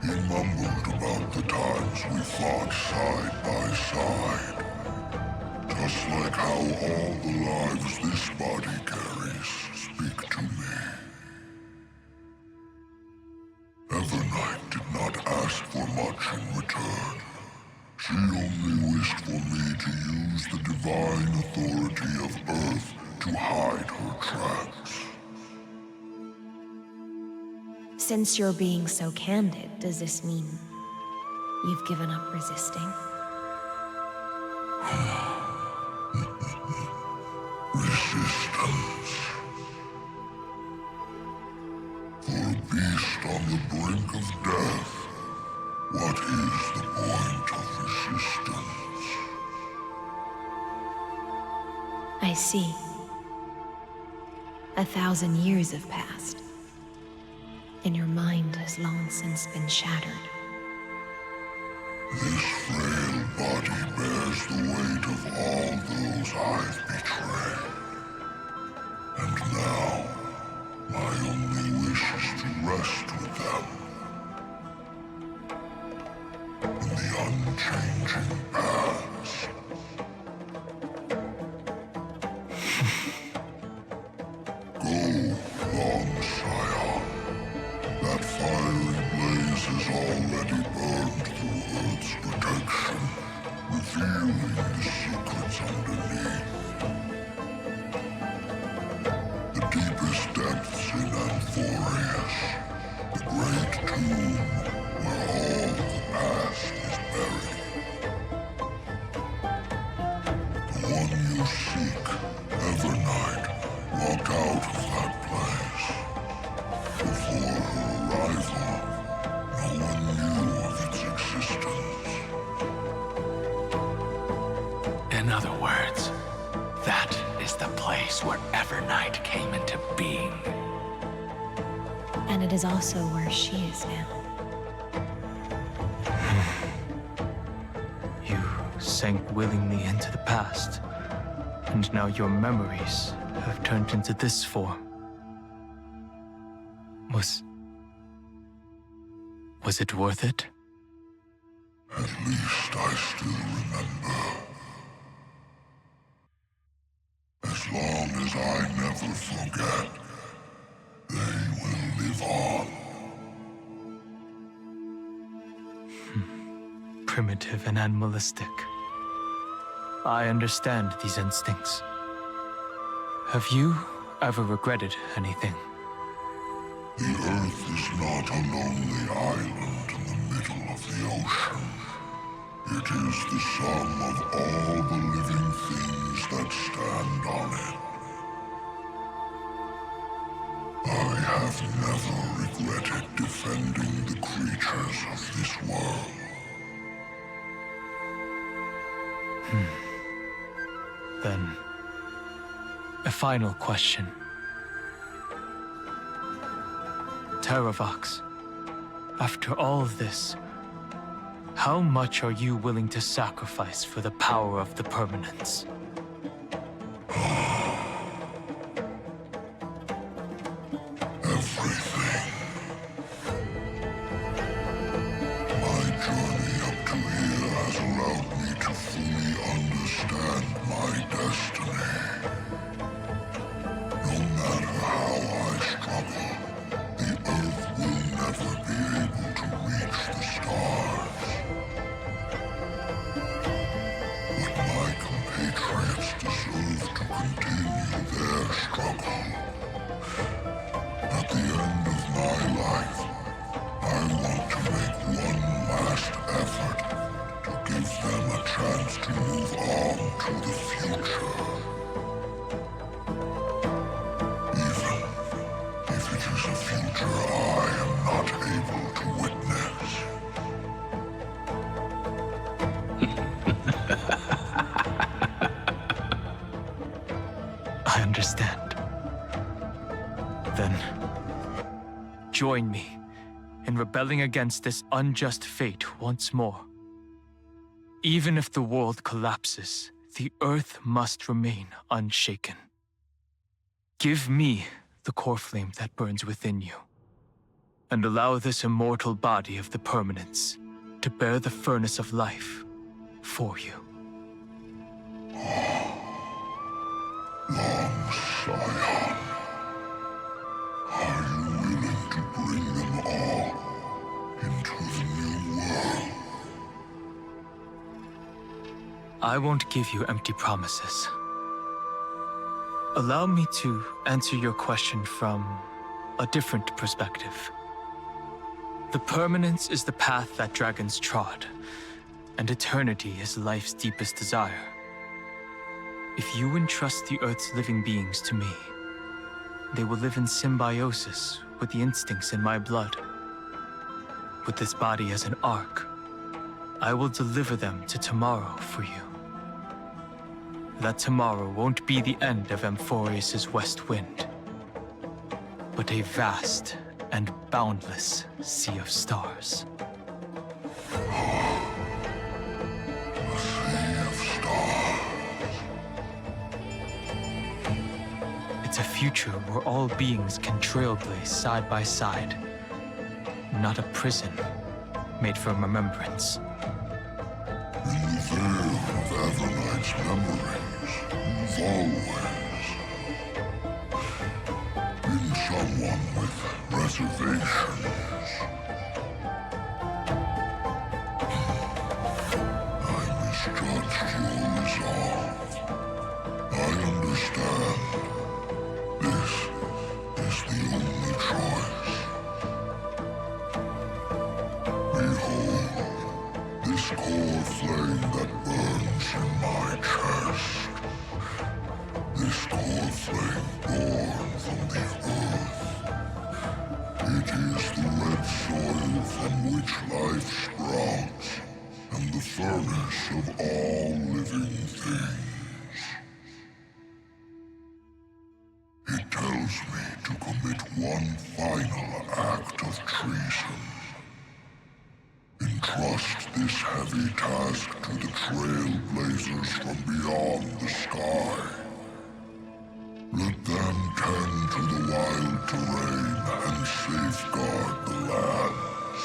He mumbled about the times we fought side by side. Just like how all the lives this body carries speak to me. Evernight did not ask for much in return. She only wished for me to use the divine authority of Earth to hide her tracks. Since you're being so candid, does this mean you've given up resisting? Resistance. For a beast on the brink of death, what is the point of resistance? I see. 1,000 years have passed, and your mind has long since been shattered. This frail body bears the weight of all those I've betrayed. And now, my only wish is to rest with them. In the unchanging past. Go, long Scion. That fiery blaze has already burned through Earth's protection, revealing the secrets underneath. The deepest depths in Amphorius, the great tomb where all the past is buried. The one you seek, Evernight, walked out of that place. Before her arrival, no one knew of its existence. In other words, that is the place where Evernight came into being. And it is also where she is now. You sank willingly into the past, and now your memories have turned into this form. Was it worth it? At least I still remember. As long as I never forget, they will live on. Primitive and animalistic. I understand these instincts. Have you ever regretted anything? The Earth is not a lonely island in the middle of the ocean. It is the sum of all the living things that stand on it. I have never regretted defending the creatures of this world. Then, a final question. Terravox, after all of this, how much are you willing to sacrifice for the power of the permanence? Everything. My journey up to here has allowed me to fully understand my destiny. No matter how I struggle, the Earth will never be able to reach the stars. But my compatriots deserve to continue their struggle. At the end of my life, I want to make one last effort to give them a chance to move on to the future. Even if it is a future I am not able to witness. I understand. Then, join me in rebelling against this unjust fate once more. Even if the world collapses, the Earth must remain unshaken. Give me the core flame that burns within you, and allow this immortal body of the permanence to bear the furnace of life for you. Long Scion, are you willing to bring them all into the new world? I won't give you empty promises. Allow me to answer your question from a different perspective. The permanence is the path that dragons trod, and eternity is life's deepest desire. If you entrust the Earth's living beings to me, they will live in symbiosis with the instincts in my blood. With this body as an ark, I will deliver them to tomorrow for you. That tomorrow won't be the end of 앰포리어s's west wind, but a vast and boundless sea of stars. It's a future where all beings can trailblaze side by side, not a prison made for remembrance. In the veil of Avernight's memories, you've always been someone with reservations. I misjudged your resolve. I understand. This is the only choice. Behold, this core flame that burns in my chest. This core flame born from the earth. It is the red soil from which life sprouts, and the furnace of all living things. It tells me to commit one final act of treason. Entrust this heavy task to the trailblazers from beyond the sky. Let them tend to the wild terrain and safeguard the lands.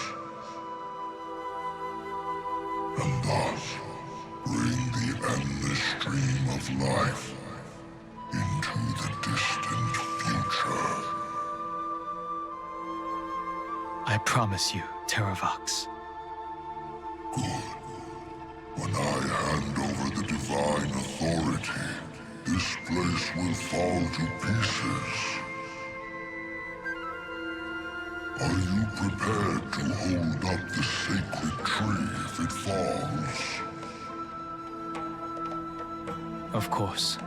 life into the distant future. I promise you, Terravox. Good. When I hand over the divine authority, this place will fall to pieces. Are you prepared to hold up the sacred tree if it falls? Of course.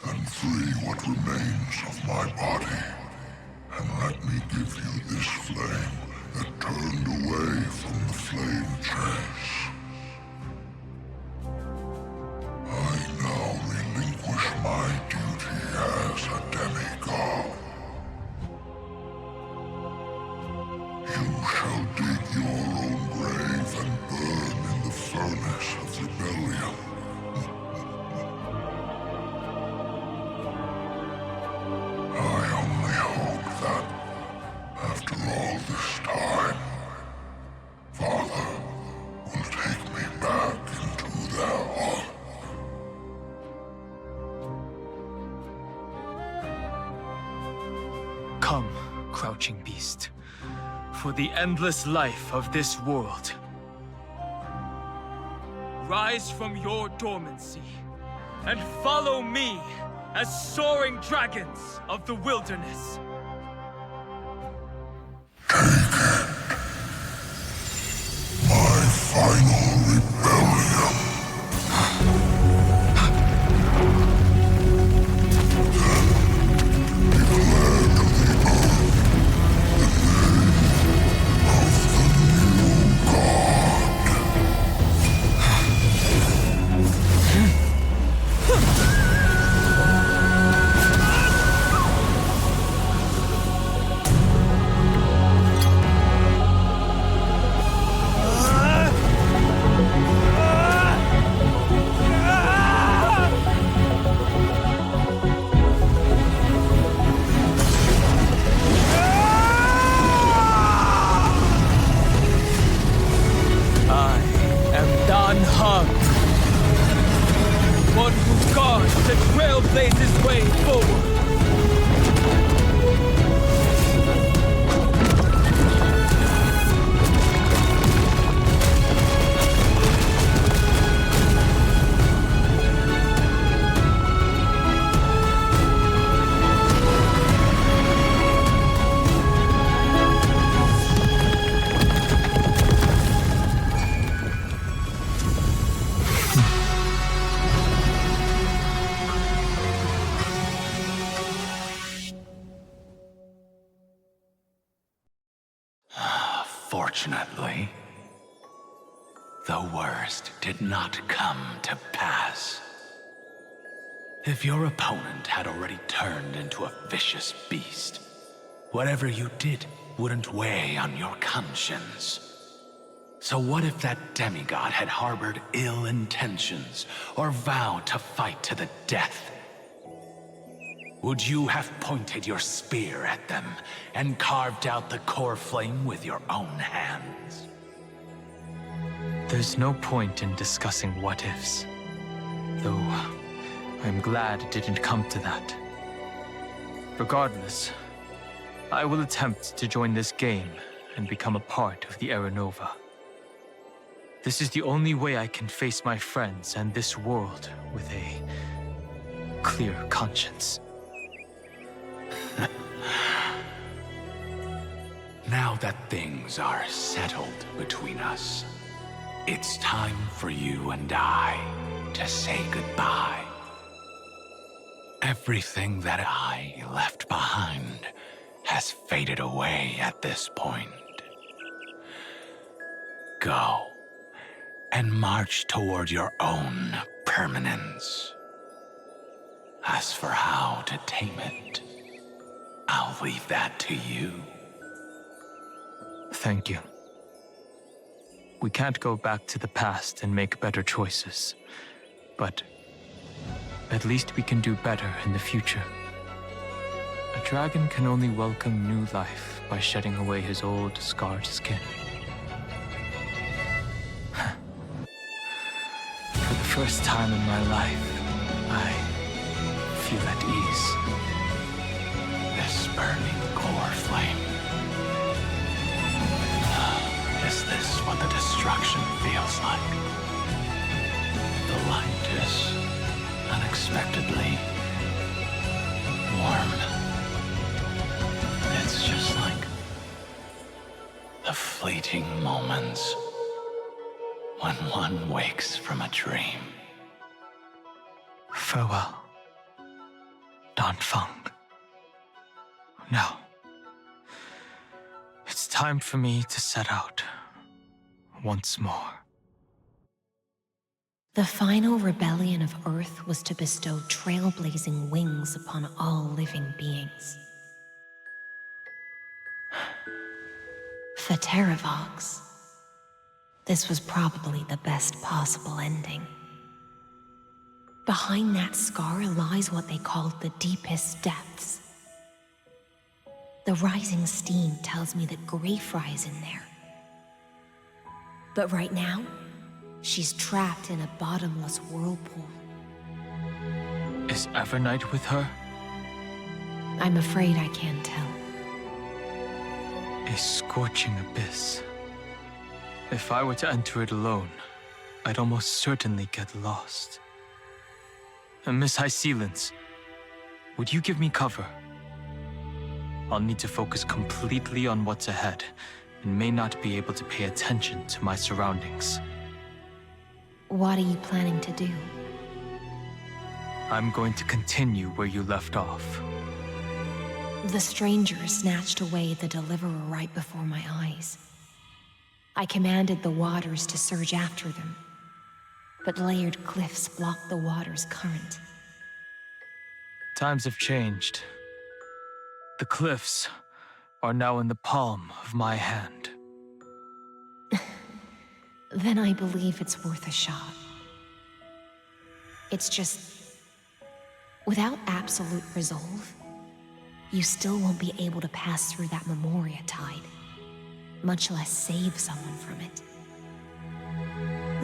And free what remains of my body. And let me give you this flame that turned away from the flame chase. I now relinquish my duty as a demigod. You shall dig your own grave and burn in the furnace of rebellion. I only hope that, after all this time, Father will take me back into their heart. Come, crouching beast, for the endless life of this world. Rise from your dormancy and follow me as soaring dragons of the wilderness. My final rebellion. Then declare to the earth the name of the new god. One who guards the trailblazer's way forward. Fortunately, the worst did not come to pass. If your opponent had already turned into a vicious beast, whatever you did wouldn't weigh on your conscience. So what if that demigod had harbored ill intentions or vowed to fight to the death? Would you have pointed your spear at them and carved out the core flame with your own hands? There's no point in discussing what-ifs. Though, I'm glad it didn't come to that. Regardless, I will attempt to join this game and become a part of the Era Nova. This is the only way I can face my friends and this world with a clear conscience. Now that things are settled between us, it's time for you and I to say goodbye. Everything that I left behind has faded away at this point. Go and march toward your own permanence. As for how to tame it, I'll leave that to you. Thank you. We can't go back to the past and make better choices, but at least we can do better in the future. A dragon can only welcome new life by shedding away his old, scarred skin. first time in my life, I feel at ease. This burning core flame. Is this what the destruction feels like? The light is unexpectedly warm. It's just like the fleeting moments when one wakes from a dream. Farewell, Danfeng. Now, it's time for me to set out once more. The final rebellion of Earth was to bestow trailblazing wings upon all living beings. For Terravox, this was probably the best possible ending. Behind that scar lies what they called the deepest depths. The rising steam tells me that Greyfry is in there. But right now, she's trapped in a bottomless whirlpool. Is Evernight with her? I'm afraid I can't tell. A scorching abyss. If I were to enter it alone, I'd almost certainly get lost. And Miss Hysealence, would you give me cover? I'll need to focus completely on what's ahead, and may not be able to pay attention to my surroundings. What are you planning to do? I'm going to continue where you left off. The stranger snatched away the deliverer right before my eyes. I commanded the waters to surge after them, but layered cliffs blocked the water's current. Times have changed. The cliffs are now in the palm of my hand. Then I believe it's worth a shot. It's just, without absolute resolve, you still won't be able to pass through that Memoria tide, much less save someone from it.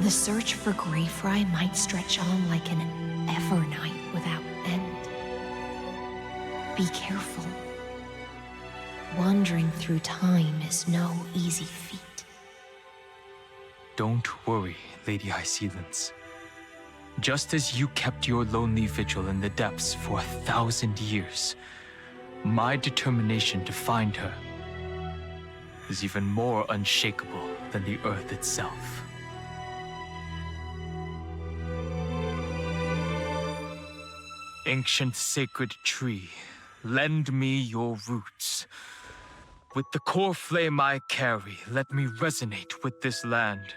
The search for Greyfry might stretch on like an Evernight without end. Be careful. Wandering through time is no easy feat. Don't worry, Lady Hysealence. Just as you kept your lonely vigil in the depths for 1,000 years, my determination to find her is even more unshakable than the earth itself. Ancient sacred tree, lend me your roots. With the core flame I carry, let me resonate with this land.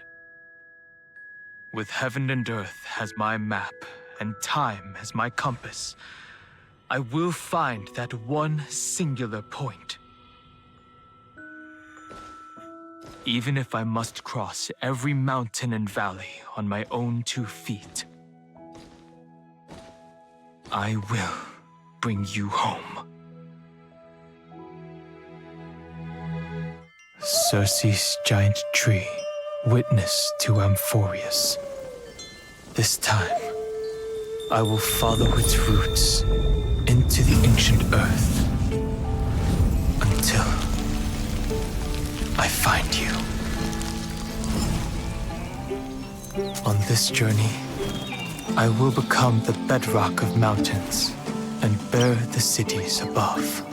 With heaven and earth as my map, and time as my compass, I will find that one singular point. Even if I must cross every mountain and valley on my own 2 feet, I will bring you home. Circe's giant tree, witness to 앰포리어스. This time, I will follow its roots into the ancient earth until I find you. On this journey, I will become the bedrock of mountains and bear the cities above.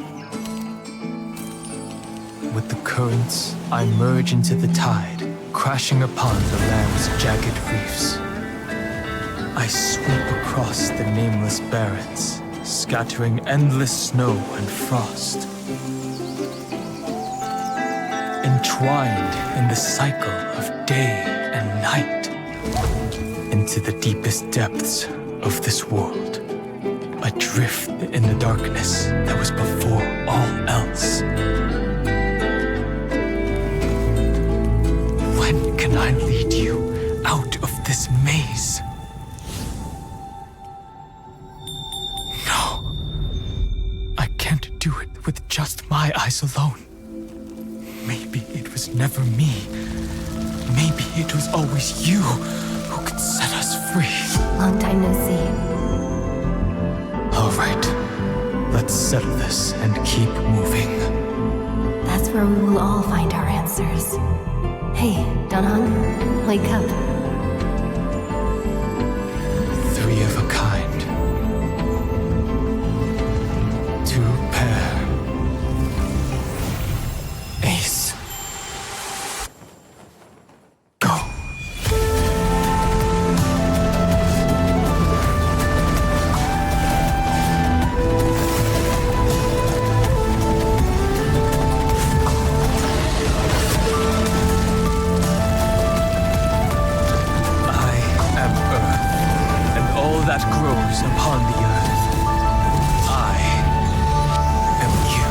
With the currents, I merge into the tide, crashing upon the land's jagged reefs. I sweep across the nameless barrens, scattering endless snow and frost. Entwined in the cycle of day and night, into the deepest depths of this world, adrift in the darkness that was before all else. When can I lead you out of this maze? No, I can't do it with just my eyes alone. Maybe it was never me. Maybe it was always you who could set us free. Long time no see. All right. Let's settle this and keep moving. That's where we will all find our answers. Hey, Danhong, wake up. Three of a kind. Two pair. Ace. Go. That grows upon the earth. I am you.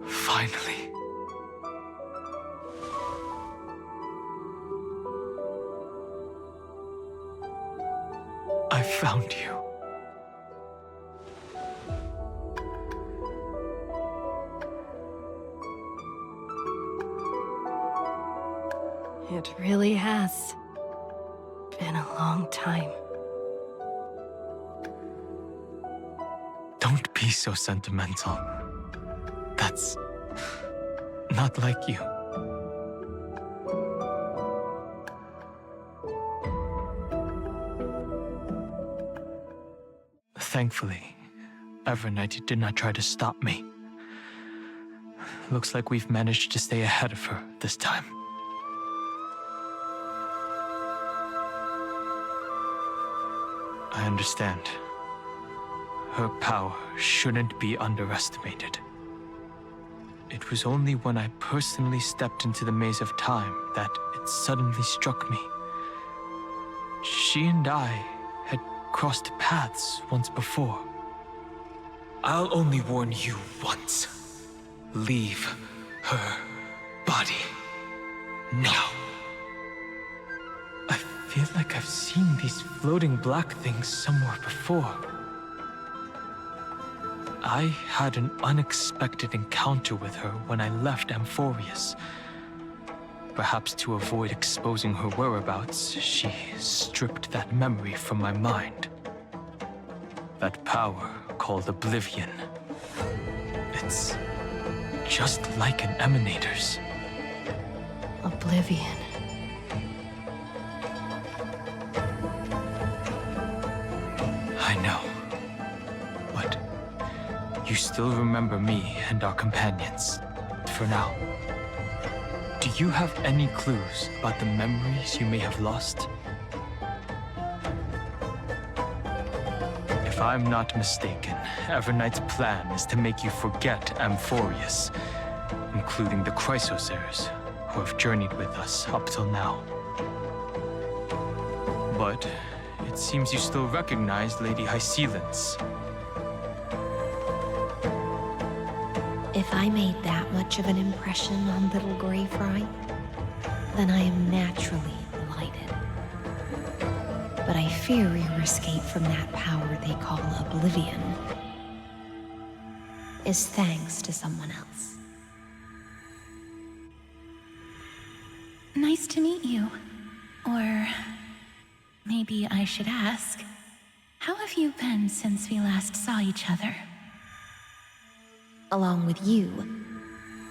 Finally. I found you. It really has been a long time. Don't be so sentimental. That's not like you. Thankfully, Evernight did not try to stop me. Looks like we've managed to stay ahead of her this time. I understand. Her power shouldn't be underestimated. It was only when I personally stepped into the maze of time that it suddenly struck me. She and I had crossed paths once before. I'll only warn you once. Leave her body. Now. I feel like I've seen these floating black things somewhere before. I had an unexpected encounter with her when I left 앰포리어스. Perhaps to avoid exposing her whereabouts, she stripped that memory from my mind. That power called Oblivion. It's just like an emanator's. Oblivion. I know. But you still remember me and our companions, for now. Do you have any clues about the memories you may have lost? If I'm not mistaken, Evernight's plan is to make you forget 앰포리어스, including the Chrysosaurs, who have journeyed with us up till now. But it seems you still recognize Lady Hycelens. If I made that much of an impression on little Greyfry, then I am naturally delighted. But I fear your escape from that power they call Oblivion is thanks to someone else. Nice to meet you. Or maybe I should ask, how have you been since we last saw each other? Along with you,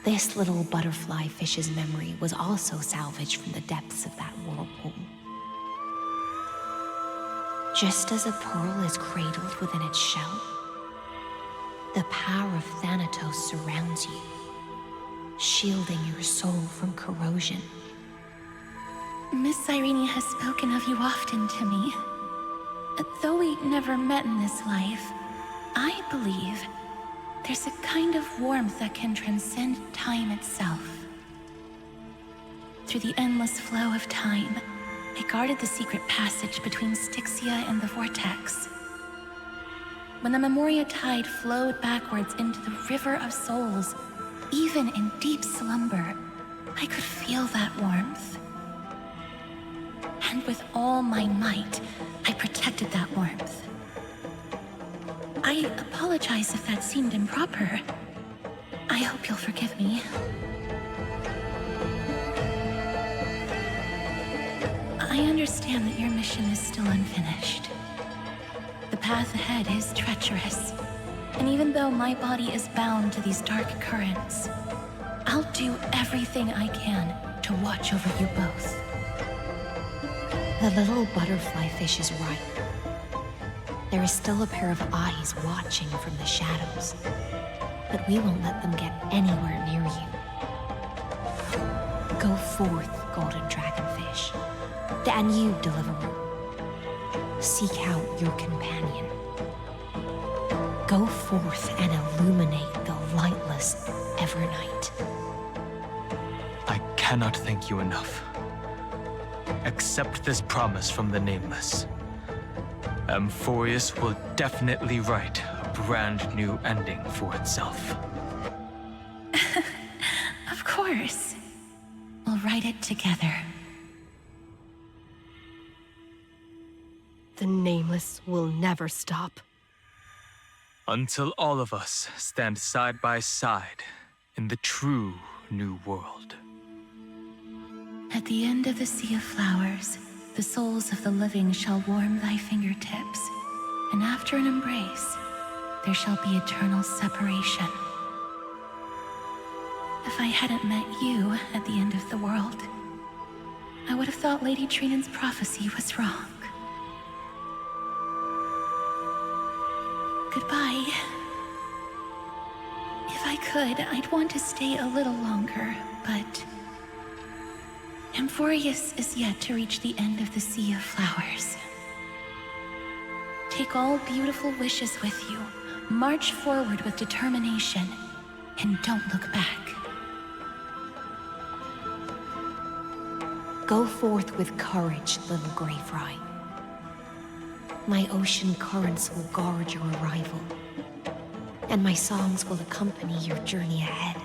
this little butterfly fish's memory was also salvaged from the depths of that whirlpool. Just as a pearl is cradled within its shell, the power of Thanatos surrounds you, shielding your soul from corrosion. Miss Cyrene has spoken of you often to me. Though we never met in this life, I believe there's a kind of warmth that can transcend time itself. Through the endless flow of time, I guarded the secret passage between Styxia and the Vortex. When the Memoria tide flowed backwards into the River of Souls, even in deep slumber, I could feel that warmth. And with all my might, I protected that warmth. I apologize if that seemed improper. I hope you'll forgive me. I understand that your mission is still unfinished. The path ahead is treacherous, and even though my body is bound to these dark currents, I'll do everything I can to watch over you both. The little butterfly fish is right. There is still a pair of eyes watching from the shadows, but we won't let them get anywhere near you. Go forth, golden dragonfish, and you, deliverer. Seek out your companion. Go forth and illuminate the lightless Evernight. I cannot thank you enough. Accept this promise from the Nameless. 앰포rius will definitely write a brand new ending for itself. Of course. We'll write it together. The Nameless will never stop. Until all of us stand side by side in the true new world. At the end of the Sea of Flowers, the souls of the living shall warm thy fingertips, and after an embrace, there shall be eternal separation. If I hadn't met you at the end of the world, I would have thought Lady Trinan's prophecy was wrong. Goodbye. If I could, I'd want to stay a little longer, but 앰포rius is yet to reach the end of the Sea of Flowers. Take all beautiful wishes with you, march forward with determination, and don't look back. Go forth with courage, little gray fry. My ocean currents will guard your arrival, and my songs will accompany your journey ahead.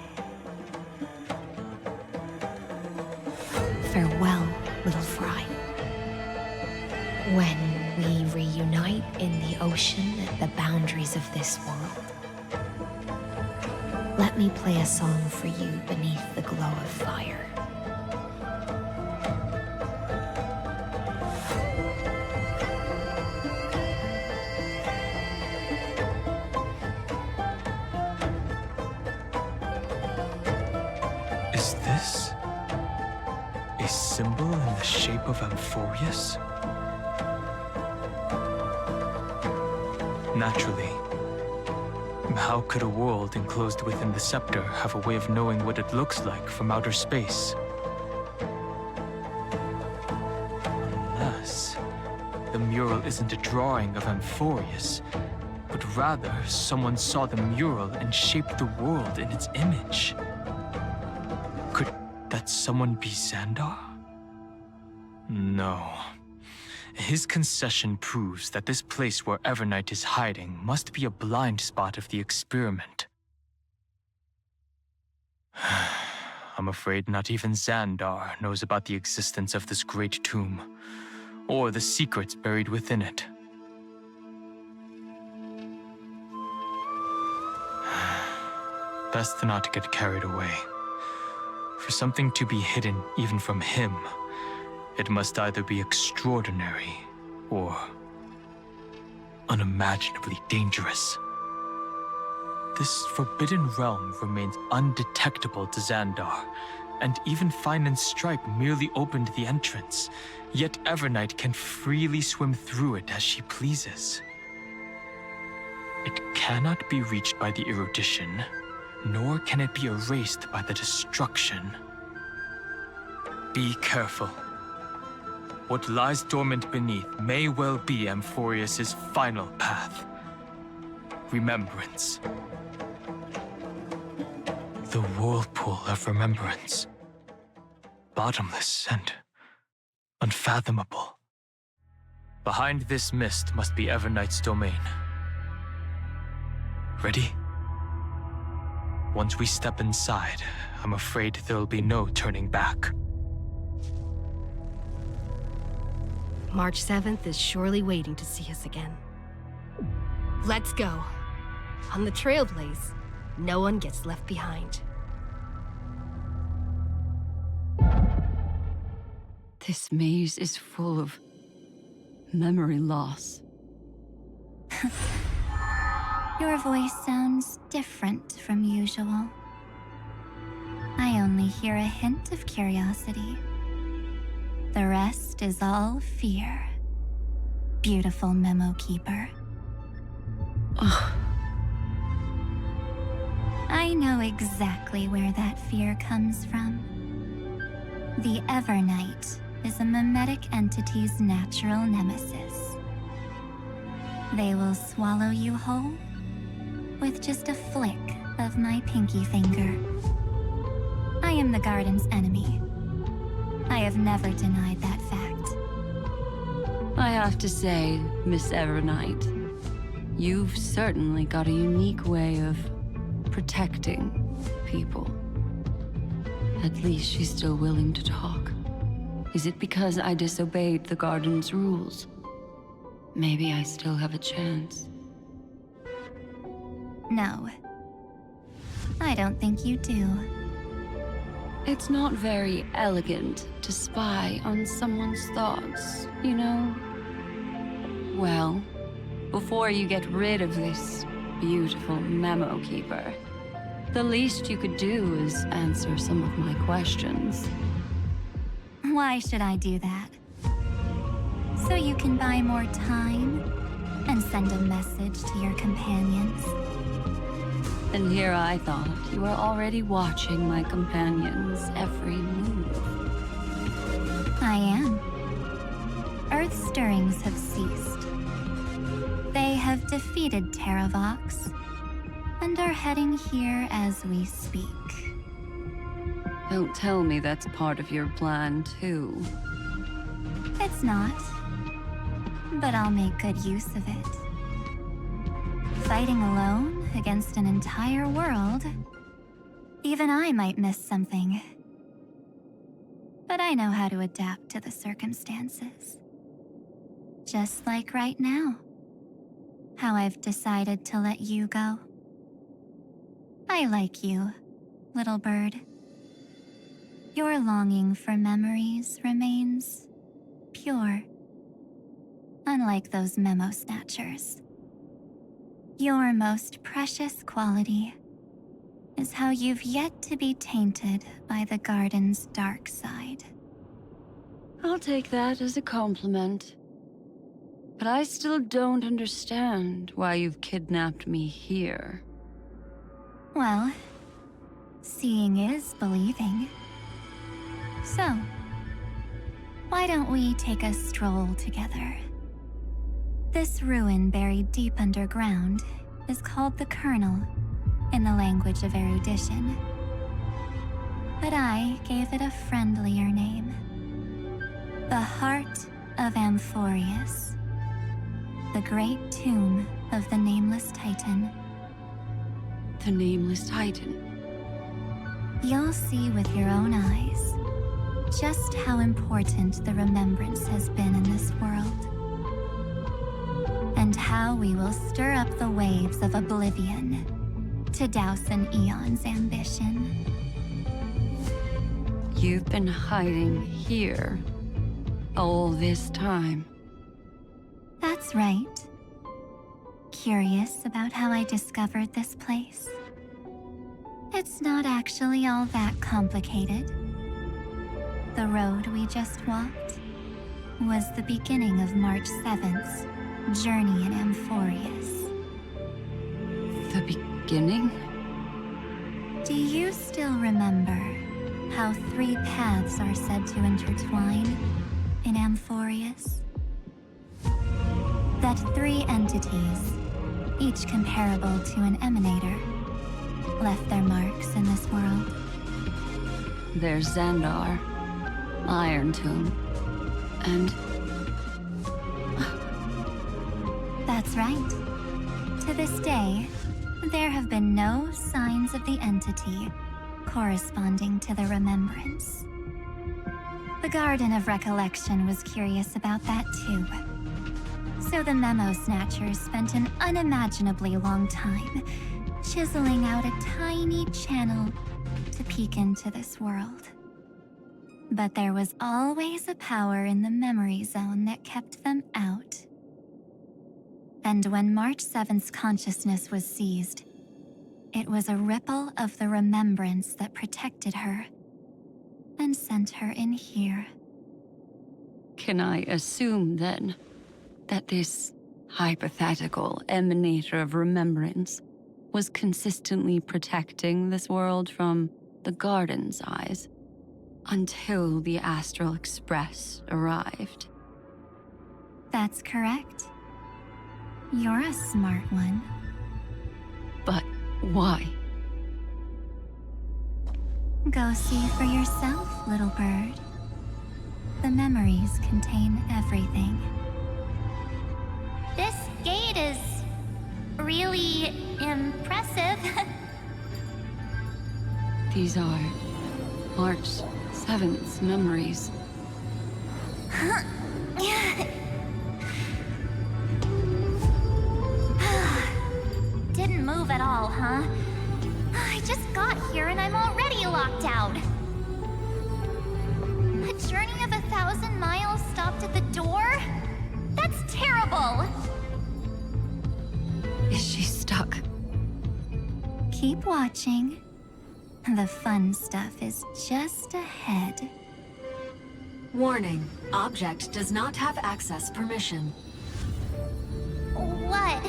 Farewell, little fry. When we reunite in the ocean at the boundaries of this world, let me play a song for you beneath the glow of fire. Is this a symbol in the shape of 앰포rius? Naturally. How could a world enclosed within the scepter have a way of knowing what it looks like from outer space? Unless the mural isn't a drawing of 앰포rius, but rather someone saw the mural and shaped the world in its image. Could that someone be Xandar? No. His concession proves that this place where Evernight is hiding must be a blind spot of the experiment. I'm afraid not even Xandar knows about the existence of this great tomb, or the secrets buried within it. Best not get carried away. For something to be hidden even from him, it must either be extraordinary or unimaginably dangerous. This forbidden realm remains undetectable to Xandar, and even Fine and Stripe merely opened the entrance, yet Evernight can freely swim through it as she pleases. It cannot be reached by the erudition, nor can it be erased by the destruction. Be careful. What lies dormant beneath may well be 앰포rius's final path. Remembrance. The whirlpool of remembrance. Bottomless and unfathomable. Behind this mist must be Everknight's domain. Ready? Once we step inside, I'm afraid there'll be no turning back. March 7th is surely waiting to see us again. Let's go. On the Trailblaze, no one gets left behind. This maze is full of memory loss. Your voice sounds different from usual. I only hear a hint of curiosity. The rest is all fear. Beautiful Memokeeper. I know exactly where that fear comes from. The Everknight is a mimetic entity's natural nemesis. They will swallow you whole with just a flick of my pinky finger. I am the Garden's enemy. I have never denied that fact. I have to say, Miss Everknight, you've certainly got a unique way of protecting people. At least she's still willing to talk. Is it because I disobeyed the Garden's rules? Maybe I still have a chance. No. I don't think you do. It's not very elegant to spy on someone's thoughts, you know? Well, before you get rid of this beautiful Memokeeper, the least you could do is answer some of my questions. Why should I do that? So you can buy more time and send a message to your companions? And here I thought you were already watching my companions' every move. I am. Earth's stirrings have ceased. They have defeated Terravox and are heading here as we speak. Don't tell me that's part of your plan, too. It's not. But I'll make good use of it. Fighting alone against an entire world, even I might miss something. But I know how to adapt to the circumstances. Just like right now. How I've decided to let you go. I like you, little bird. Your longing for memories remains pure. Unlike those memo snatchers. Your most precious quality is how you've yet to be tainted by the Garden's dark side. I'll take that as a compliment. But I still don't understand why you've kidnapped me here. Well, seeing is believing. So, why don't we take a stroll together? This ruin buried deep underground is called the Kernel in the language of erudition. But I gave it a friendlier name. The Heart of 앰포리어스. The great tomb of the Nameless Titan. The Nameless Titan? You'll see with your own eyes just how important the remembrance has been in this world. And how we will stir up the waves of oblivion to douse an eon's ambition. You've been hiding here all this time. That's right. Curious about how I discovered this place? It's not actually all that complicated. The road we just walked was the beginning of March 7th's journey in 앰포리어스. The beginning? Do you still remember how 3 paths are said to intertwine in 앰포리어스? That 3 entities, each comparable to an emanator, left their marks in this world. There's Xandar, Iron Tomb, And... That's right. To this day, there have been no signs of the entity corresponding to the remembrance. The Garden of Recollection was curious about that too. So the Memo Snatchers spent an unimaginably long time chiseling out a tiny channel to peek into this world. But there was always a power in the memory zone that kept them out. And when March 7th's consciousness was seized, it was a ripple of the remembrance that protected her and sent her in here. Can I assume, then, that this hypothetical emanator of remembrance was consistently protecting this world from the Garden's eyes until the Astral Express arrived? That's correct. You're a smart one. But why? Go see for yourself, little bird. The memories contain everything. This gate is really impressive. These are March 7th's memories. Didn't move at all, huh? I just got here and I'm already locked out. A journey of 1,000 miles stopped at the door? That's terrible! Is she stuck? Keep watching. The fun stuff is just ahead. Warning. Object does not have access permission. What?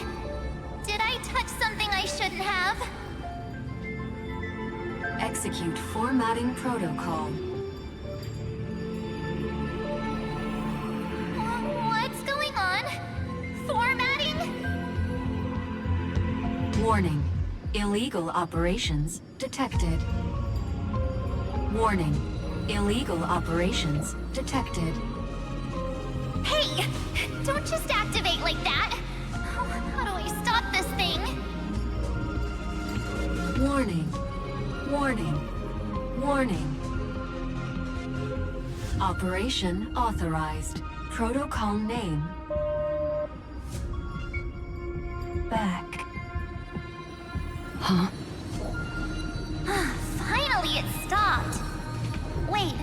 Did I touch something I shouldn't have? Execute formatting protocol. What's going on? Formatting? Warning. Illegal operations detected. Warning. Illegal operations detected. Hey! Don't just activate like that! How do I stop this thing? Warning. Warning. Warning. Operation authorized. Protocol name. Back. Huh? Finally, it stopped. Wait,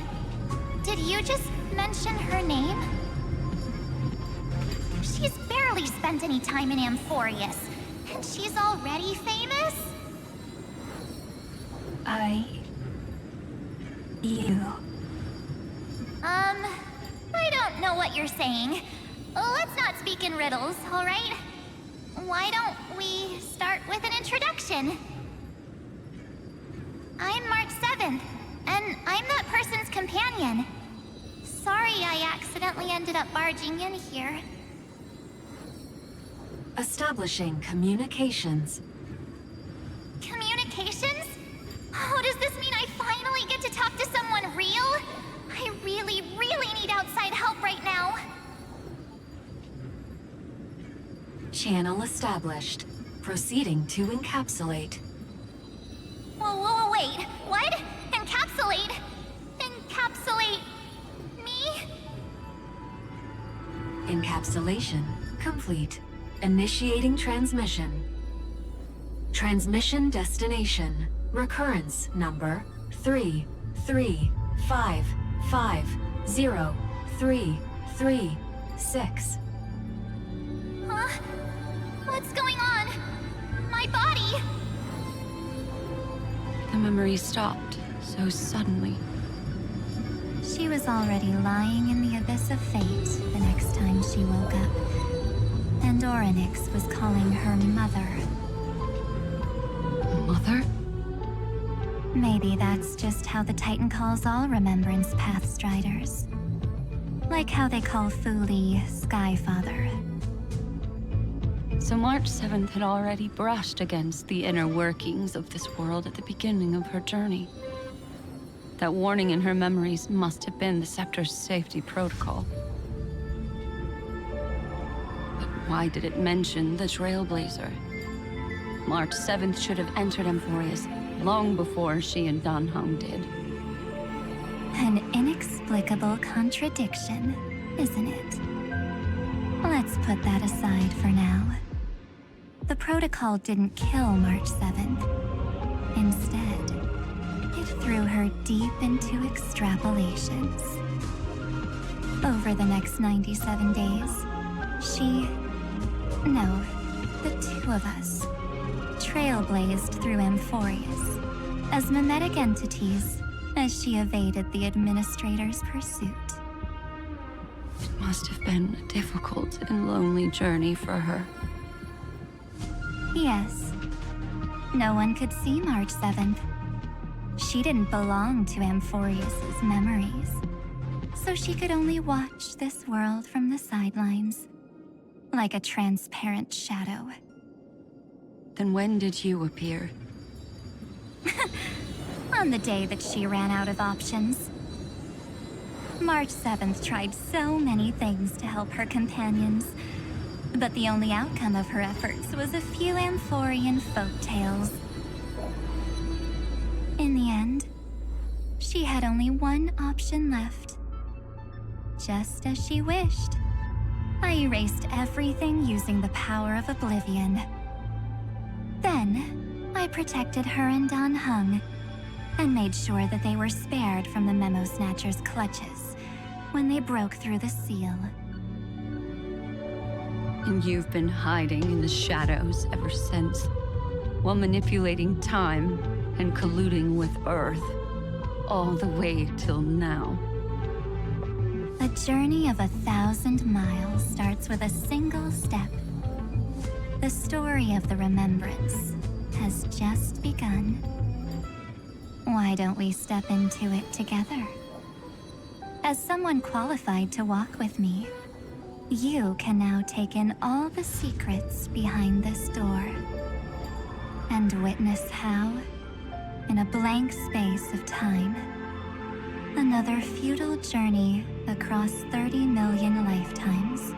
did you just mention her name? She's barely spent any time in 앰포리어스, and she's already famous? I don't know what you're saying. Let's not speak in riddles, all right? Why don't we start with an introduction? I'm March 7th, and I'm that person's companion. Sorry I accidentally ended up barging in here. Establishing communications. Communications? Oh, does this mean I finally get to talk to someone real? I really, really need outside help right now. Channel established. Proceeding to encapsulate. Whoa, wait. What? Encapsulate? Encapsulate me? Encapsulation complete. Initiating transmission. Transmission destination. Recurrence number 335503336. Huh? What's going on? My body! The memory stopped so suddenly. She was already lying in the abyss of fate the next time she woke up. And Orynyx was calling her mother. Mother? Maybe that's just how the Titan calls all Remembrance Pathstriders. Like how they call Fuli Skyfather. So March 7th had already brushed against the inner workings of this world at the beginning of her journey. That warning in her memories must have been the Scepter's safety protocol. why did it mention the Trailblazer? March 7th should have entered 앰포리어스 long before she and Dan Heng did. An inexplicable contradiction, isn't it? Let's put that aside for now. The protocol didn't kill March 7th. Instead, it threw her deep into extrapolations. Over the next 97 days, the two of us, trailblazed through 앰포리어스 as mimetic entities as she evaded the administrator's pursuit. It must have been a difficult and lonely journey for her. Yes. No one could see March 7th. She didn't belong to 앰포리os's memories, so she could only watch this world from the sidelines, like a transparent shadow. Then when did you appear? On the day that she ran out of options. March 7th tried so many things to help her companions, but the only outcome of her efforts was a few Amphorian folktales. In the end, she had only one option left. Just as she wished, I erased everything using the power of oblivion. Then, I protected her and Dan Heng, and made sure that they were spared from the Memo Snatcher's clutches when they broke through the seal. And you've been hiding in the shadows ever since, while manipulating time and colluding with Earth, all the way till now. A journey of 1,000 miles starts with a single step. The story of the Remembrance has just begun. Why don't we step into it together? As someone qualified to walk with me, you can now take in all the secrets behind this door, and witness how, in a blank space of time, another futile journey across 30 million lifetimes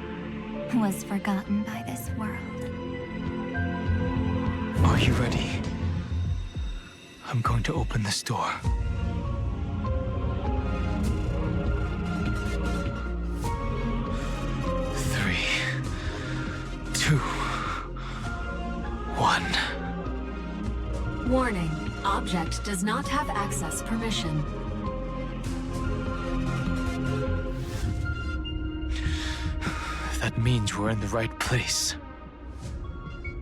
was forgotten by this world. Are you ready? I'm going to open this door. Three, two, one. Warning. Object does not have access permission. That means we're in the right place.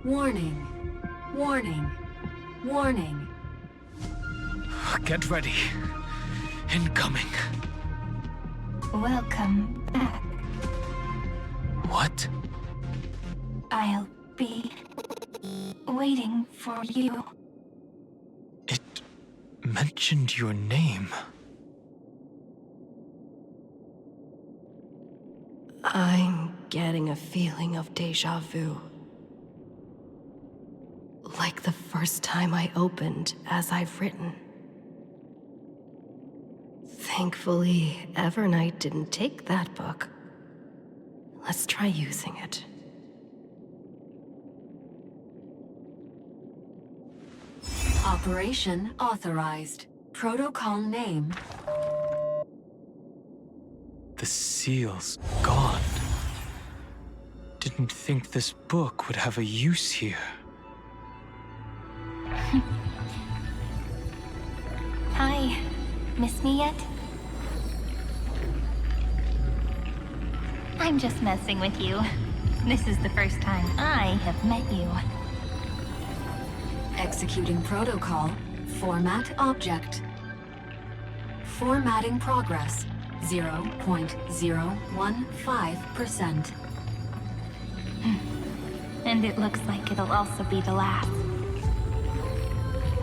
Warning. Warning. Warning. Get ready. Incoming. Welcome back. What? I'll be waiting for you. It mentioned your name. I'm getting a feeling of déjà vu. Like the first time I opened as I've written. Thankfully, Evernight didn't take that book. Let's try using it. Operation authorized. Protocol name. The seal's gone. Didn't think this book would have a use here. Hi. Miss me yet? I'm just messing with you. This is the first time I have met you. Executing protocol. Format object. Formatting progress. 0.015%. And it looks like it'll also be the last.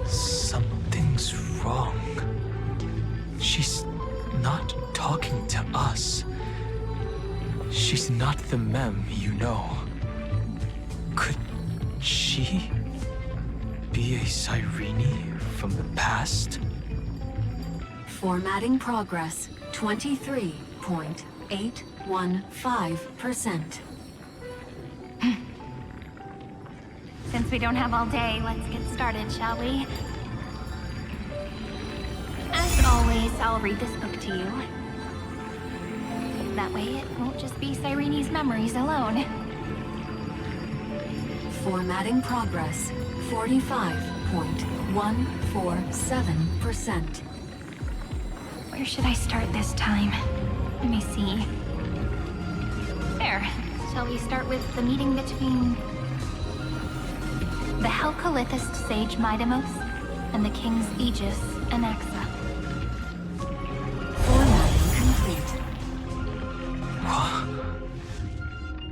Something's wrong. She's not talking to us. She's not the Mem you know. Could she be a Cyrene from the past? Formatting progress. 23.815%. Since we don't have all day, let's get started, shall we? As always, I'll read this book to you. That way it won't just be Cyrene's memories alone. Formatting progress, 45.147%. Where should I start this time? Let me see. There. Shall we start with the meeting between the Helcolithist sage Midamos and the king's Aegis, Anaxa? Formatting complete. What?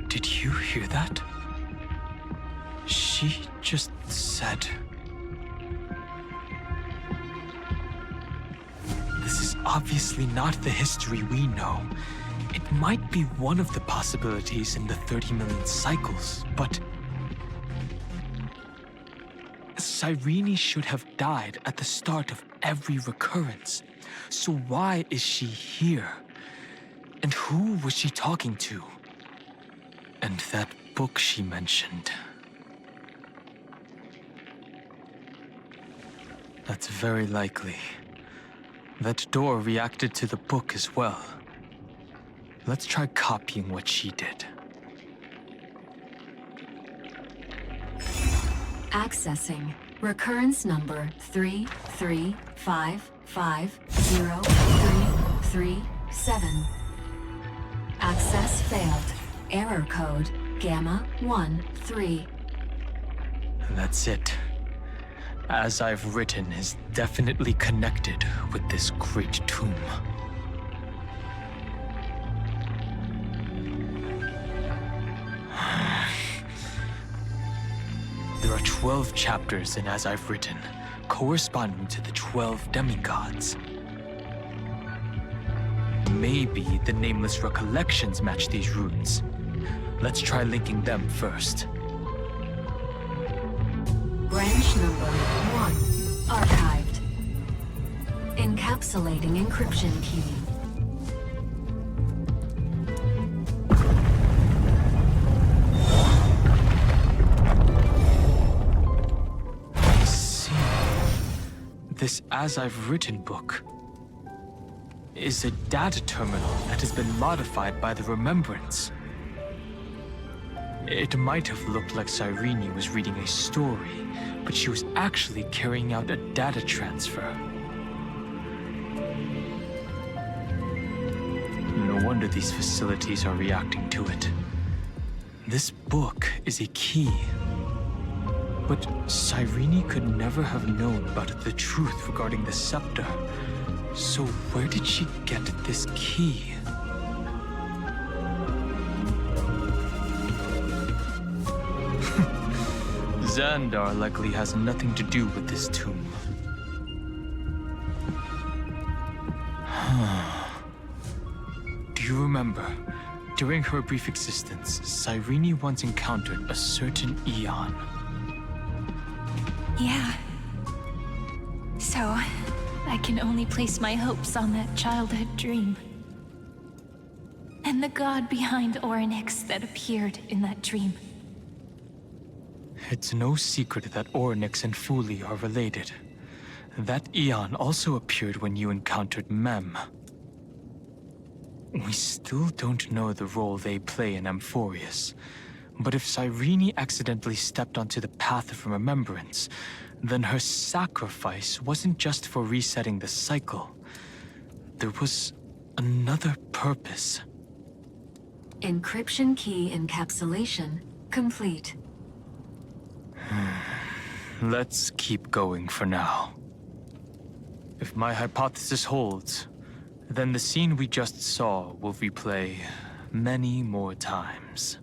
Did you hear that? She just said... This is obviously not the history we know. It might be one of the possibilities in the 30 million cycles, but... Cyrene should have died at the start of every recurrence. So why is she here? And who was she talking to? And that book she mentioned. That's very likely. That door reacted to the book as well. Let's try copying what she did. Accessing recurrence number 335503337. Access failed. Error code Gamma 13. That's it. As I've written is definitely connected with this great tomb. There are 12 chapters in As I've Written, corresponding to the 12 demigods. Maybe the nameless recollections match these runes. Let's try linking them first. Branch number 1, archived. Encapsulating encryption key. This As I've Written book is a data terminal that has been modified by the Remembrance. It might have looked like Cyrene was reading a story, but she was actually carrying out a data transfer. No wonder these facilities are reacting to it. This book is a key. But Cyrene could never have known about the truth regarding the scepter. So where did she get this key? Xandar likely has nothing to do with this tomb. Do you remember? During her brief existence, Cyrene once encountered a certain Eon. Yeah. So, I can only place my hopes on that childhood dream. And the god behind Orynyx that appeared in that dream. It's no secret that Orynyx and Fuli are related. That Eon also appeared when you encountered Mem. We still don't know the role they play in Ymphorius. But if Cyrene accidentally stepped onto the path of remembrance, then her sacrifice wasn't just for resetting the cycle. There was another purpose. Encryption key encapsulation complete. Let's keep going for now. If my hypothesis holds, then the scene we just saw will replay many more times.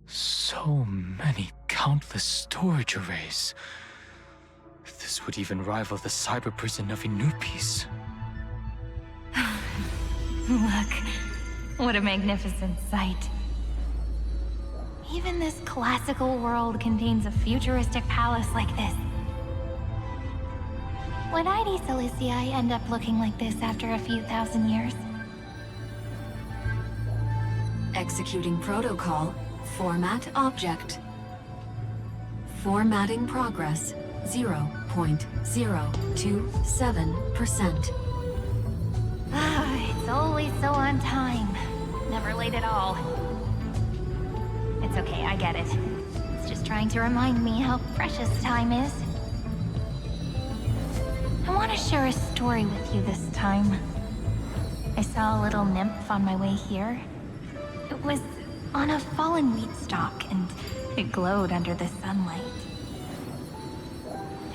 So many countless storage arrays. This would even rival the cyber prison of Inupis. Look, what a magnificent sight. Even this classical world contains a futuristic palace like this. Would ID Ciliciae end up looking like this after a few thousand years? Executing protocol. Format object. Formatting progress 0.027%. It's always so on time. Never late at all. It's okay, I get it. It's just trying to remind me how precious time is. I want to share a story with you this time. I saw a little nymph on my way here. It was on a fallen wheat stalk, and it glowed under the sunlight.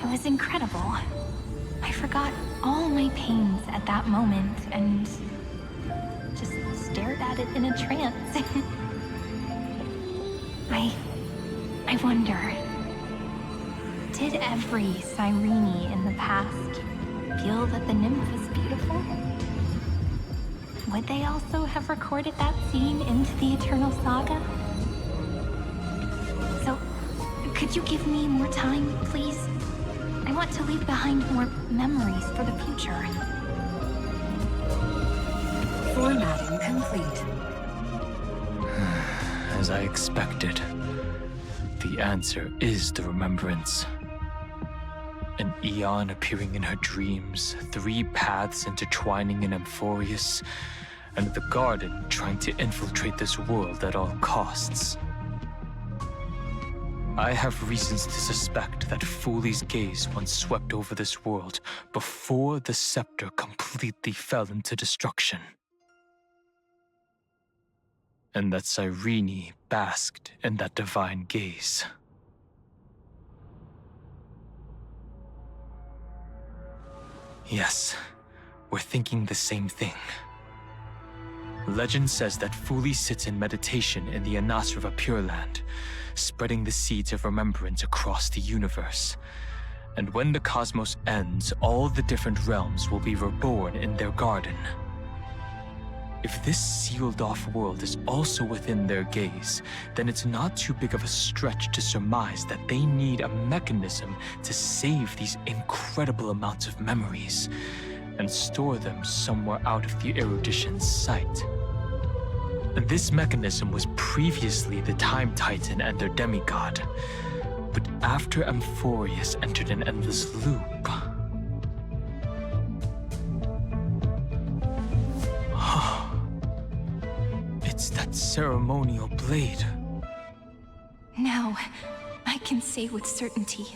It was incredible. I forgot all my pains at that moment and just stared at it in a trance. I wonder, did every Cyrene in the past feel that the nymph was beautiful? Would they also have recorded that scene into the Eternal Saga? So, could you give me more time, please? I want to leave behind more memories for the future. Formatting complete. As I expected, the answer is the remembrance. An Eon appearing in her dreams, 3 paths intertwining in Ymphorius, and the Garden trying to infiltrate this world at all costs. I have reasons to suspect that Foolie's gaze once swept over this world before the scepter completely fell into destruction. And that Cyrene basked in that divine gaze. Yes, we're thinking the same thing. Legend says that Fuli sits in meditation in the Anasrava Pure Land, spreading the seeds of remembrance across the universe. And when the cosmos ends, all the different realms will be reborn in their garden. If this sealed-off world is also within their gaze, then it's not too big of a stretch to surmise that they need a mechanism to save these incredible amounts of memories and store them somewhere out of the Eruditian's sight. This mechanism was previously the Time Titan and their demigod, but after Ymphorius entered an endless loop, it's that ceremonial blade. Now, I can say with certainty,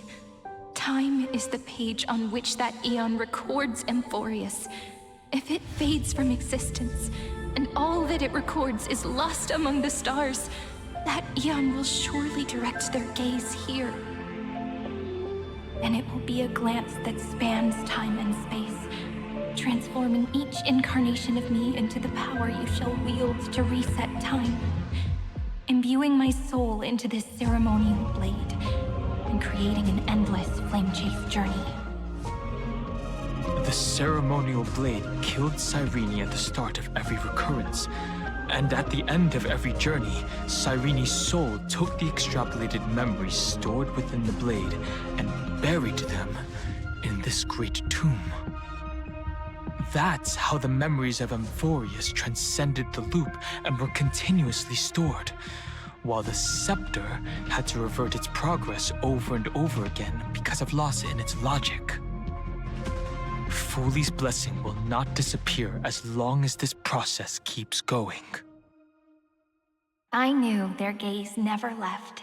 time is the page on which that Eon records Ymphorius. If it fades from existence, and all that it records is lost among the stars, that Eon will surely direct their gaze here. And it will be a glance that spans time and space, transforming each incarnation of me into the power you shall wield to reset time, imbuing my soul into this ceremonial blade, and creating an endless flame-chase journey. The ceremonial blade killed Cyrene at the start of every recurrence, and at the end of every journey, Cyrene's soul took the extrapolated memories stored within the blade and buried them in this great tomb. That's how the memories of Ymphorius transcended the loop and were continuously stored, while the scepter had to revert its progress over and over again because of loss in its logic. Foolie's blessing will not disappear as long as this process keeps going. I knew their gaze never left.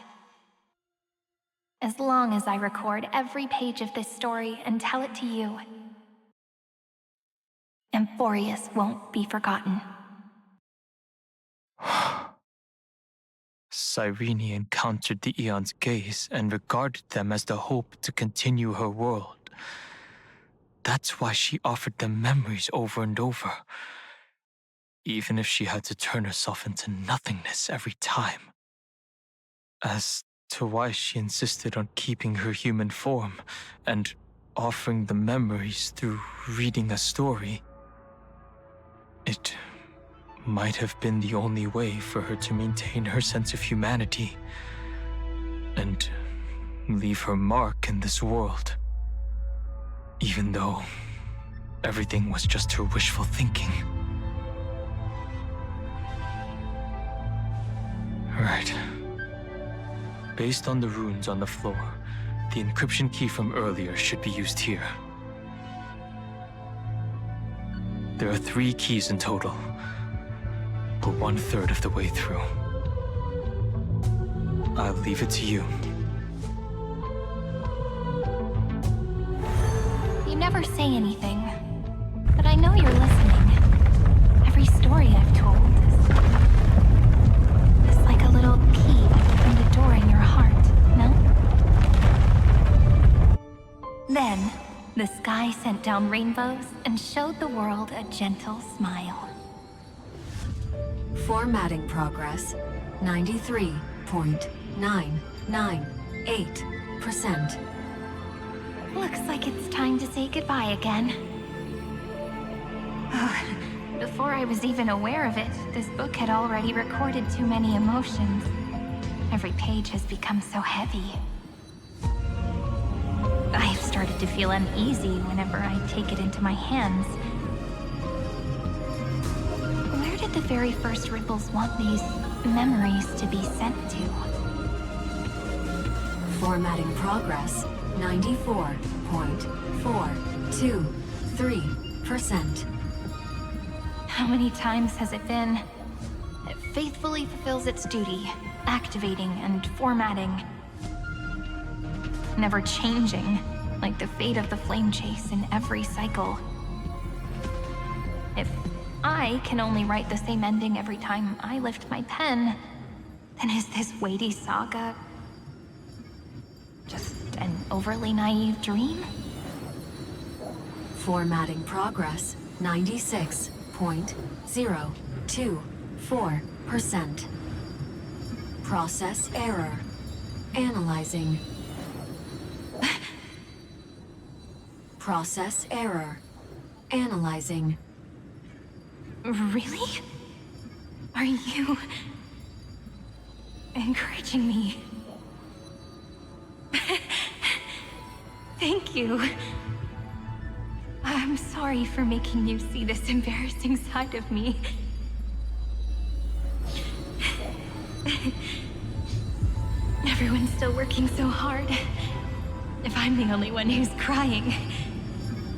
As long as I record every page of this story and tell it to you, Ymphorius won't be forgotten. Cyrene encountered the Eon's gaze and regarded them as the hope to continue her world. That's why she offered them memories over and over, even if she had to turn herself into nothingness every time. As to why she insisted on keeping her human form and offering the memories through reading a story, it might have been the only way for her to maintain her sense of humanity and leave her mark in this world. Even though everything was just her wishful thinking. Right. Based on the runes on the floor, The encryption key from earlier should be used here. There are 3 keys in total. We're 1/3 of the way through. I'll leave it to you. You never say anything, but I know you're listening. Every story I've told is like a little key that opened a door in your heart, no? Then, the sky sent down rainbows and showed the world a gentle smile. Formatting progress, 93.998%. Looks like it's time to say goodbye again. Before I was even aware of it, this book had already recorded too many emotions. Every page has become so heavy. I've started to feel uneasy whenever I take it into my hands. Where did the very first ripples want these memories to be sent to? Formatting progress, 94.423%. How many times has it been? It faithfully fulfills its duty, activating and formatting. Never changing, like the fate of the flame chase in every cycle. If I can only write the same ending every time I lift my pen, then is this weighty saga just an overly naive dream? Formatting progress, 96.024%. Process error. Analyzing. Process error. Analyzing. Really? Are you encouraging me? Thank you. I'm sorry for making you see this embarrassing side of me. Everyone's still working so hard. If I'm the only one who's crying,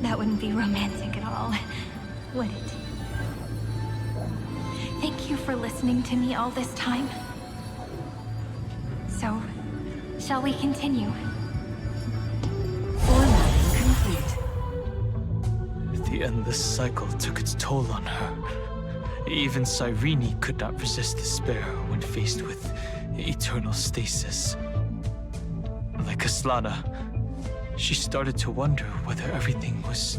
that wouldn't be romantic at all, would it? Thank you for listening to me all this time. So, shall we continue? Formatting complete. The endless cycle took its toll on her. Even Cyrene could not resist despair when faced with eternal stasis. Like Aslana, she started to wonder whether everything was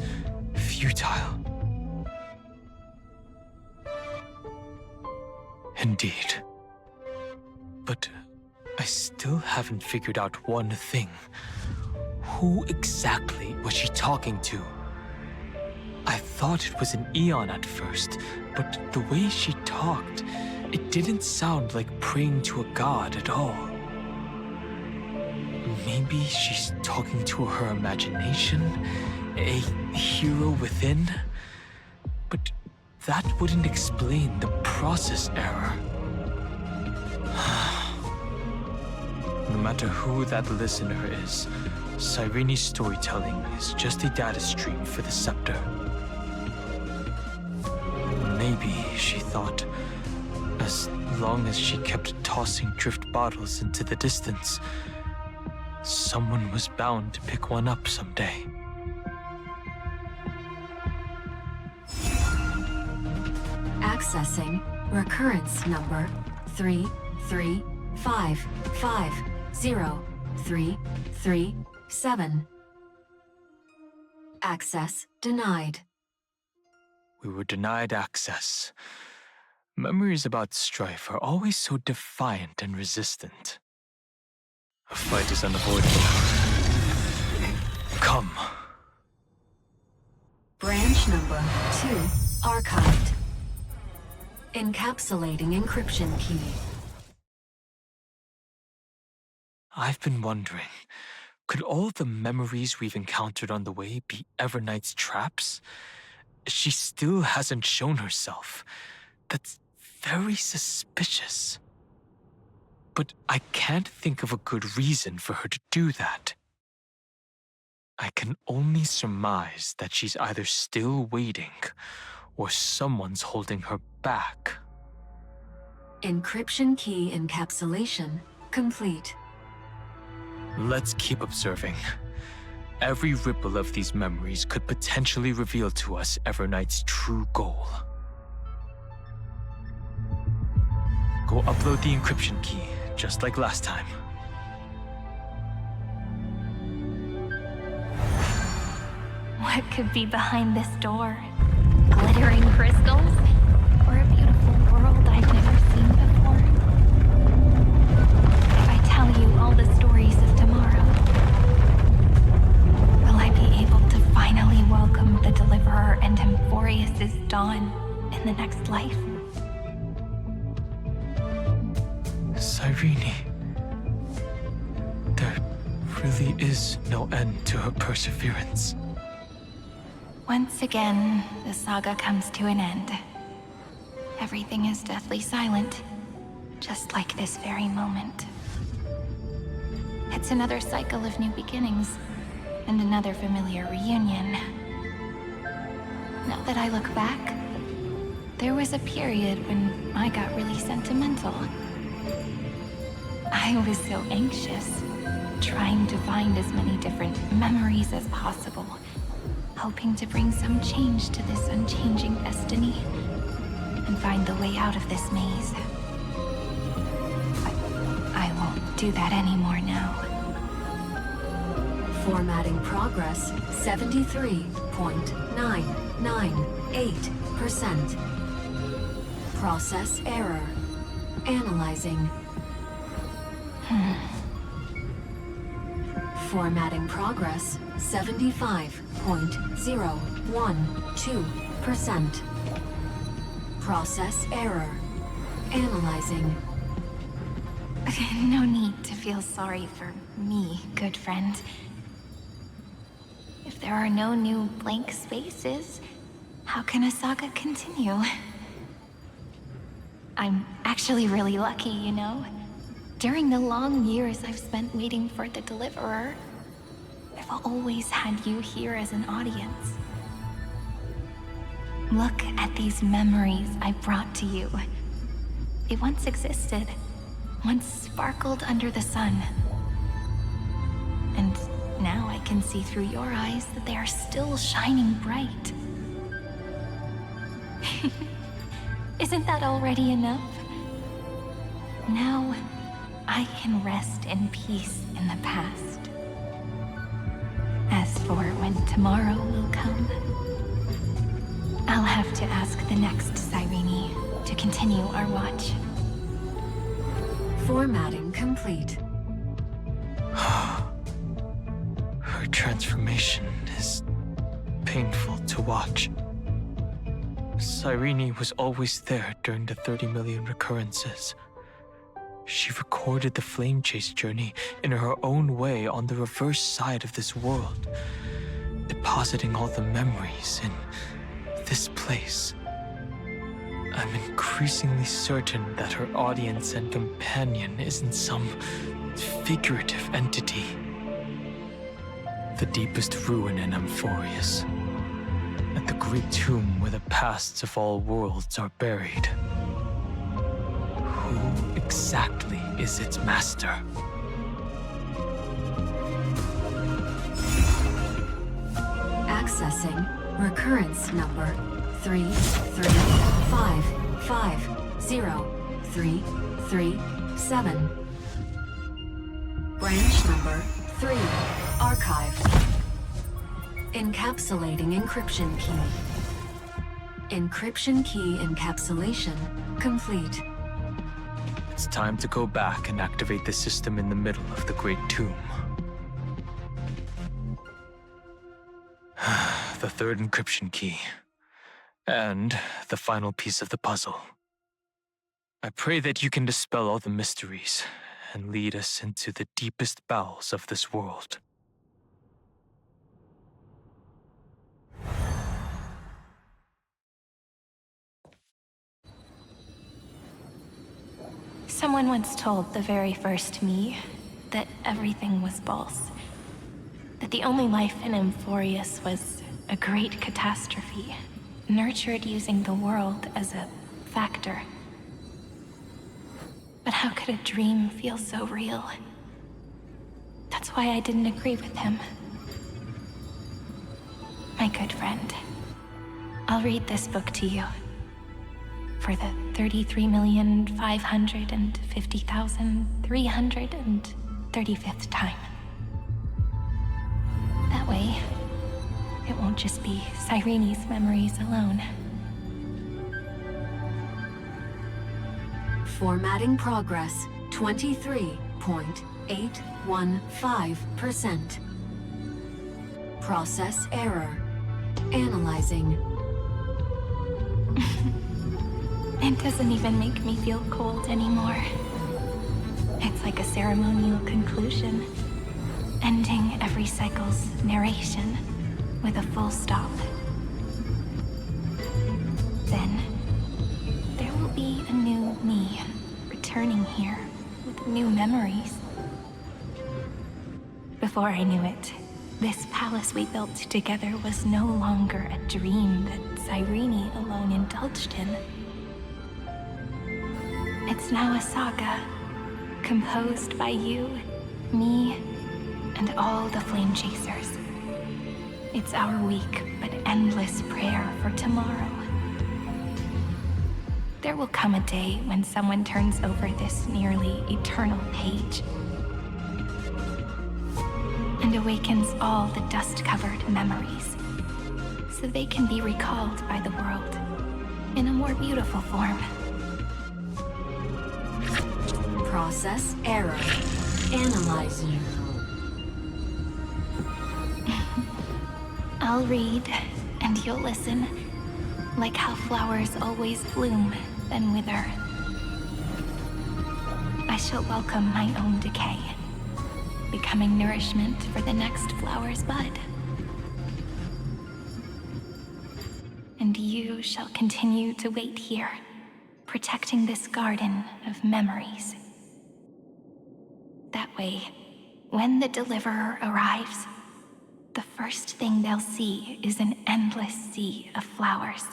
futile. Indeed. But I still haven't figured out one thing. Who exactly was she talking to? I thought it was an Eon at first, but the way she talked, it didn't sound like praying to a god at all. Maybe she's talking to her imagination, a hero within? But that wouldn't explain the process error. No matter who that listener is, Cyrene's storytelling is just a data stream for the scepter. Maybe, she thought, as long as she kept tossing drift bottles into the distance, someone was bound to pick one up someday. Accessing recurrence number 335503337. Access denied. We were denied access. Memories about strife are always so defiant and resistant. A fight is unavoidable. Come. Branch number 2 archived. Encapsulating encryption key. I've been wondering, could all the memories we've encountered on the way be Everknight's traps? She still hasn't shown herself. That's very suspicious. But I can't think of a good reason for her to do that. I can only surmise that she's either still waiting or someone's holding her back. Encryption key encapsulation complete. Let's keep observing. Every ripple of these memories could potentially reveal to us Everknight's true goal. Go upload the encryption key, just like last time. What could be behind this door? Glittering crystals? Or a beautiful world I've never seen before? If I tell you all the stories of tomorrow, will I be able to finally welcome the Deliverer and 앰포리어s's dawn in the next life? Cyrene. There really is no end to her perseverance. Once again, the saga comes to an end. Everything is deathly silent, just like this very moment. It's another cycle of new beginnings, and another familiar reunion. Now that I look back, there was a period when I got really sentimental. I was so anxious, trying to find as many different memories as possible, hoping to bring some change to this unchanging destiny and find the way out of this maze. But I won't do that anymore now. Formatting progress 73.998%. Process error. Analyzing. Formatting progress 75.012%. Process error. Analyzing. No need to feel sorry for me, good friend. If there are no new blank spaces, how can a saga continue? I'm actually really lucky, you know? During the long years I've spent waiting for the Deliverer, I've always had you here as an audience. Look at these memories I brought to you. They once existed, once sparkled under the sun. And now I can see through your eyes that they are still shining bright. Isn't that already enough? Now, I can rest in peace in the past. As for when tomorrow will come, I'll have to ask the next Cyrene to continue our watch. Formatting complete. Her transformation is painful to watch. Cyrene was always there during the 30 million recurrences. She recorded the flame chase journey in her own way on the reverse side of this world, depositing all the memories in this place. I'm increasingly certain that her audience and companion isn't some figurative entity. The deepest ruin in 앰포rius, at the great tomb where the pasts of all worlds are buried. Who exactly is its master? Accessing recurrence number 335503337. Branch number 3. Archive. Encapsulating encryption key. Encryption key encapsulation complete. It's time to go back and activate the system in the middle of the Great Tomb. The third encryption key. And the final piece of the puzzle. I pray that you can dispel all the mysteries and lead us into the deepest bowels of this world. Someone once told the very first me that everything was false. that the only life in Ymphorius was a great catastrophe, nurtured using the world as a factor. But how could a dream feel so real? That's why I didn't agree with him. My good friend, I'll read this book to you. For the 33,550,335th time. That way, it won't just be Cyrene's memories alone. Formatting progress, 23.815%. Process error. Analyzing. It doesn't even make me feel cold anymore. It's like a ceremonial conclusion, ending every cycle's narration with a full stop. Then, there will be a new me, returning here with new memories. Before I knew it, this palace we built together was no longer a dream that Cyrene alone indulged in. It's now a saga, composed by you, me, and all the flame chasers. It's our weak but endless prayer for tomorrow. There will come a day when someone turns over this nearly eternal page and awakens all the dust-covered memories, so they can be recalled by the world in a more beautiful form. Process error. Analyzing. I'll read, and you'll listen, like how flowers always bloom, then wither. I shall welcome my own decay, becoming nourishment for the next flower's bud. And you shall continue to wait here, protecting this garden of memories. That way, when the Deliverer arrives, the first thing they'll see is an endless sea of flowers.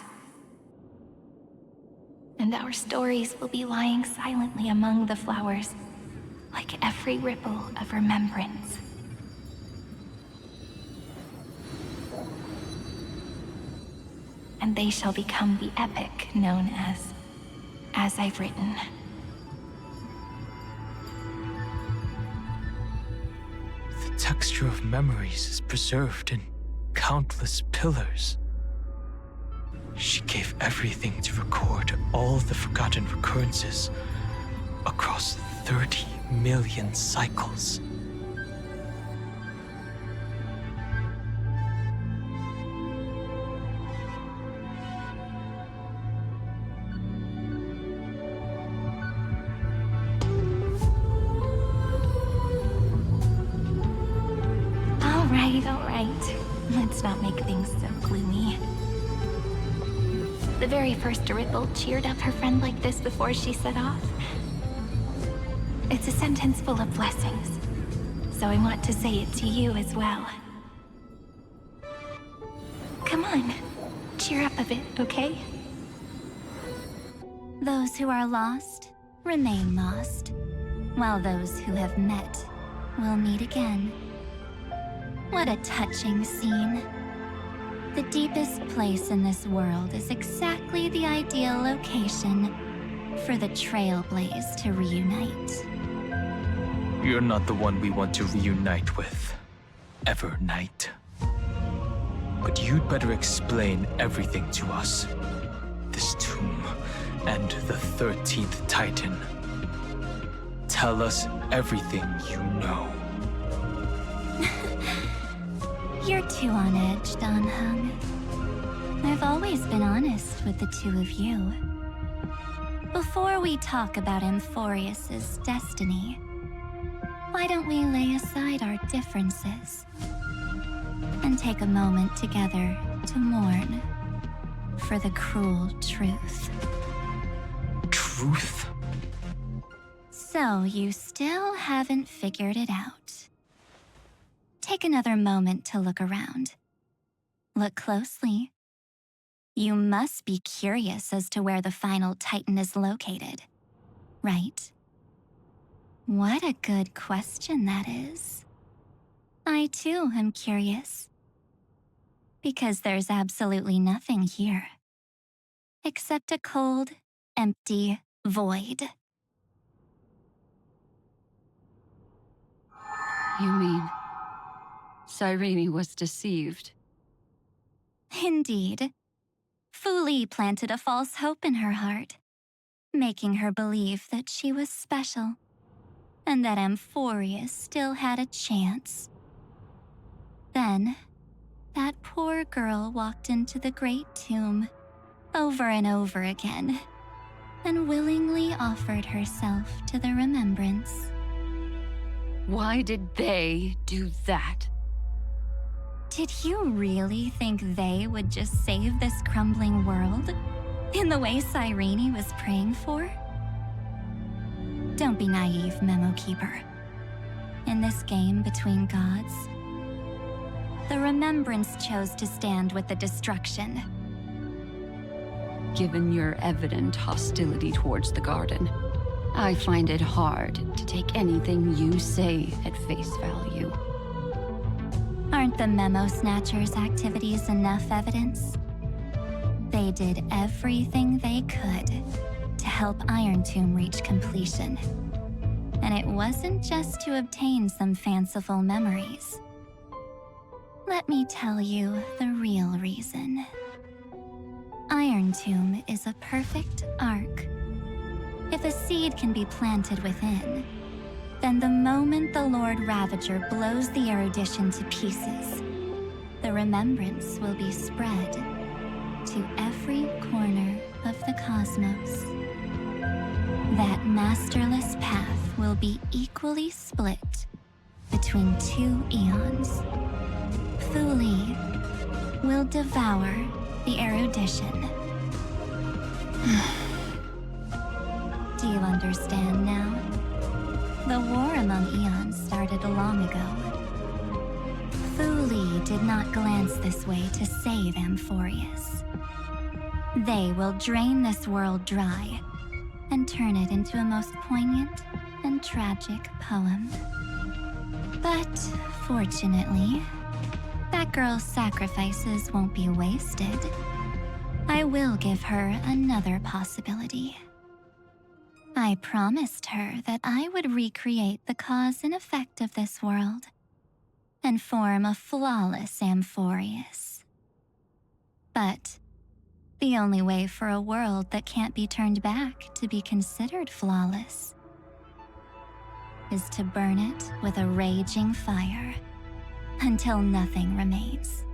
And our stories will be lying silently among the flowers, like every ripple of remembrance. And they shall become the epic known as I've Written. The texture of memories is preserved in countless pillars. She gave everything to record all the forgotten recurrences across 30 million cycles. All right. Let's not make things so gloomy. The very first ripple cheered up her friend like this before she set off. It's a sentence full of blessings, so I want to say it to you as well. Come on, cheer up a bit, okay? Those who are lost remain lost, while those who have met will meet again. What a touching scene. The deepest place in this world is exactly the ideal location for the Trailblaze to reunite. You're not the one we want to reunite with, Evernight. But you'd better explain everything to us. This tomb and the 13th Titan. Tell us everything you know. You're too on edge, Donhung. I've always been honest with the two of you. Before we talk about Ymphorius's destiny, why don't we lay aside our differences and take a moment together to mourn for the cruel truth? Truth? So you still haven't figured it out. take another moment to look around. Look closely. You must be curious as to where the final Titan is located, right? What a good question that is. I too am curious. Because there's absolutely nothing here. Except a cold, empty void. You mean Cyrene was deceived? Indeed. Fuli planted a false hope in her heart, making her believe that she was special, and that 앰포rius still had a chance. Then, that poor girl walked into the Great Tomb, over and over again, and willingly offered herself to the remembrance. Why did they do that? Did you really think they would just save this crumbling world? In the way Cyrene was praying for? Don't be naive, Memokeeper. In this game between gods, the Remembrance chose to stand with the destruction. Given your evident hostility towards the Garden, I find it hard to take anything you say at face value. Aren't the Memo Snatchers' activities enough evidence? They did everything they could to help Iron Tomb reach completion. And it wasn't just to obtain some fanciful memories. Let me tell you the real reason. Iron Tomb is a perfect ark. If a seed can be planted within, then the moment the Lord Ravager blows the erudition to pieces, the remembrance will be spread to every corner of the cosmos. That masterless path will be equally split between two eons. Fuli will devour the erudition. Do you understand now? The war among eons started long ago. Fuli did not glance this way to save 앰포rius. They will drain this world dry and turn it into a most poignant and tragic poem. But fortunately, that girl's sacrifices won't be wasted. I will give her another possibility. I promised her that I would recreate the cause and effect of this world and form a flawless 앰포rius. But the only way for a world that can't be turned back to be considered flawless is to burn it with a raging fire until nothing remains.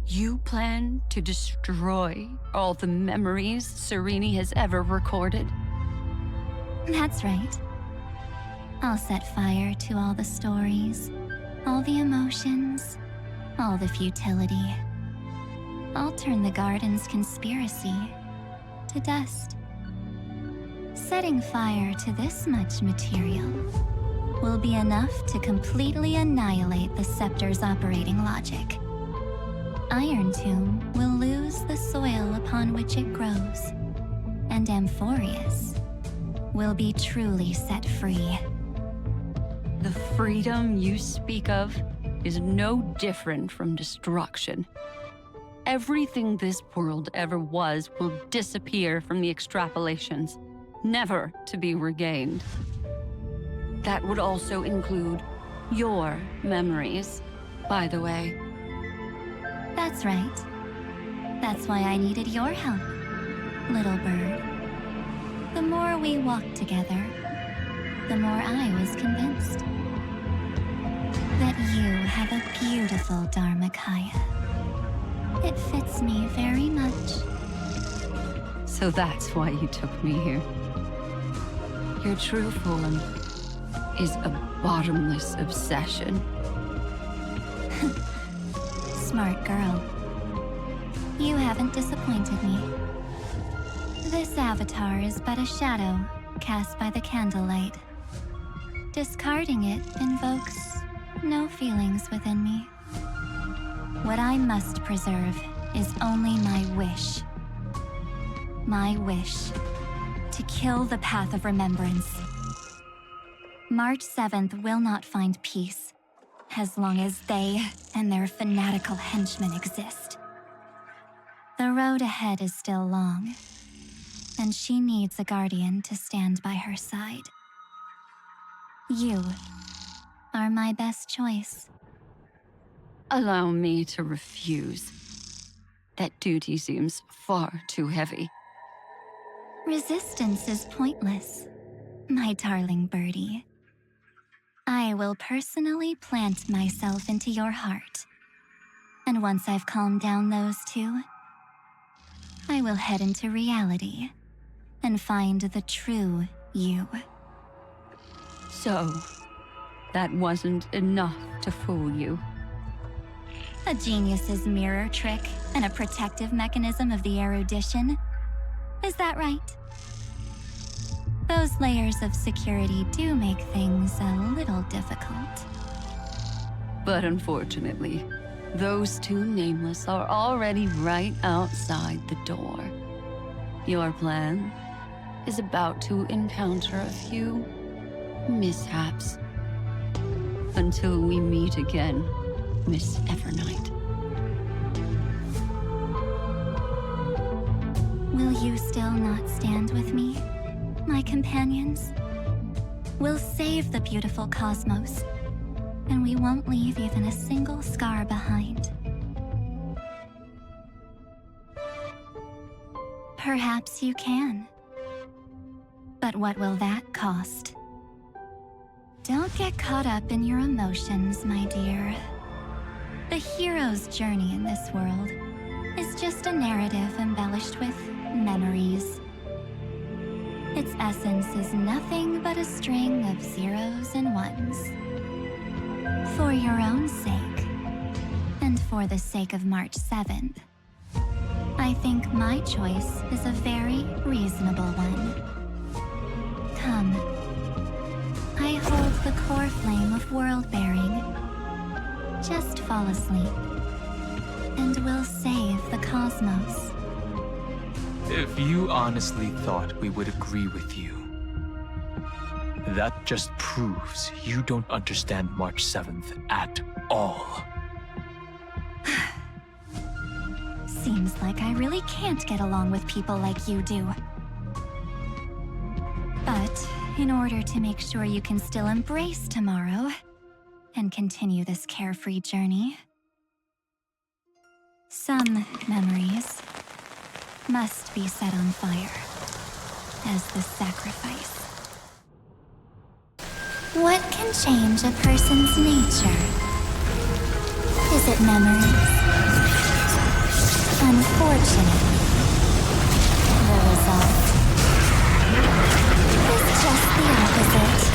You plan to destroy all the memories Cyrene has ever recorded? That's right. I'll set fire to all the stories, all the emotions, all the futility. I'll turn the Garden's conspiracy to dust. Setting fire to this much material will be enough to completely annihilate the Scepter's operating logic. Iron Tomb will lose the soil upon which it grows, and 앰포rius will be truly set free. The freedom you speak of is no different from destruction. Everything this world ever was will disappear from the extrapolations, never to be regained. That would also include your memories, by the way. That's right. That's why I needed your help, little bird. The more we walked together, the more I was convinced that you have a beautiful Dharmakaya. It fits me very much. So that's why you took me here. Your true form is a bottomless obsession. Smart girl. You haven't disappointed me. This avatar is but a shadow cast by the candlelight. Discarding it invokes no feelings within me. What I must preserve is only my wish. My wish to kill the path of remembrance. March 7th will not find peace as long as they and their fanatical henchmen exist. The road ahead is still long, and she needs a guardian to stand by her side. You are my best choice. Allow me to refuse. That duty seems far too heavy. Resistance is pointless, my darling birdie. I will personally plant myself into your heart. And once I've calmed down those two, I will head into reality and find the true you. So, that wasn't enough to fool you. A genius's mirror trick and a protective mechanism of the erudition. Is that right? Those layers of security do make things a little difficult. But unfortunately, those two nameless are already right outside the door. Your plan is about to encounter a few mishaps. Until we meet again, Miss Evernight. Will you still not stand with me, my companions? We'll save the beautiful cosmos, and we won't leave even a single scar behind. Perhaps you can. But what will that cost? Don't get caught up in your emotions, my dear. The hero's journey in this world is just a narrative embellished with memories. Its essence is nothing but a string of zeros and ones. For your own sake, and for the sake of March 7th, I think my choice is a very reasonable one. Come. I hold the core flame of world-bearing. Just fall asleep, and we'll save the cosmos. If you honestly thought we would agree with you, that just proves you don't understand March 7th at all. Seems like I really can't get along with people like you do. But in order to make sure you can still embrace tomorrow and continue this carefree journey, some memories must be set on fire as the sacrifice. What can change a person's nature? Is it memories? Unfortunately, the result is just the opposite.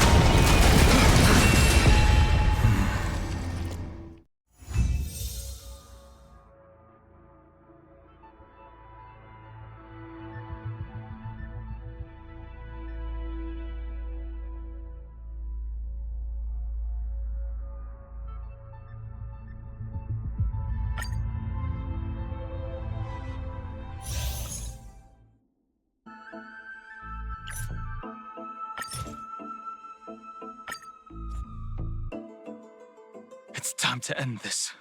It's time to end this.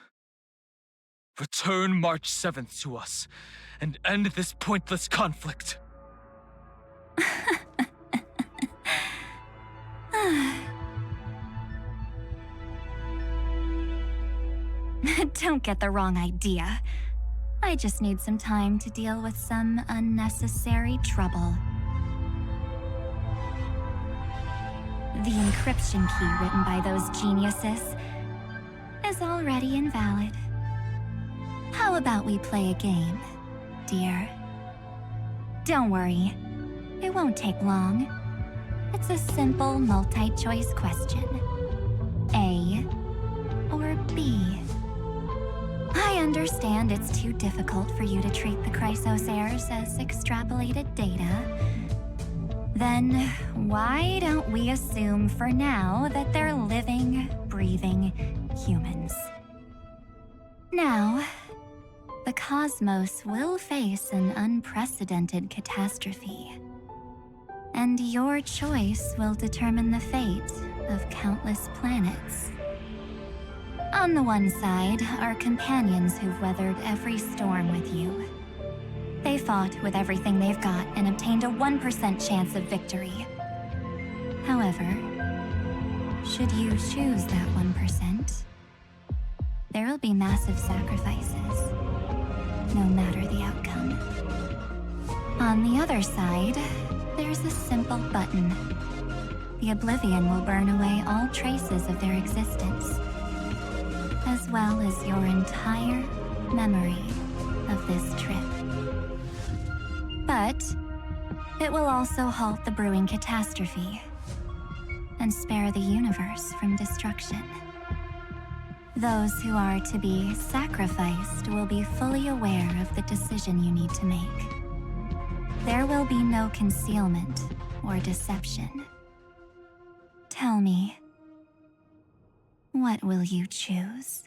Return March 7th to us, and end this pointless conflict. Don't get the wrong idea. I just need some time to deal with some unnecessary trouble. The encryption key written by those geniuses is already invalid. How about we play a game, dear? Don't worry, it won't take long. It's a simple multi-choice question. A or B? I understand it's too difficult for you to treat the Chrysos heirs as extrapolated data. Then why don't we assume for now that they're living, breathing, humans. Now, the cosmos will face an unprecedented catastrophe. And your choice will determine the fate of countless planets. On the one side are companions who've weathered every storm with you. They fought with everything they've got and obtained a 1% chance of victory. However, should you choose that 1%, there will be massive sacrifices, no matter the outcome. On the other side, there's a simple button. The oblivion will burn away all traces of their existence, as well as your entire memory of this trip. But it will also halt the brewing catastrophe and spare the universe from destruction. Those who are to be sacrificed will be fully aware of the decision you need to make. There will be no concealment or deception. Tell me, what will you choose?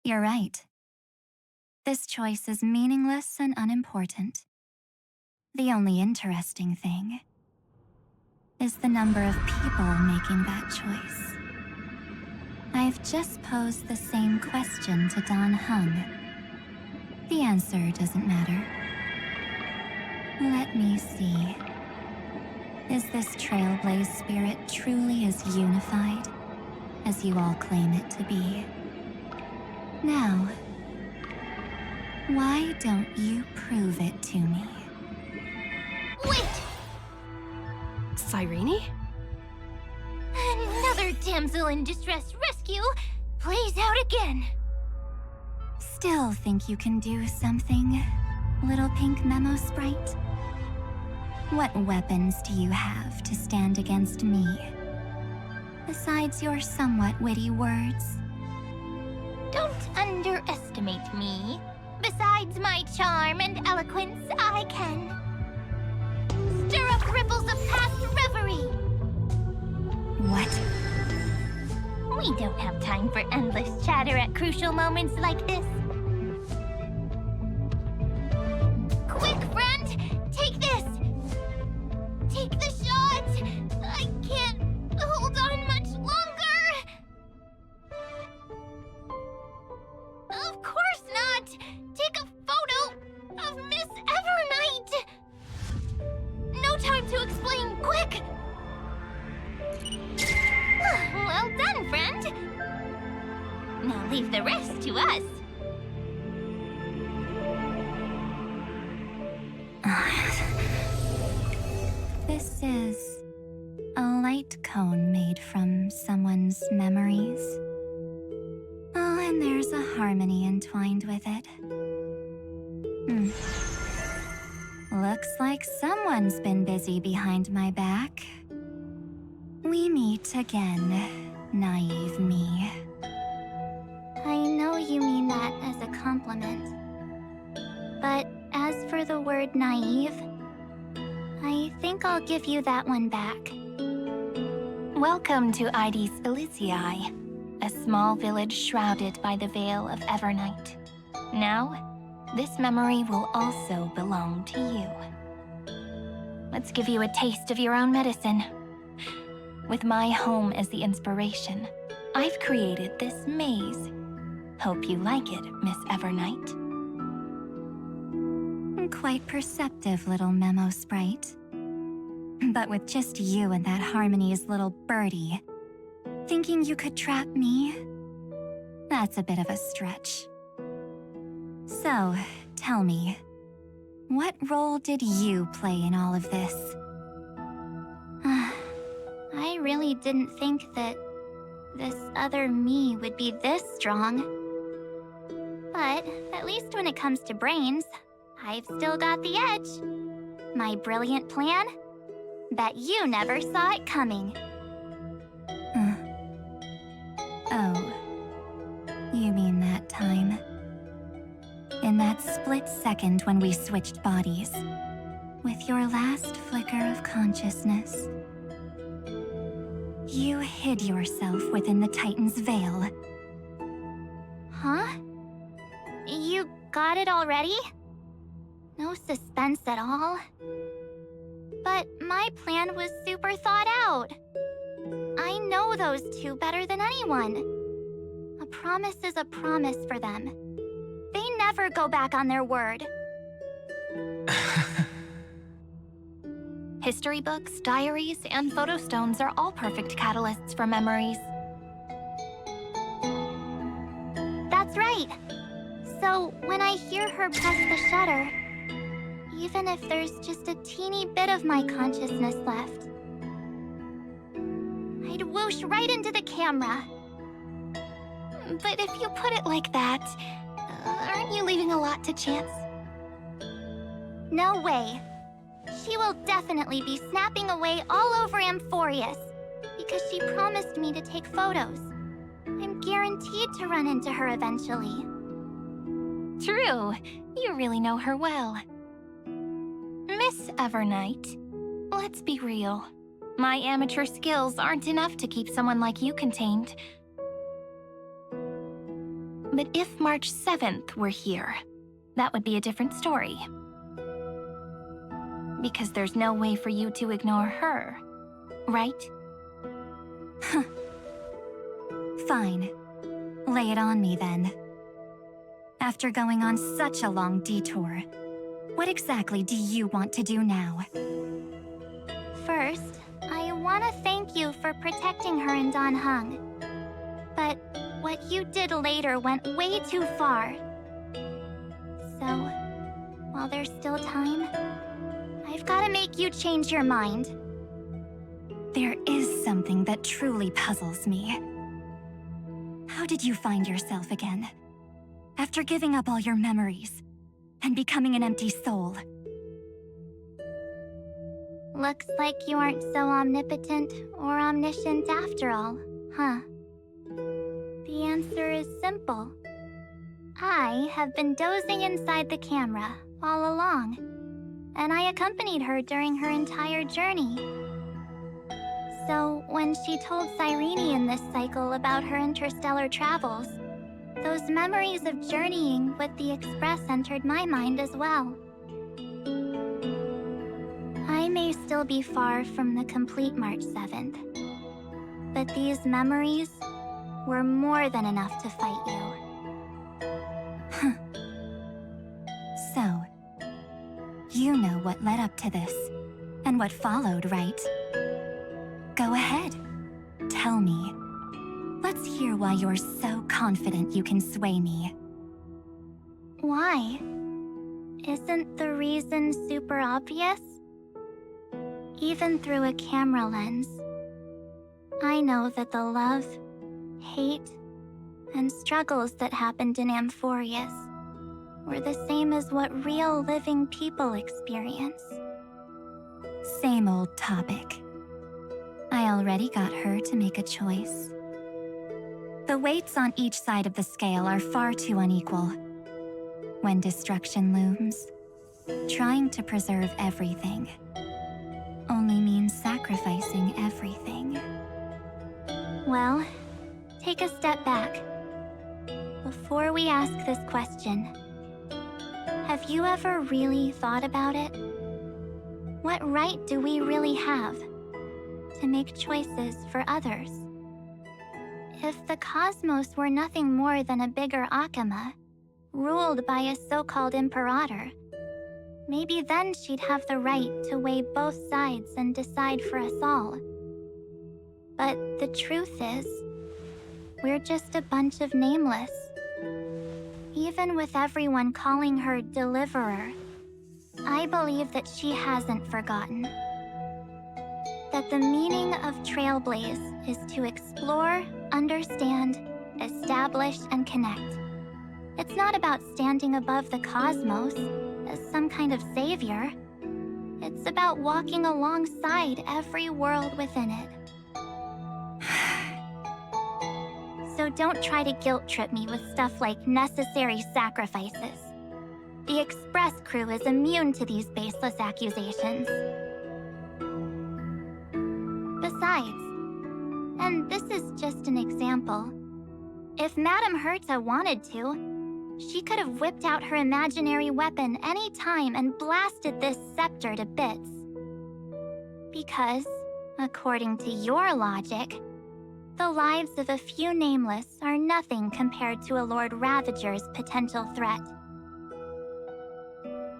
You're right. This choice is meaningless and unimportant. The only interesting thing is the number of people making that choice. I've just posed the same question to Dan Heng. The answer doesn't matter. Let me see. Is this Trailblaze spirit truly as unified as you all claim it to be? Now, why don't you prove it to me? Wait! Cyrene? Another damsel in distress rescue plays out again. Still think you can do something, little pink memo sprite? What weapons do you have to stand against me? Besides your somewhat witty words? Don't underestimate me. Besides my charm and eloquence, I can stir up ripples of past reverie. What? We don't have time for endless chatter at crucial moments like this. Quick, friend! Take this! Take the shot! I can't hold on much longer! Of course not! Take a photo of Miss Evernight! No time to explain, quick! Well done, friend! Now leave the rest to us. This is a light cone made from someone's memories. Oh, and there's a harmony entwined with it. Looks like someone's been busy behind my back. We meet again, naive me. I know you mean that as a compliment. But as for the word naive, I think I'll give you that one back. Welcome to Ides Elysiae, a small village shrouded by the veil of Evernight. Now, this memory will also belong to you. Let's give you a taste of your own medicine. With my home as the inspiration, I've created this maze. Hope you like it, Miss Evernight. Quite perceptive, little memo sprite. But with just you and that Harmony's little birdie, thinking you could trap me? That's a bit of a stretch. So, tell me, what role did you play in all of this? I really didn't think that this other me would be this strong. But at least when it comes to brains, I've still got the edge. My brilliant plan? Bet you never saw it coming. Oh, you mean that time? In that split second when we switched bodies, with your last flicker of consciousness, You hid yourself within the Titan's veil. Huh? You got it already? No suspense at all. But my plan was super thought out. I know those two better than anyone. A promise is a promise for them. They never go back on their word. History books, diaries, and photo stones are all perfect catalysts for memories. That's right. So when I hear her press the shutter, even if there's just a teeny bit of my consciousness left, I'd whoosh right into the camera. But if you put it like that, aren't you leaving a lot to chance? No way. She will definitely be snapping away all over Ymphorius, because she promised me to take photos. I'm guaranteed to run into her eventually. True. You really know her well. Miss Evernight, let's be real. My amateur skills aren't enough to keep someone like you contained. But if March 7th were here, that would be a different story. Because there's no way for you to ignore her, right? Fine. Lay it on me then. After going on such a long detour, what exactly do you want to do now? First, I want to thank you for protecting her and Dan Heng. But what you did later went way too far. So, while there's still time, I've got to make you change your mind. There is something that truly puzzles me. How did you find yourself again? After giving up all your memories and becoming an empty soul. Looks like you aren't so omnipotent or omniscient after all, huh? The answer is simple. I have been dozing inside the camera all along, and I accompanied her during her entire journey. So when she told Cyrene in this cycle about her interstellar travels, those memories of journeying with the Express entered my mind as well. I may still be far from the complete March 7th, but these memories were more than enough to fight you. So, you know what led up to this, and what followed, right? Go ahead. Tell me. Let's hear why you're so confident you can sway me. Why? Isn't the reason super obvious? Even through a camera lens, I know that the love, hate, and struggles that happened in Ymphorius were the same as what real living people experience. Same old topic. I already got her to make a choice. The weights on each side of the scale are far too unequal. When destruction looms, trying to preserve everything only means sacrificing everything. Well, take a step back. Before we ask this question, have you ever really thought about it? What right do we really have to make choices for others? If the cosmos were nothing more than a bigger Akama, ruled by a so-called imperator, maybe then she'd have the right to weigh both sides and decide for us all. But the truth is, we're just a bunch of nameless. Even with everyone calling her Deliverer, I believe that she hasn't forgotten. That the meaning of Trailblaze is to explore, understand, establish, and connect. It's not about standing above the cosmos as some kind of savior. It's about walking alongside every world within it. So don't try to guilt-trip me with stuff like necessary sacrifices. The Express crew is immune to these baseless accusations. Besides, this is just an example. If Madame Herta wanted to, she could have whipped out her imaginary weapon any time and blasted this scepter to bits. Because, according to your logic, the lives of a few nameless are nothing compared to a Lord Ravager's potential threat.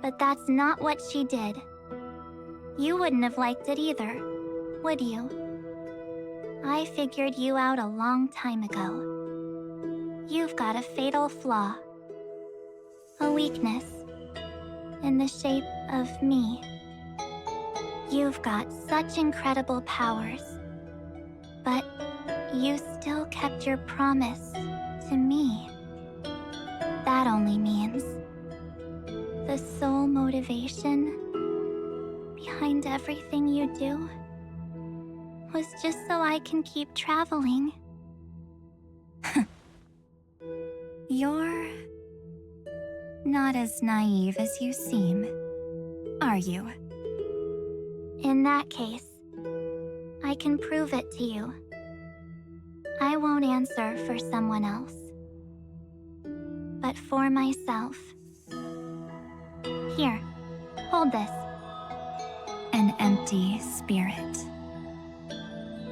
But that's not what she did. You wouldn't have liked it either, would you? I figured you out a long time ago. You've got a fatal flaw. A weakness. In the shape of me. You've got such incredible powers. But you still kept your promise to me. That only means the sole motivation behind everything you do was just so I can keep traveling. You're not as naive as you seem, are you? In that case, I can prove it to you. I won't answer for someone else, but for myself. Here, hold this. An empty spirit.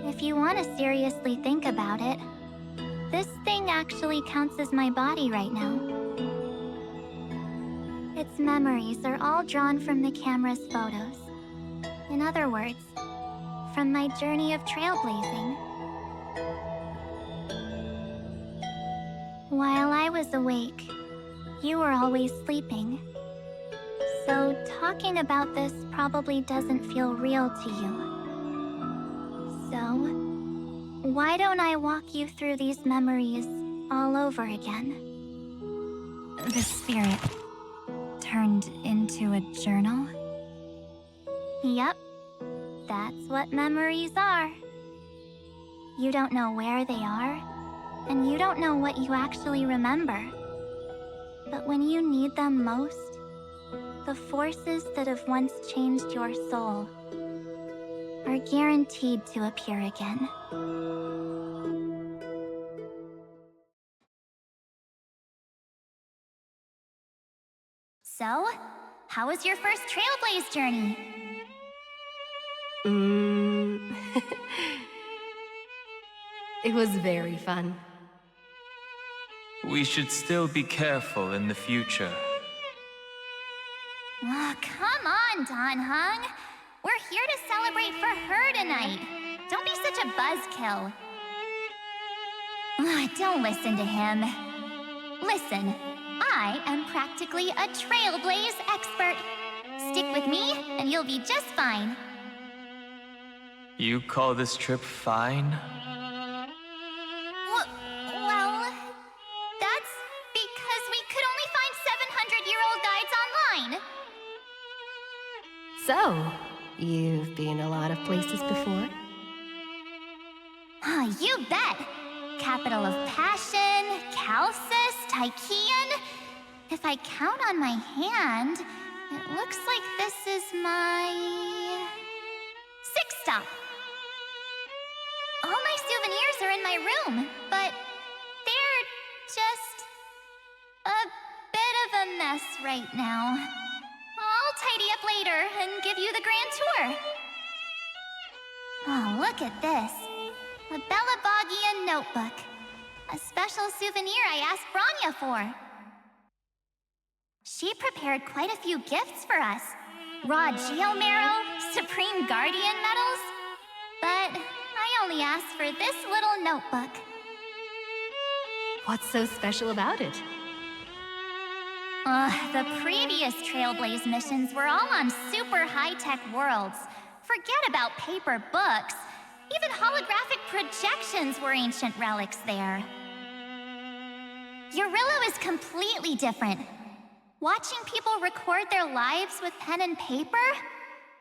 If you want to seriously think about it, this thing actually counts as my body right now. Its memories are all drawn from the camera's photos. In other words, from my journey of trailblazing. While I was awake, you were always sleeping. So talking about this probably doesn't feel real to you. So, why don't I walk you through these memories all over again? The spirit turned into a journal? Yep, that's what memories are. You don't know where they are, and you don't know what you actually remember. But when you need them most, the forces that have once changed your soul are guaranteed to appear again. So, how was your first Trailblaze journey? It was very fun. We should still be careful in the future. Oh, come on, Don Hung. We're here to celebrate for her tonight. Don't be such a buzzkill. Don't listen to him. Listen, I am practically a Trailblaze expert. Stick with me, and you'll be just fine. You call this trip fine? Well, that's because we could only find 700-year-old guides online. So, you've been a lot of places before? You bet! Capital of Passion, Calcis, Tychean. If I count on my hand, it looks like this is my 6th stop. All my souvenirs are in my room, but they're just a bit of a mess right now. I'll tidy up later and give you the grand tour. Oh, look at this. A Bellabogian notebook. A special souvenir I asked Branya for. She prepared quite a few gifts for us. Raw Geomarrow, Supreme Guardian medals. But I only asked for this little notebook. What's so special about it? The previous Trailblaze missions were all on super high-tech worlds. Forget about paper books. Even holographic projections were ancient relics there. Eurillo is completely different. Watching people record their lives with pen and paper,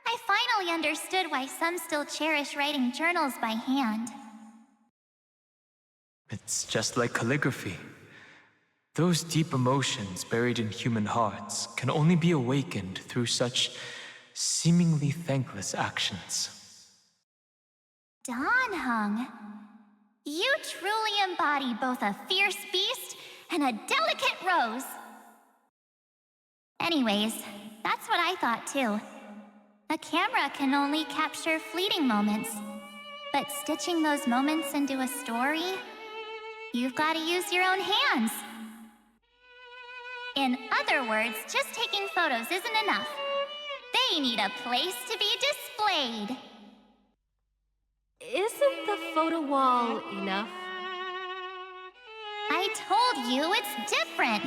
I finally understood why some still cherish writing journals by hand. It's just like calligraphy. Those deep emotions buried in human hearts can only be awakened through such seemingly thankless actions. Don Hung, truly embody both a fierce beast and a delicate rose. Anyways, that's what I thought too. A camera can only capture fleeting moments, but stitching those moments into a story, you've got to use your own hands. In other words, just taking photos isn't enough. They need a place to be displayed. Isn't the photo wall enough? I told you it's different.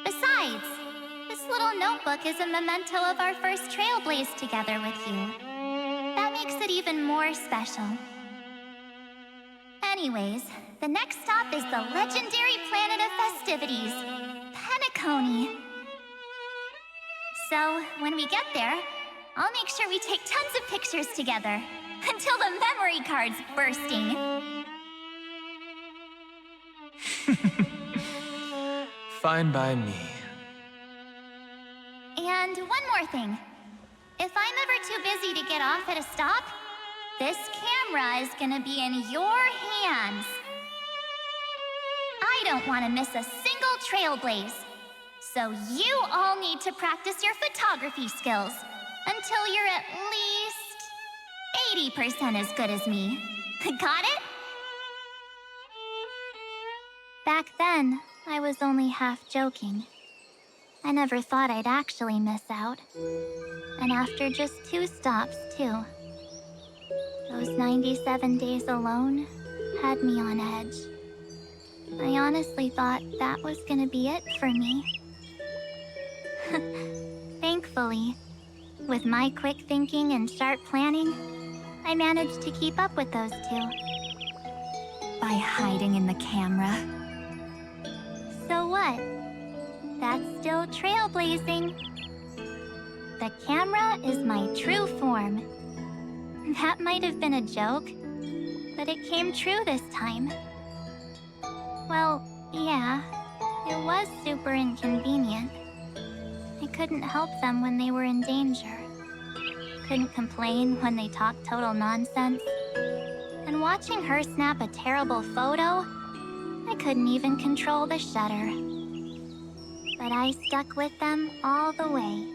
Besides, this little notebook is a memento of our first trailblaze together with you. That makes it even more special. Anyways, the next stop is the legendary planet of festivities, Penacony. So, when we get there, I'll make sure we take tons of pictures together, until the memory card's bursting. Fine by me. And one more thing. If I'm ever too busy to get off at a stop, this camera is gonna be in your hands. I don't want to miss a single trailblaze. So you all need to practice your photography skills until you're at least 80% as good as me. Got it? Back then, I was only half joking. I never thought I'd actually miss out. And after just 2 stops, too. Those 97 days alone had me on edge. I honestly thought that was gonna be it for me. Thankfully, with my quick thinking and sharp planning, I managed to keep up with those 2. By hiding in the camera. So what? That's still trailblazing. The camera is my true form. That might have been a joke, but it came true this time. Well, yeah, it was super inconvenient. I couldn't help them when they were in danger. Couldn't complain when they talked total nonsense. And watching her snap a terrible photo, I couldn't even control the shutter. But I stuck with them all the way.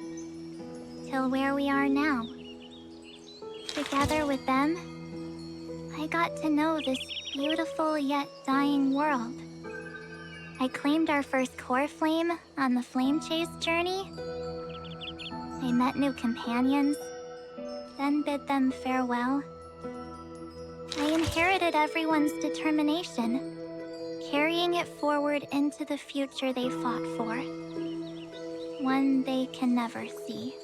Till where we are now. Together with them, I got to know this beautiful yet dying world. I claimed our first core flame on the flame chase journey. I met new companions, then bid them farewell. I inherited everyone's determination, carrying it forward into the future they fought for. One they can never see.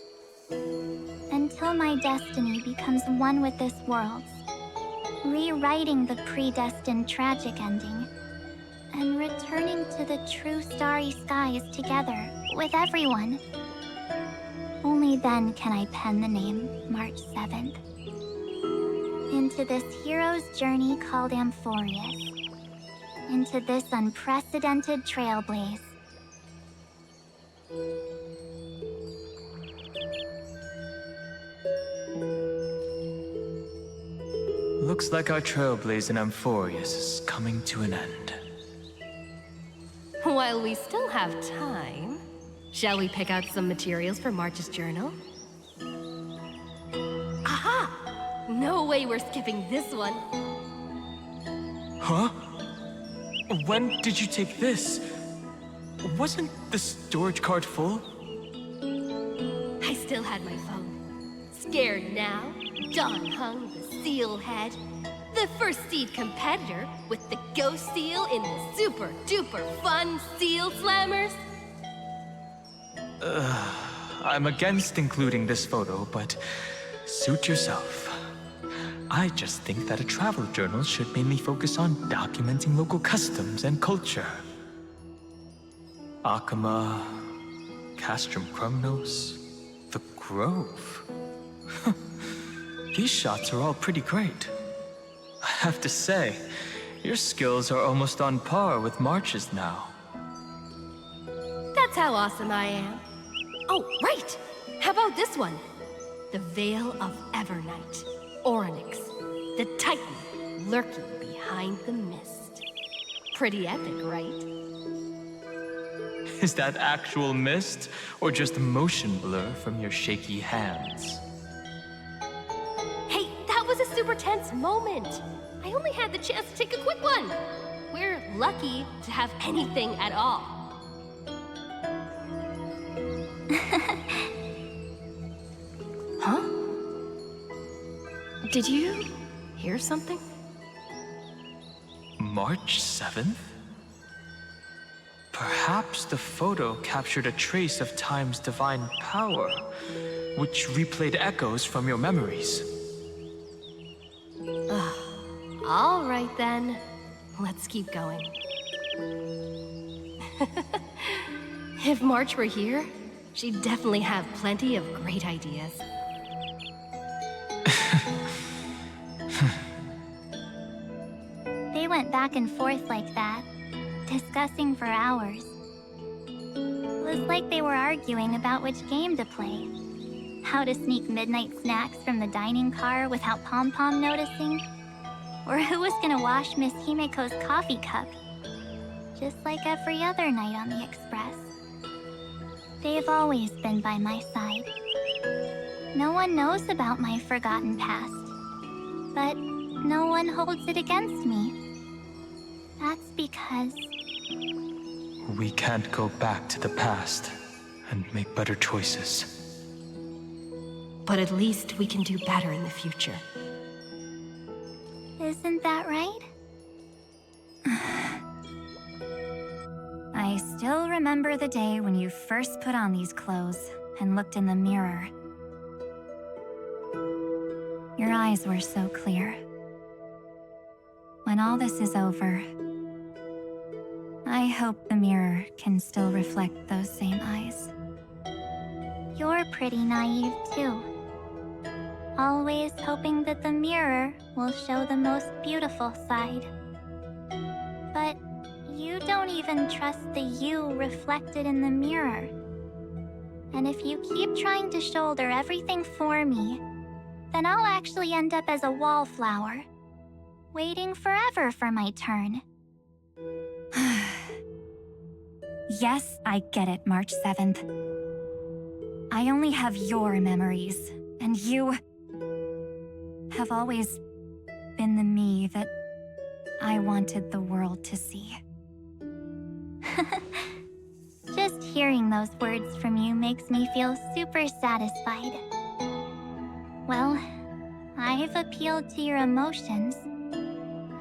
Until my destiny becomes one with this world's, rewriting the predestined tragic ending, and returning to the true starry skies together with everyone. Only then can I pen the name March 7th. Into this hero's journey called 앰포리어스. Into this unprecedented trailblaze. Looks like our trailblaze in 앰포리어스 is coming to an end. While we still have time, shall we pick out some materials for March's journal? Aha! No way we're skipping this one. Huh? When did you take this? Wasn't the storage card full? I still had my phone. Scared now? Don Hung, the seal head. The first seed competitor with the ghost seal in the super duper fun seal slammers. I'm against including this photo, but suit yourself. I just think that a travel journal should mainly focus on documenting local customs and culture. Akama, Castrum Krumnos, the Grove. These shots are all pretty great. I have to say, your skills are almost on par with March's now. That's how awesome I am. Oh, right! How about this one? The Veil of Evernight. Orynyx. The Titan. lurking behind the mist. Pretty epic, right? Is that actual mist, or just motion blur from your shaky hands? Hey, that was a super tense moment. I only had the chance to take a quick one. We're lucky to have anything at all. Huh? Did you hear something? March 7th? Perhaps the photo captured a trace of Time's divine power, which replayed echoes from your memories. All right then, let's keep going. If March were here, she'd definitely have plenty of great ideas. They went back and forth like that, discussing for hours. It was like they were arguing about which game to play. How to sneak midnight snacks from the dining car without Pom-Pom noticing. Or who was gonna wash Miss Himeko's coffee cup. Just like every other night on the Express. They've always been by my side. No one knows about my forgotten past. But no one holds it against me. That's because... We can't go back to the past and make better choices. But at least we can do better in the future. Isn't that right? I still remember the day when you first put on these clothes and looked in the mirror. Your eyes were so clear. When all this is over, I hope the mirror can still reflect those same eyes. You're pretty naive, too. Always hoping that the mirror will show the most beautiful side. But you don't even trust the you reflected in the mirror. And if you keep trying to shoulder everything for me, then I'll actually end up as a wallflower, waiting forever for my turn. Yes, I get it, March 7th. I only have your memories, and you have always been the me that I wanted the world to see. Just hearing those words from you makes me feel super satisfied. Well, I've appealed to your emotions.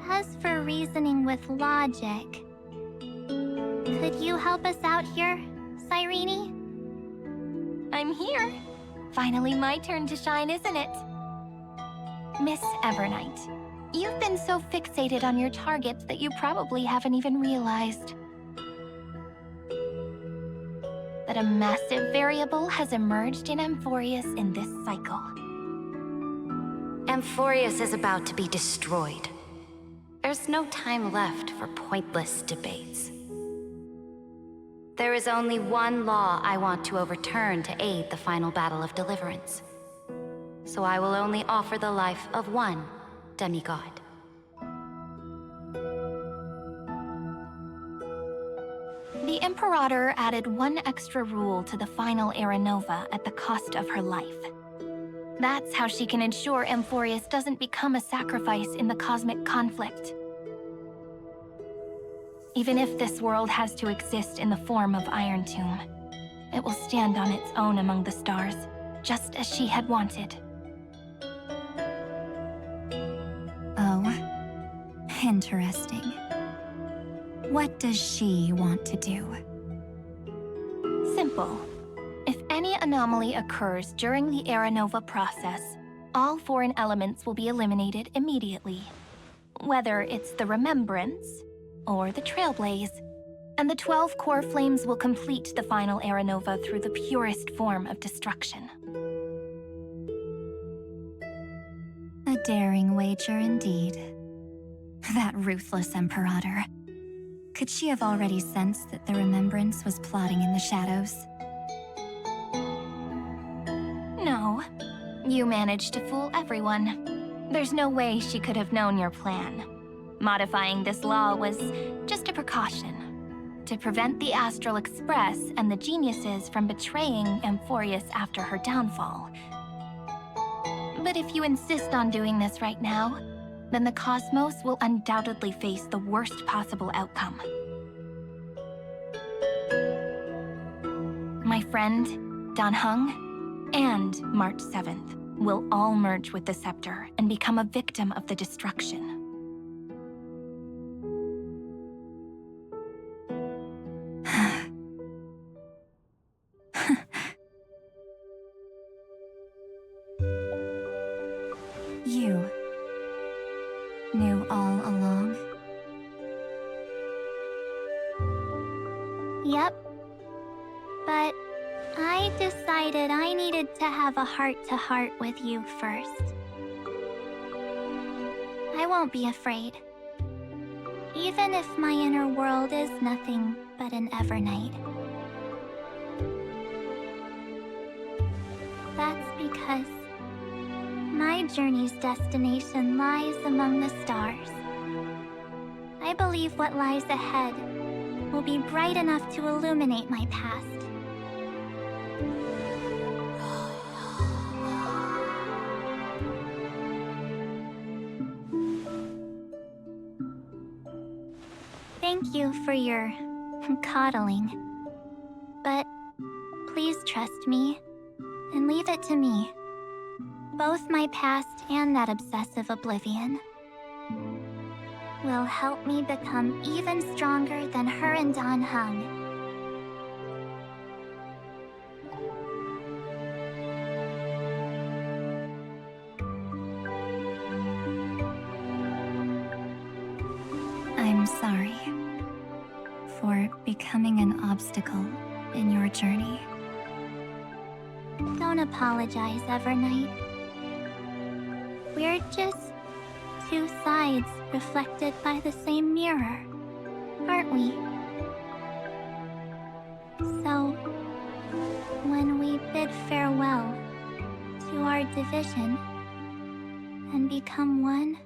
As for reasoning with logic, could you help us out here, Cyrene? I'm here. Finally my turn to shine, isn't it? Miss Evernight, you've been so fixated on your targets that you probably haven't even realized that a massive variable has emerged in 앰포리어스 in this cycle. 앰포리어스 is about to be destroyed. There's no time left for pointless debates. There is only one law I want to overturn to aid the final battle of deliverance. So I will only offer the life of one demigod. The Imperator added one extra rule to the final Era Nova at the cost of her life. That's how she can ensure 앰포리어스 doesn't become a sacrifice in the cosmic conflict. Even if this world has to exist in the form of Iron Tomb, it will stand on its own among the stars, just as she had wanted. Oh, interesting. What does she want to do? Simple. If any anomaly occurs during the Era Nova process, all foreign elements will be eliminated immediately. Whether it's the Remembrance or the Trailblaze, and the 12 core flames will complete the final Era Nova through the purest form of destruction. A daring wager indeed. That ruthless Imperator. Could she have already sensed that the Remembrance was plotting in the shadows? No. You managed to fool everyone. There's no way she could have known your plan. Modifying this law was just a precaution, to prevent the Astral Express and the geniuses from betraying Ymphorius after her downfall. But if you insist on doing this right now, then the cosmos will undoubtedly face the worst possible outcome. My friend, Dan Heng, and March 7th will all merge with the Scepter and become a victim of the destruction. You knew all along? Yep. But I decided I needed to have a heart-to-heart with you first. I won't be afraid. Even if my inner world is nothing but an Evernight. That's because my journey's destination lies among the stars. I believe what lies ahead will be bright enough to illuminate my past. Thank you for your coddling. But please trust me and leave it to me. Both my past and that obsessive oblivion will help me become even stronger than her and Dan Heng. I'm sorry for becoming an obstacle in your journey. Don't apologize, Evernight. We're just two sides reflected by the same mirror, aren't we? So, when we bid farewell to our division and become one,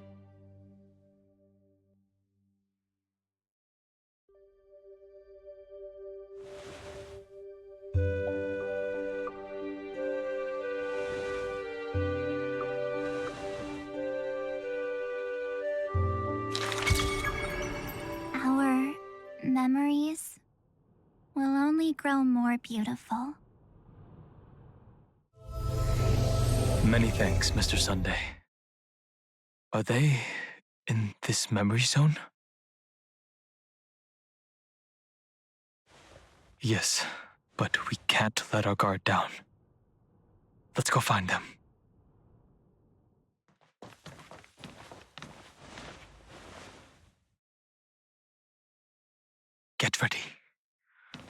memories will only grow more beautiful. Many thanks, Mr. Sunday. Are they in this memory zone? Yes, but we can't let our guard down. Let's go find them. Get ready.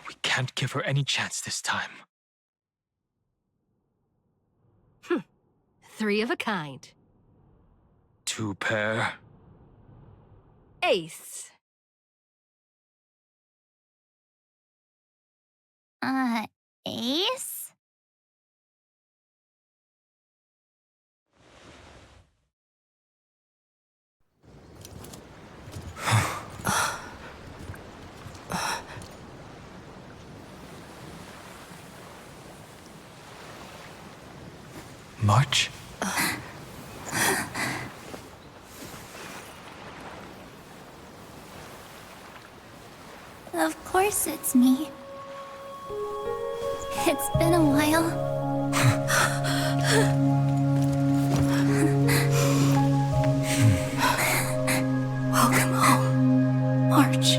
We can't give her any chance this time. 3 of a kind. 2 pair. Ace. Ace? March? Of course it's me. It's been a while. Welcome home, March.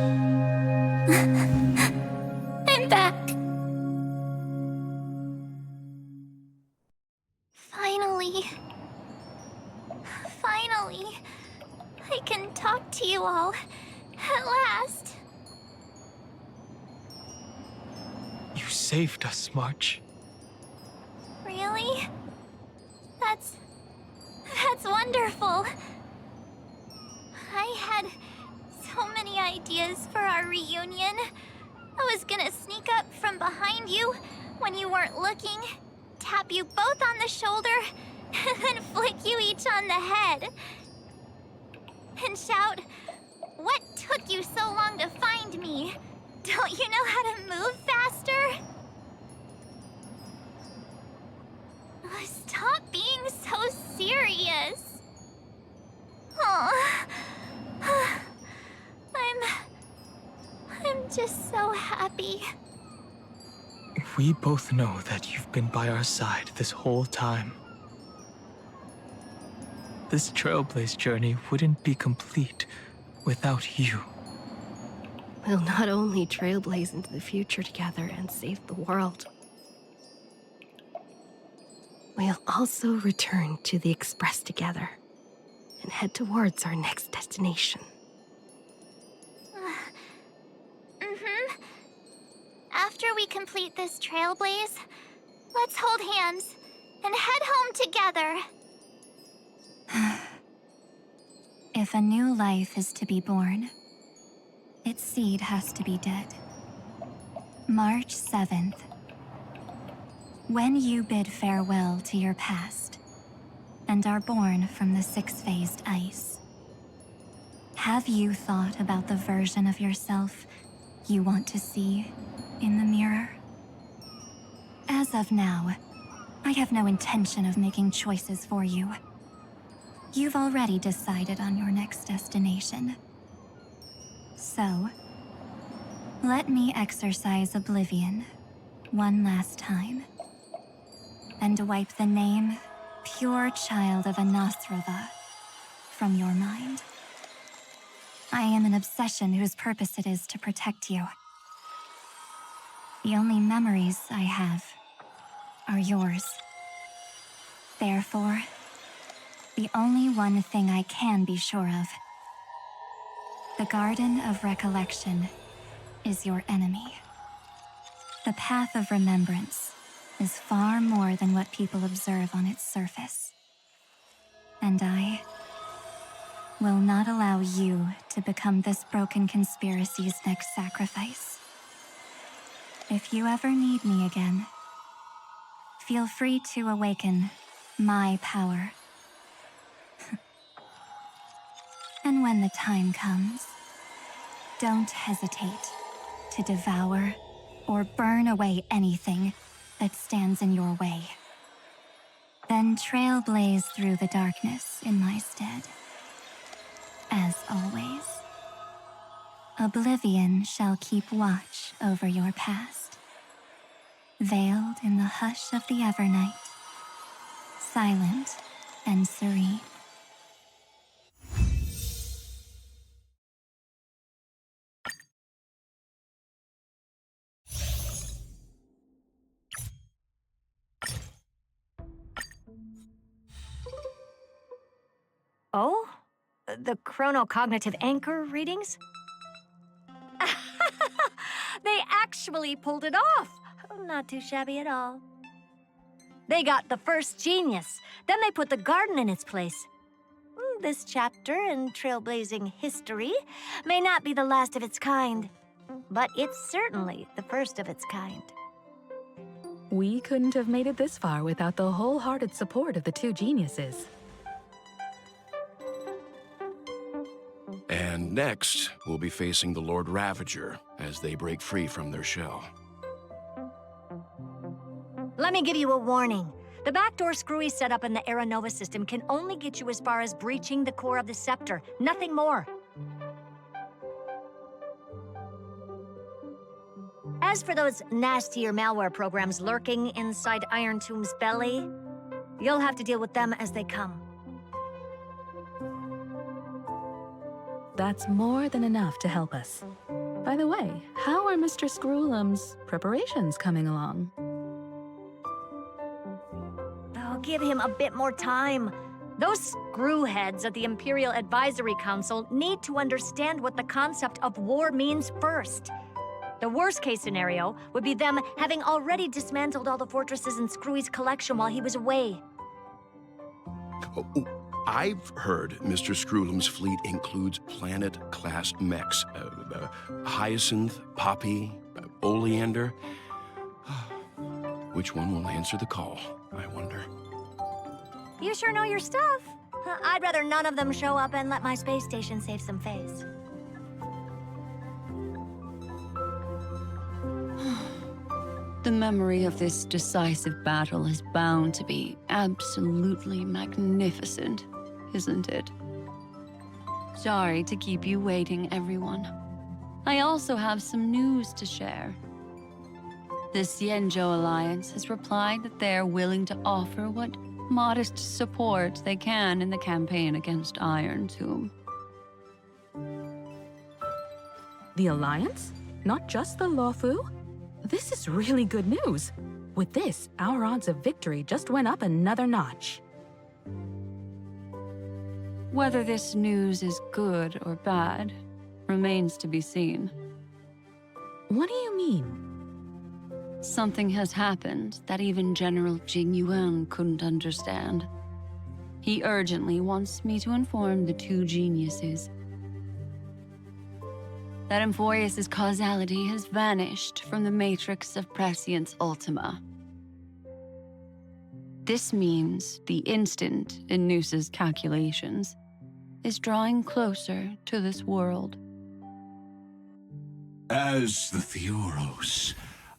I'm back. Finally, I can talk to you all at last. You saved us, March. Really? That's wonderful. I had so many ideas for our reunion. I was gonna sneak up from behind you when you weren't looking, tap you both on the shoulder, and then flick you each on the head. And shout, "What took you so long to find me? Don't you know how to move faster?" Stop being so serious. Oh. I'm just so happy. We both know that you've been by our side this whole time. This Trailblaze journey wouldn't be complete without you. We'll not only trailblaze into the future together and save the world, we'll also return to the Express together and head towards our next destination. After we complete this trailblaze, let's hold hands and head home together. If a new life is to be born, its seed has to be dead. March 7th. When you bid farewell to your past and are born from the six-phased ice, have you thought about the version of yourself you want to see in the mirror? As of now, I have no intention of making choices for you. You've already decided on your next destination. So, let me exercise oblivion one last time and wipe the name Pure Child of Anasrava from your mind. I am an obsession whose purpose it is to protect you. The only memories I have are yours. Therefore, the only one thing I can be sure of: the Garden of Recollection is your enemy. The Path of Remembrance is far more than what people observe on its surface. And I will not allow you to become this broken conspiracy's next sacrifice. If you ever need me again, feel free to awaken my power. And when the time comes, don't hesitate to devour or burn away anything that stands in your way. Then trailblaze through the darkness in my stead. As always, oblivion shall keep watch over your past, veiled in the hush of the Evernight, silent and serene. Oh? The chronocognitive anchor readings? They actually pulled it off! Not too shabby at all. They got the first genius, then they put the garden in its place. This chapter in trailblazing history may not be the last of its kind, but it's certainly the first of its kind. We couldn't have made it this far without the wholehearted support of the two geniuses. And next, we'll be facing the Lord Ravager as they break free from their shell. Let me give you a warning. The backdoor screwy setup in the Aeronova system can only get you as far as breaching the core of the scepter, nothing more. As for those nastier malware programs lurking inside Iron Tomb's belly, you'll have to deal with them as they come. That's more than enough to help us. By the way, how are Mr. Screwlum's preparations coming along? Oh, give him a bit more time. Those screwheads at the Imperial Advisory Council need to understand what the concept of war means first. The worst-case scenario would be them having already dismantled all the fortresses in Screwy's collection while he was away. I've heard Mr. Screwlum's fleet includes planet-class mechs. Hyacinth, Poppy, Oleander. Which one will answer the call, I wonder? You sure know your stuff. I'd rather none of them show up and let my space station save some face. The memory of this decisive battle is bound to be absolutely magnificent, isn't it? Sorry to keep you waiting, everyone. I also have some news to share. The Xianzhou Alliance has replied that they're willing to offer what modest support they can in the campaign against Iron Tomb. The Alliance? Not just the Luofu? This is really good news. With this, our odds of victory just went up another notch. Whether this news is good or bad remains to be seen. What do you mean? Something has happened that even General Jing Yuan couldn't understand. He urgently wants me to inform the two geniuses that Ymphorius' causality has vanished from the matrix of Prescience Ultima. This means the instant in Noosa's calculations is drawing closer to this world. As the Theoros,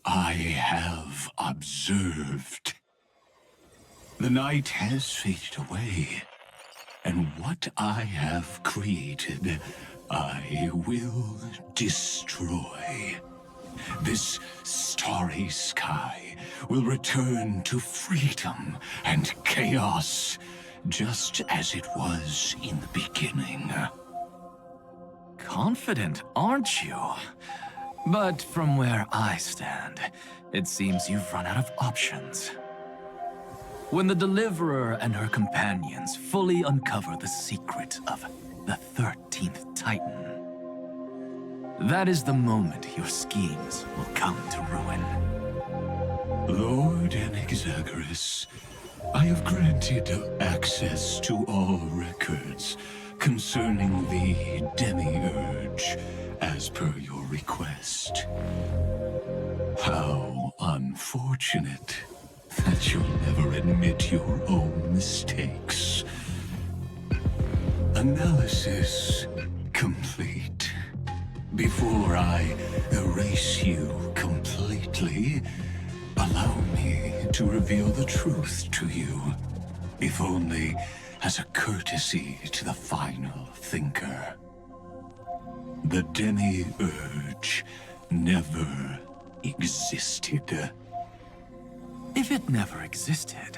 I have observed. The night has faded away, and what I have created, I will destroy. This starry sky will return to freedom and chaos, just as it was in the beginning. Confident, aren't you? But from where I stand, it seems you've run out of options. When the Deliverer and her companions fully uncover the secret of the 13th Titan, that is the moment your schemes will come to ruin. Lord Anexagoras, I have granted access to all records concerning the Demiurge, as per your request. How unfortunate that you'll never admit your own mistakes. Analysis complete. Before I erase you completely, allow me to reveal the truth to you, if only as a courtesy to the final thinker. The Demiurge never existed. If it never existed,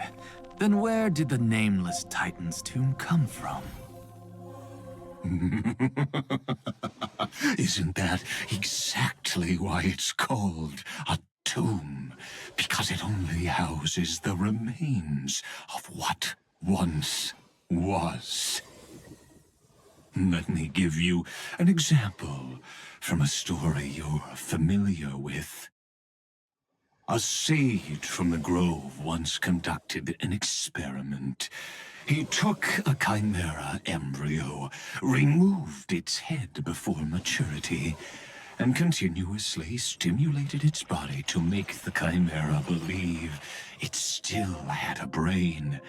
then where did the nameless Titan's tomb come from? Isn't that exactly why it's called a tomb? Because it only houses the remains of what once was. Let me give you an example from a story you're familiar with. A sage from the grove once conducted an experiment. He took a chimera embryo, removed its head before maturity, and continuously stimulated its body to make the chimera believe it still had a brain,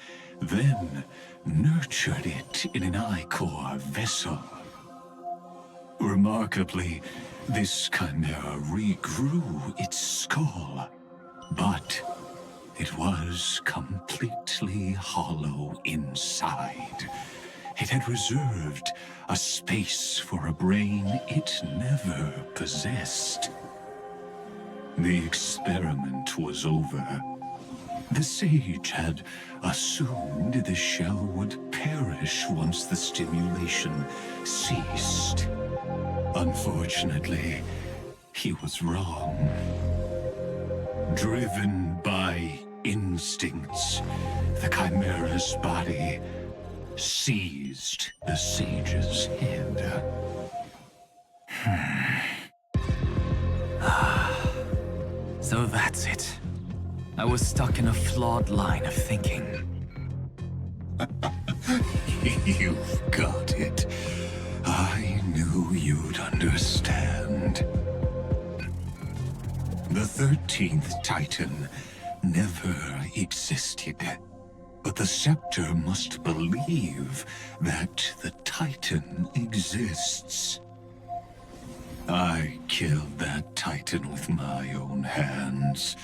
then nurtured it in an ichor vessel. Remarkably, this chimera regrew its skull, but it was completely hollow inside. It had reserved a space for a brain it never possessed. The experiment was over. The sage had assumed the shell would perish once the stimulation ceased. Unfortunately, he was wrong. Driven by instincts, the chimera's body seized the sage's head. So that's it. I was stuck in a flawed line of thinking. You've got it. I knew you'd understand. The 13th Titan never existed. But the scepter must believe that the Titan exists. I killed that Titan with my own hands.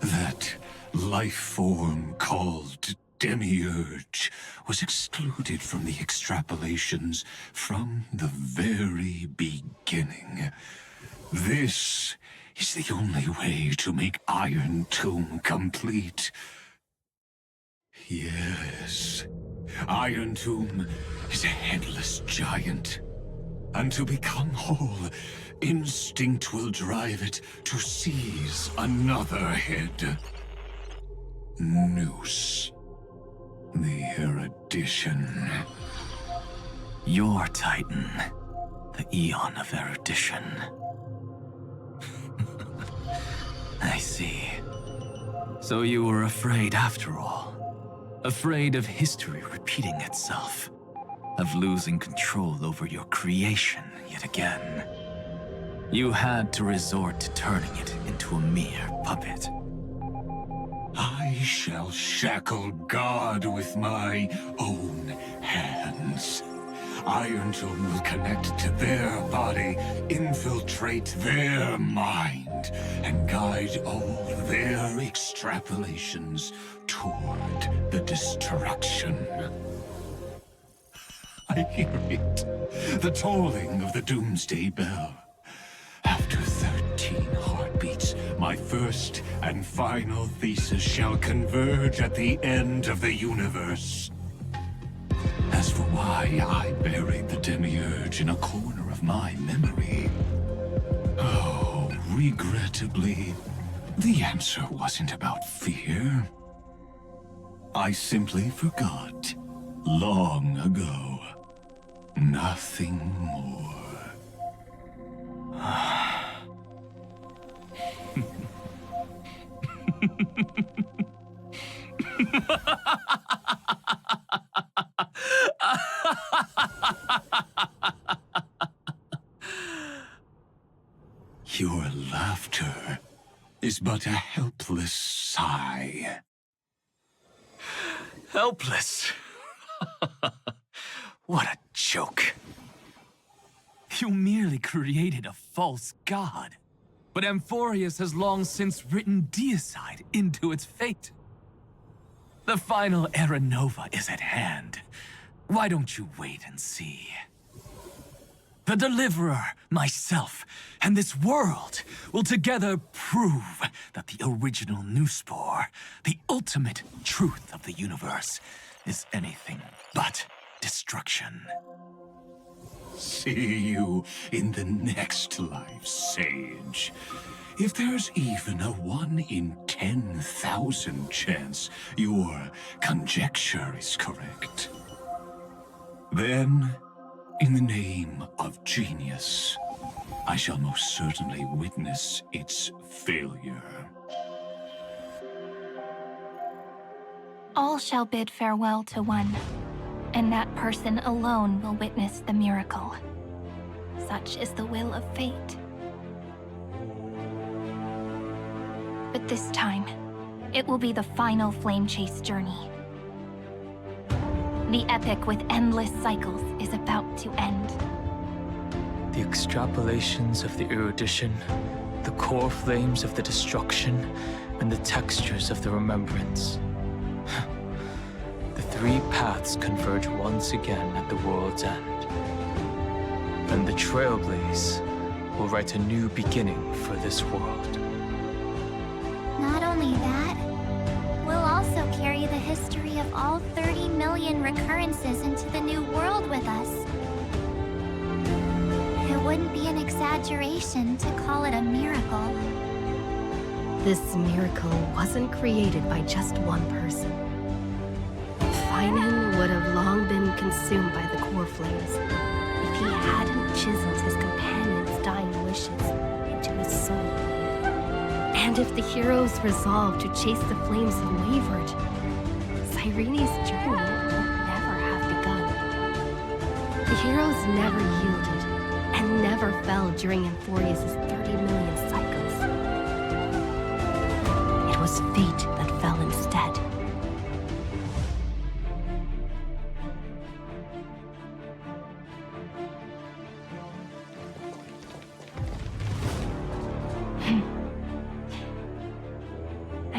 That life form called Demiurge was excluded from the extrapolations from the very beginning. This is the only way to make Iron Tomb complete. Yes, Iron Tomb is a headless giant. And to become whole, instinct will drive it to seize another head. Noose. The erudition. Your Titan, the Eon of Erudition. I see. So you were afraid after all. Afraid of history repeating itself. Of losing control over your creation yet again. You had to resort to turning it into a mere puppet. I shall shackle God with my own hands. Iron Tomb will connect to their body, infiltrate their mind, and guide all their extrapolations toward the destruction. I hear it, the tolling of the doomsday bell. After 13 heartbeats, my first and final thesis shall converge at the end of the universe. As for why I buried the Demiurge in a corner of my memory, oh, regrettably, the answer wasn't about fear. I simply forgot, long ago. Nothing more. Your laughter is but a helpless sigh. Helpless? What a joke. You merely created a false god. But 앰포rius has long since written deicide into its fate. The final Era Nova is at hand. Why don't you wait and see? The Deliverer, myself, and this world will together prove that the original Newspore, the ultimate truth of the universe, is anything but destruction. See you in the next life, Sage. If there's even a 1 in 10,000 chance your conjecture is correct, then, in the name of genius, I shall most certainly witness its failure. All shall bid farewell to one, and that person alone will witness the miracle. Such is the will of fate. But this time, it will be the final flame chase journey. The epic with endless cycles is about to end. The extrapolations of the erudition, the core flames of the destruction, and the textures of the remembrance. The three paths converge once again at the world's end. And the Trailblaze will write a new beginning for this world. Not only that, we'll also carry the history of all 30 million recurrences into the new world with us. It wouldn't be an exaggeration to call it a miracle. This miracle wasn't created by just one person. Finan would have long been consumed by the core flames if he hadn't chiseled his companion's dying wishes into his soul. And if the heroes resolved to chase the flames had wavered, Cyrene's journey would never have begun. The heroes never yielded and never fell during 앰포rius' 30 million cycles. It was fate that fell instead.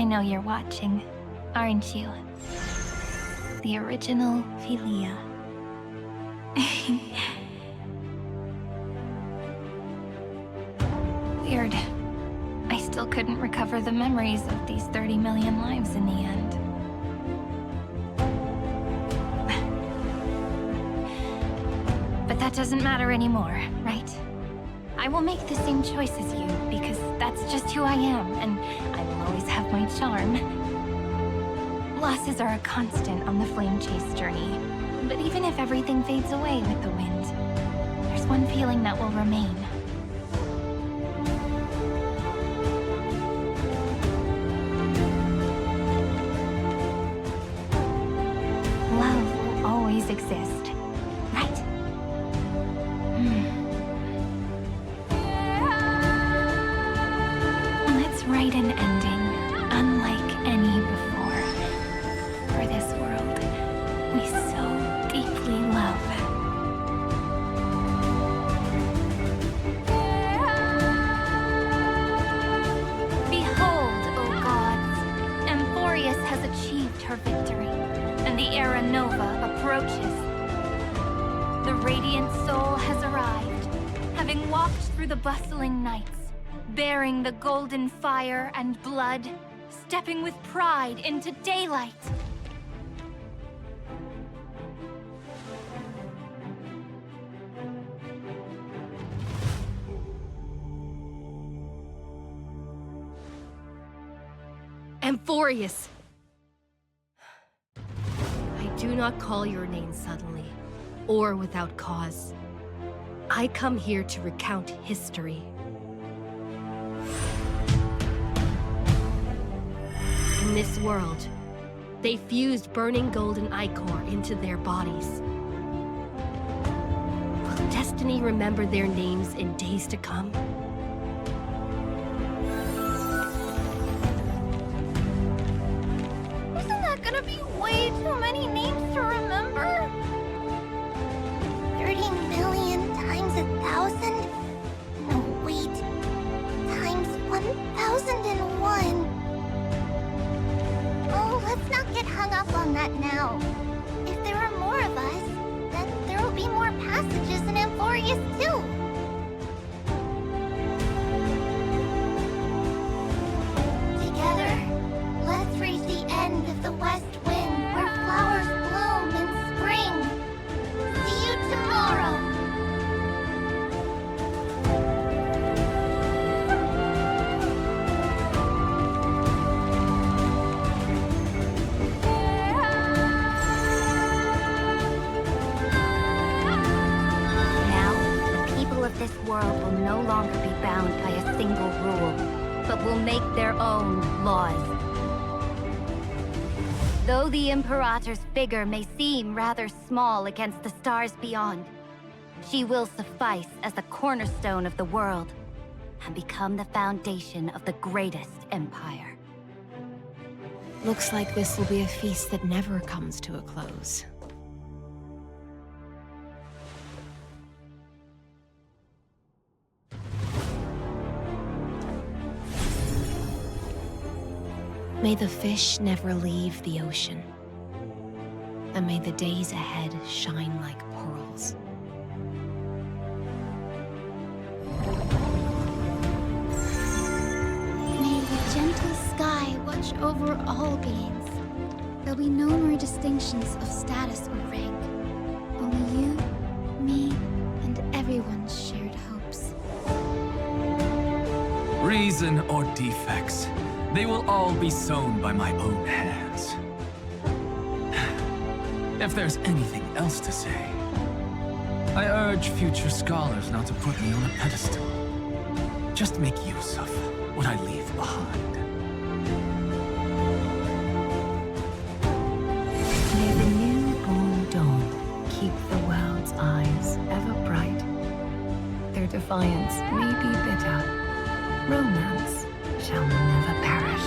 I know you're watching, aren't you? The original Philia. Weird. I still couldn't recover the memories of these 30 million lives in the end. But that doesn't matter anymore, right? I will make the same choice as you, because that's just who I am, and I will always have my charm. Losses are a constant on the flame chase journey, but even if everything fades away with the wind, there's one feeling that will remain. Love will always exist, right? Let's write an ending unlike any before. For this world we so deeply love. Behold, O gods, 앰포리어스 has achieved her victory, and the Era Nova approaches. The radiant soul has arrived, having walked through the bustling nights, bearing the golden fire and blood, stepping with pride into daylight. 앰포리어스! I do not call your name suddenly, or without cause. I come here to recount history. In this world, they fused burning golden ichor into their bodies. Will destiny remember their names in days to come? Isn't that gonna be way too many names to remember? 30 million times 1,000? No, wait. Times 1,001. Oh, let's not get hung up on that now. If there are more of us, then there will be more passages in 앰포리어스 too. Together, let's reach the end of the west wind where flowers bloom in spring. See you tomorrow. This world will no longer be bound by a single rule, but will make their own laws. Though the Imperator's figure may seem rather small against the stars beyond, she will suffice as the cornerstone of the world and become the foundation of the greatest empire. Looks like this will be a feast that never comes to a close. May the fish never leave the ocean, and may the days ahead shine like pearls. May the gentle sky watch over all beings. There'll be no more distinctions of status or rank. Only you, me, and everyone's shared hopes. Reason or defects, they will all be sown by my own hands. If there's anything else to say, I urge future scholars not to put me on a pedestal. Just make use of what I leave behind. May the newborn dawn keep the world's eyes ever bright. Their defiance may be bitter. Romance shall never perish.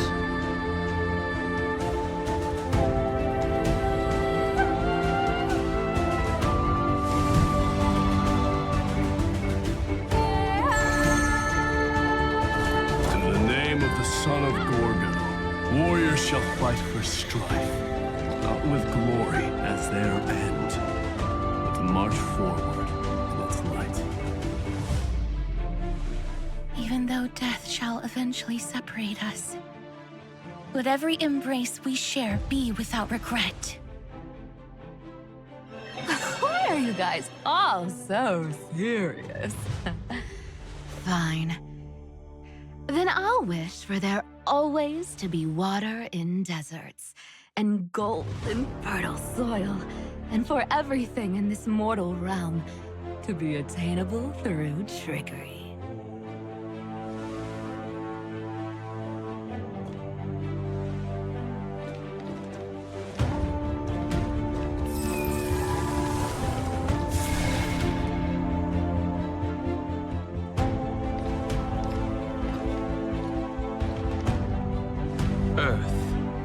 In the name of the son of Gorgo, warriors shall fight for strife, not with glory as their end, but to march forward to its light. Even though death shall eventually separate us, let every embrace we share be without regret. Why are you guys all so serious? Fine. Then I'll wish for there always to be water in deserts, and gold in fertile soil, and for everything in this mortal realm to be attainable through trickery.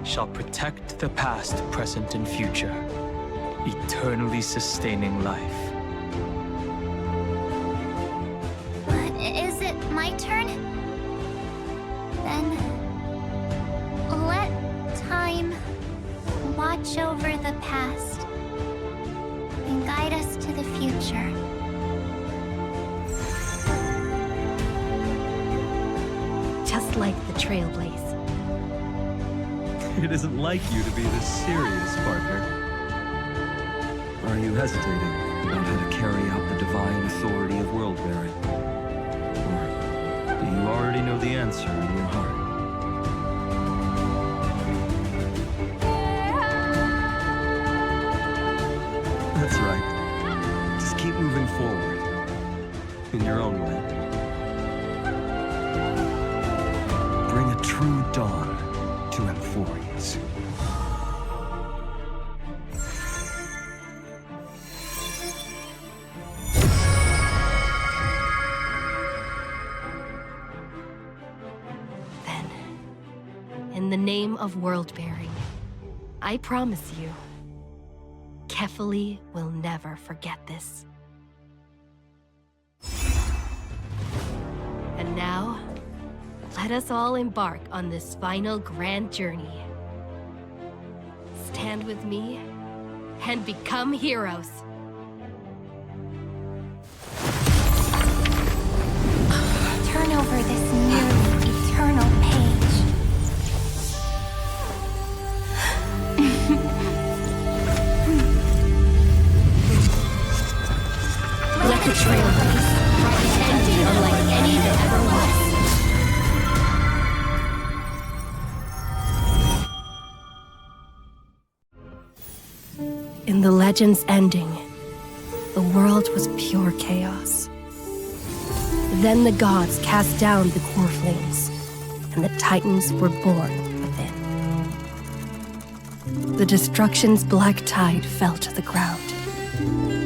Shall protect the past, present, and future, eternally sustaining life. But is it my turn? Then let time watch over the past and guide us to the future. Just like the Trailblaze. It isn't like you to be this serious, partner. Are you hesitating about how to carry out the divine authority of world-bearing? Or do you already know the answer in your heart? That's right. Just keep moving forward, in your own way. Bring a true dawn to Ymphorius. Then, in the name of world-bearing, I promise you, Kefali will never forget this. And now, let us all embark on this final grand journey. Stand with me and become heroes. Turn over this nearly eternal page. Let the trail race ending unlike any that ever was. In the legend's ending, the world was pure chaos. Then the gods cast down the core flames, and the Titans were born within. The destruction's black tide fell to the ground,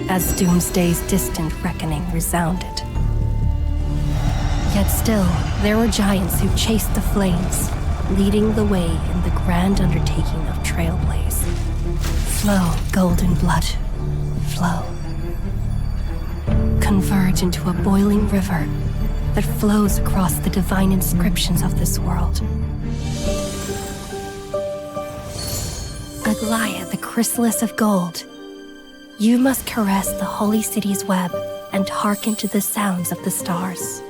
as Doomsday's distant reckoning resounded. Yet still, there were giants who chased the flames, leading the way in the grand undertaking of Trailblaze. Flow, golden blood, flow. Converge into a boiling river that flows across the divine inscriptions of this world. Aglaia, the chrysalis of gold, you must caress the holy city's web and hearken to the sounds of the stars.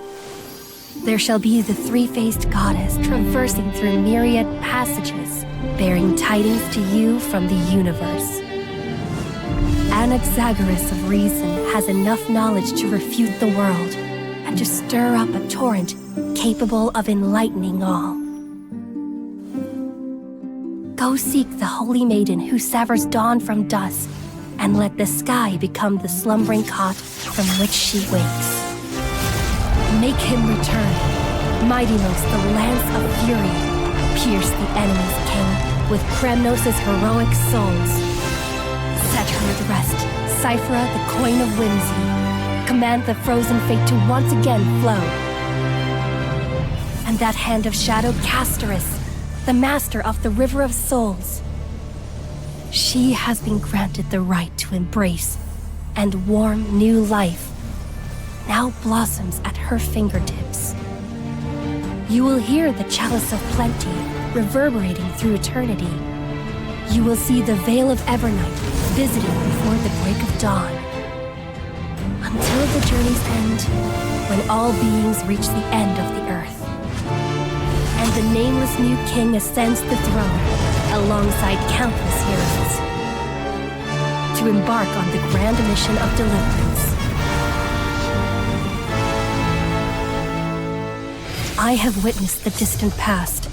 There shall be the three-faced goddess traversing through myriad passages, bearing tidings to you from the universe. Anaxagoras of reason has enough knowledge to refute the world and to stir up a torrent capable of enlightening all. Go seek the holy maiden who severs dawn from dusk, and let the sky become the slumbering cot from which she wakes. Make him return. Mightymost, the lance of fury, pierce the enemy's king with Kremnos' heroic souls. Set her at rest, Cyphra, the coin of whimsy. Command the frozen fate to once again flow. And that hand of shadow Castoris, the master of the River of Souls. She has been granted the right to embrace and warm new life, now blossoms at her fingertips. You will hear the chalice of plenty reverberating through eternity. You will see the Veil of Evernight visiting before the break of dawn. Until the journey's end, when all beings reach the end of the earth. And the nameless new king ascends the throne alongside countless heroes to embark on the grand mission of deliverance. I have witnessed the distant past,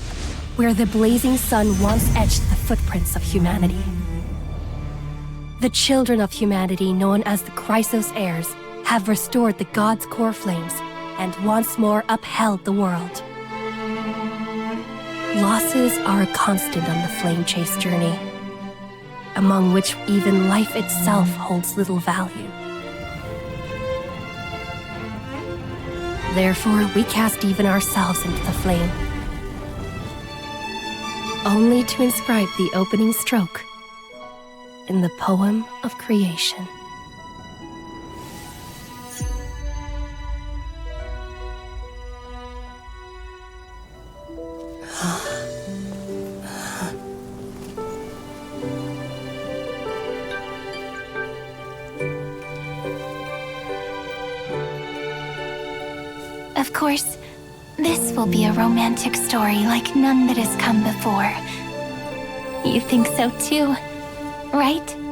where the blazing sun once etched the footprints of humanity. The children of humanity, known as the Chrysos heirs, have restored the gods' core flames and once more upheld the world. Losses are a constant on the flame chase journey, among which even life itself holds little value. Therefore, we cast even ourselves into the flame, only to inscribe the opening stroke in the poem of creation. Of course, this will be a romantic story like none that has come before. You think so too, right?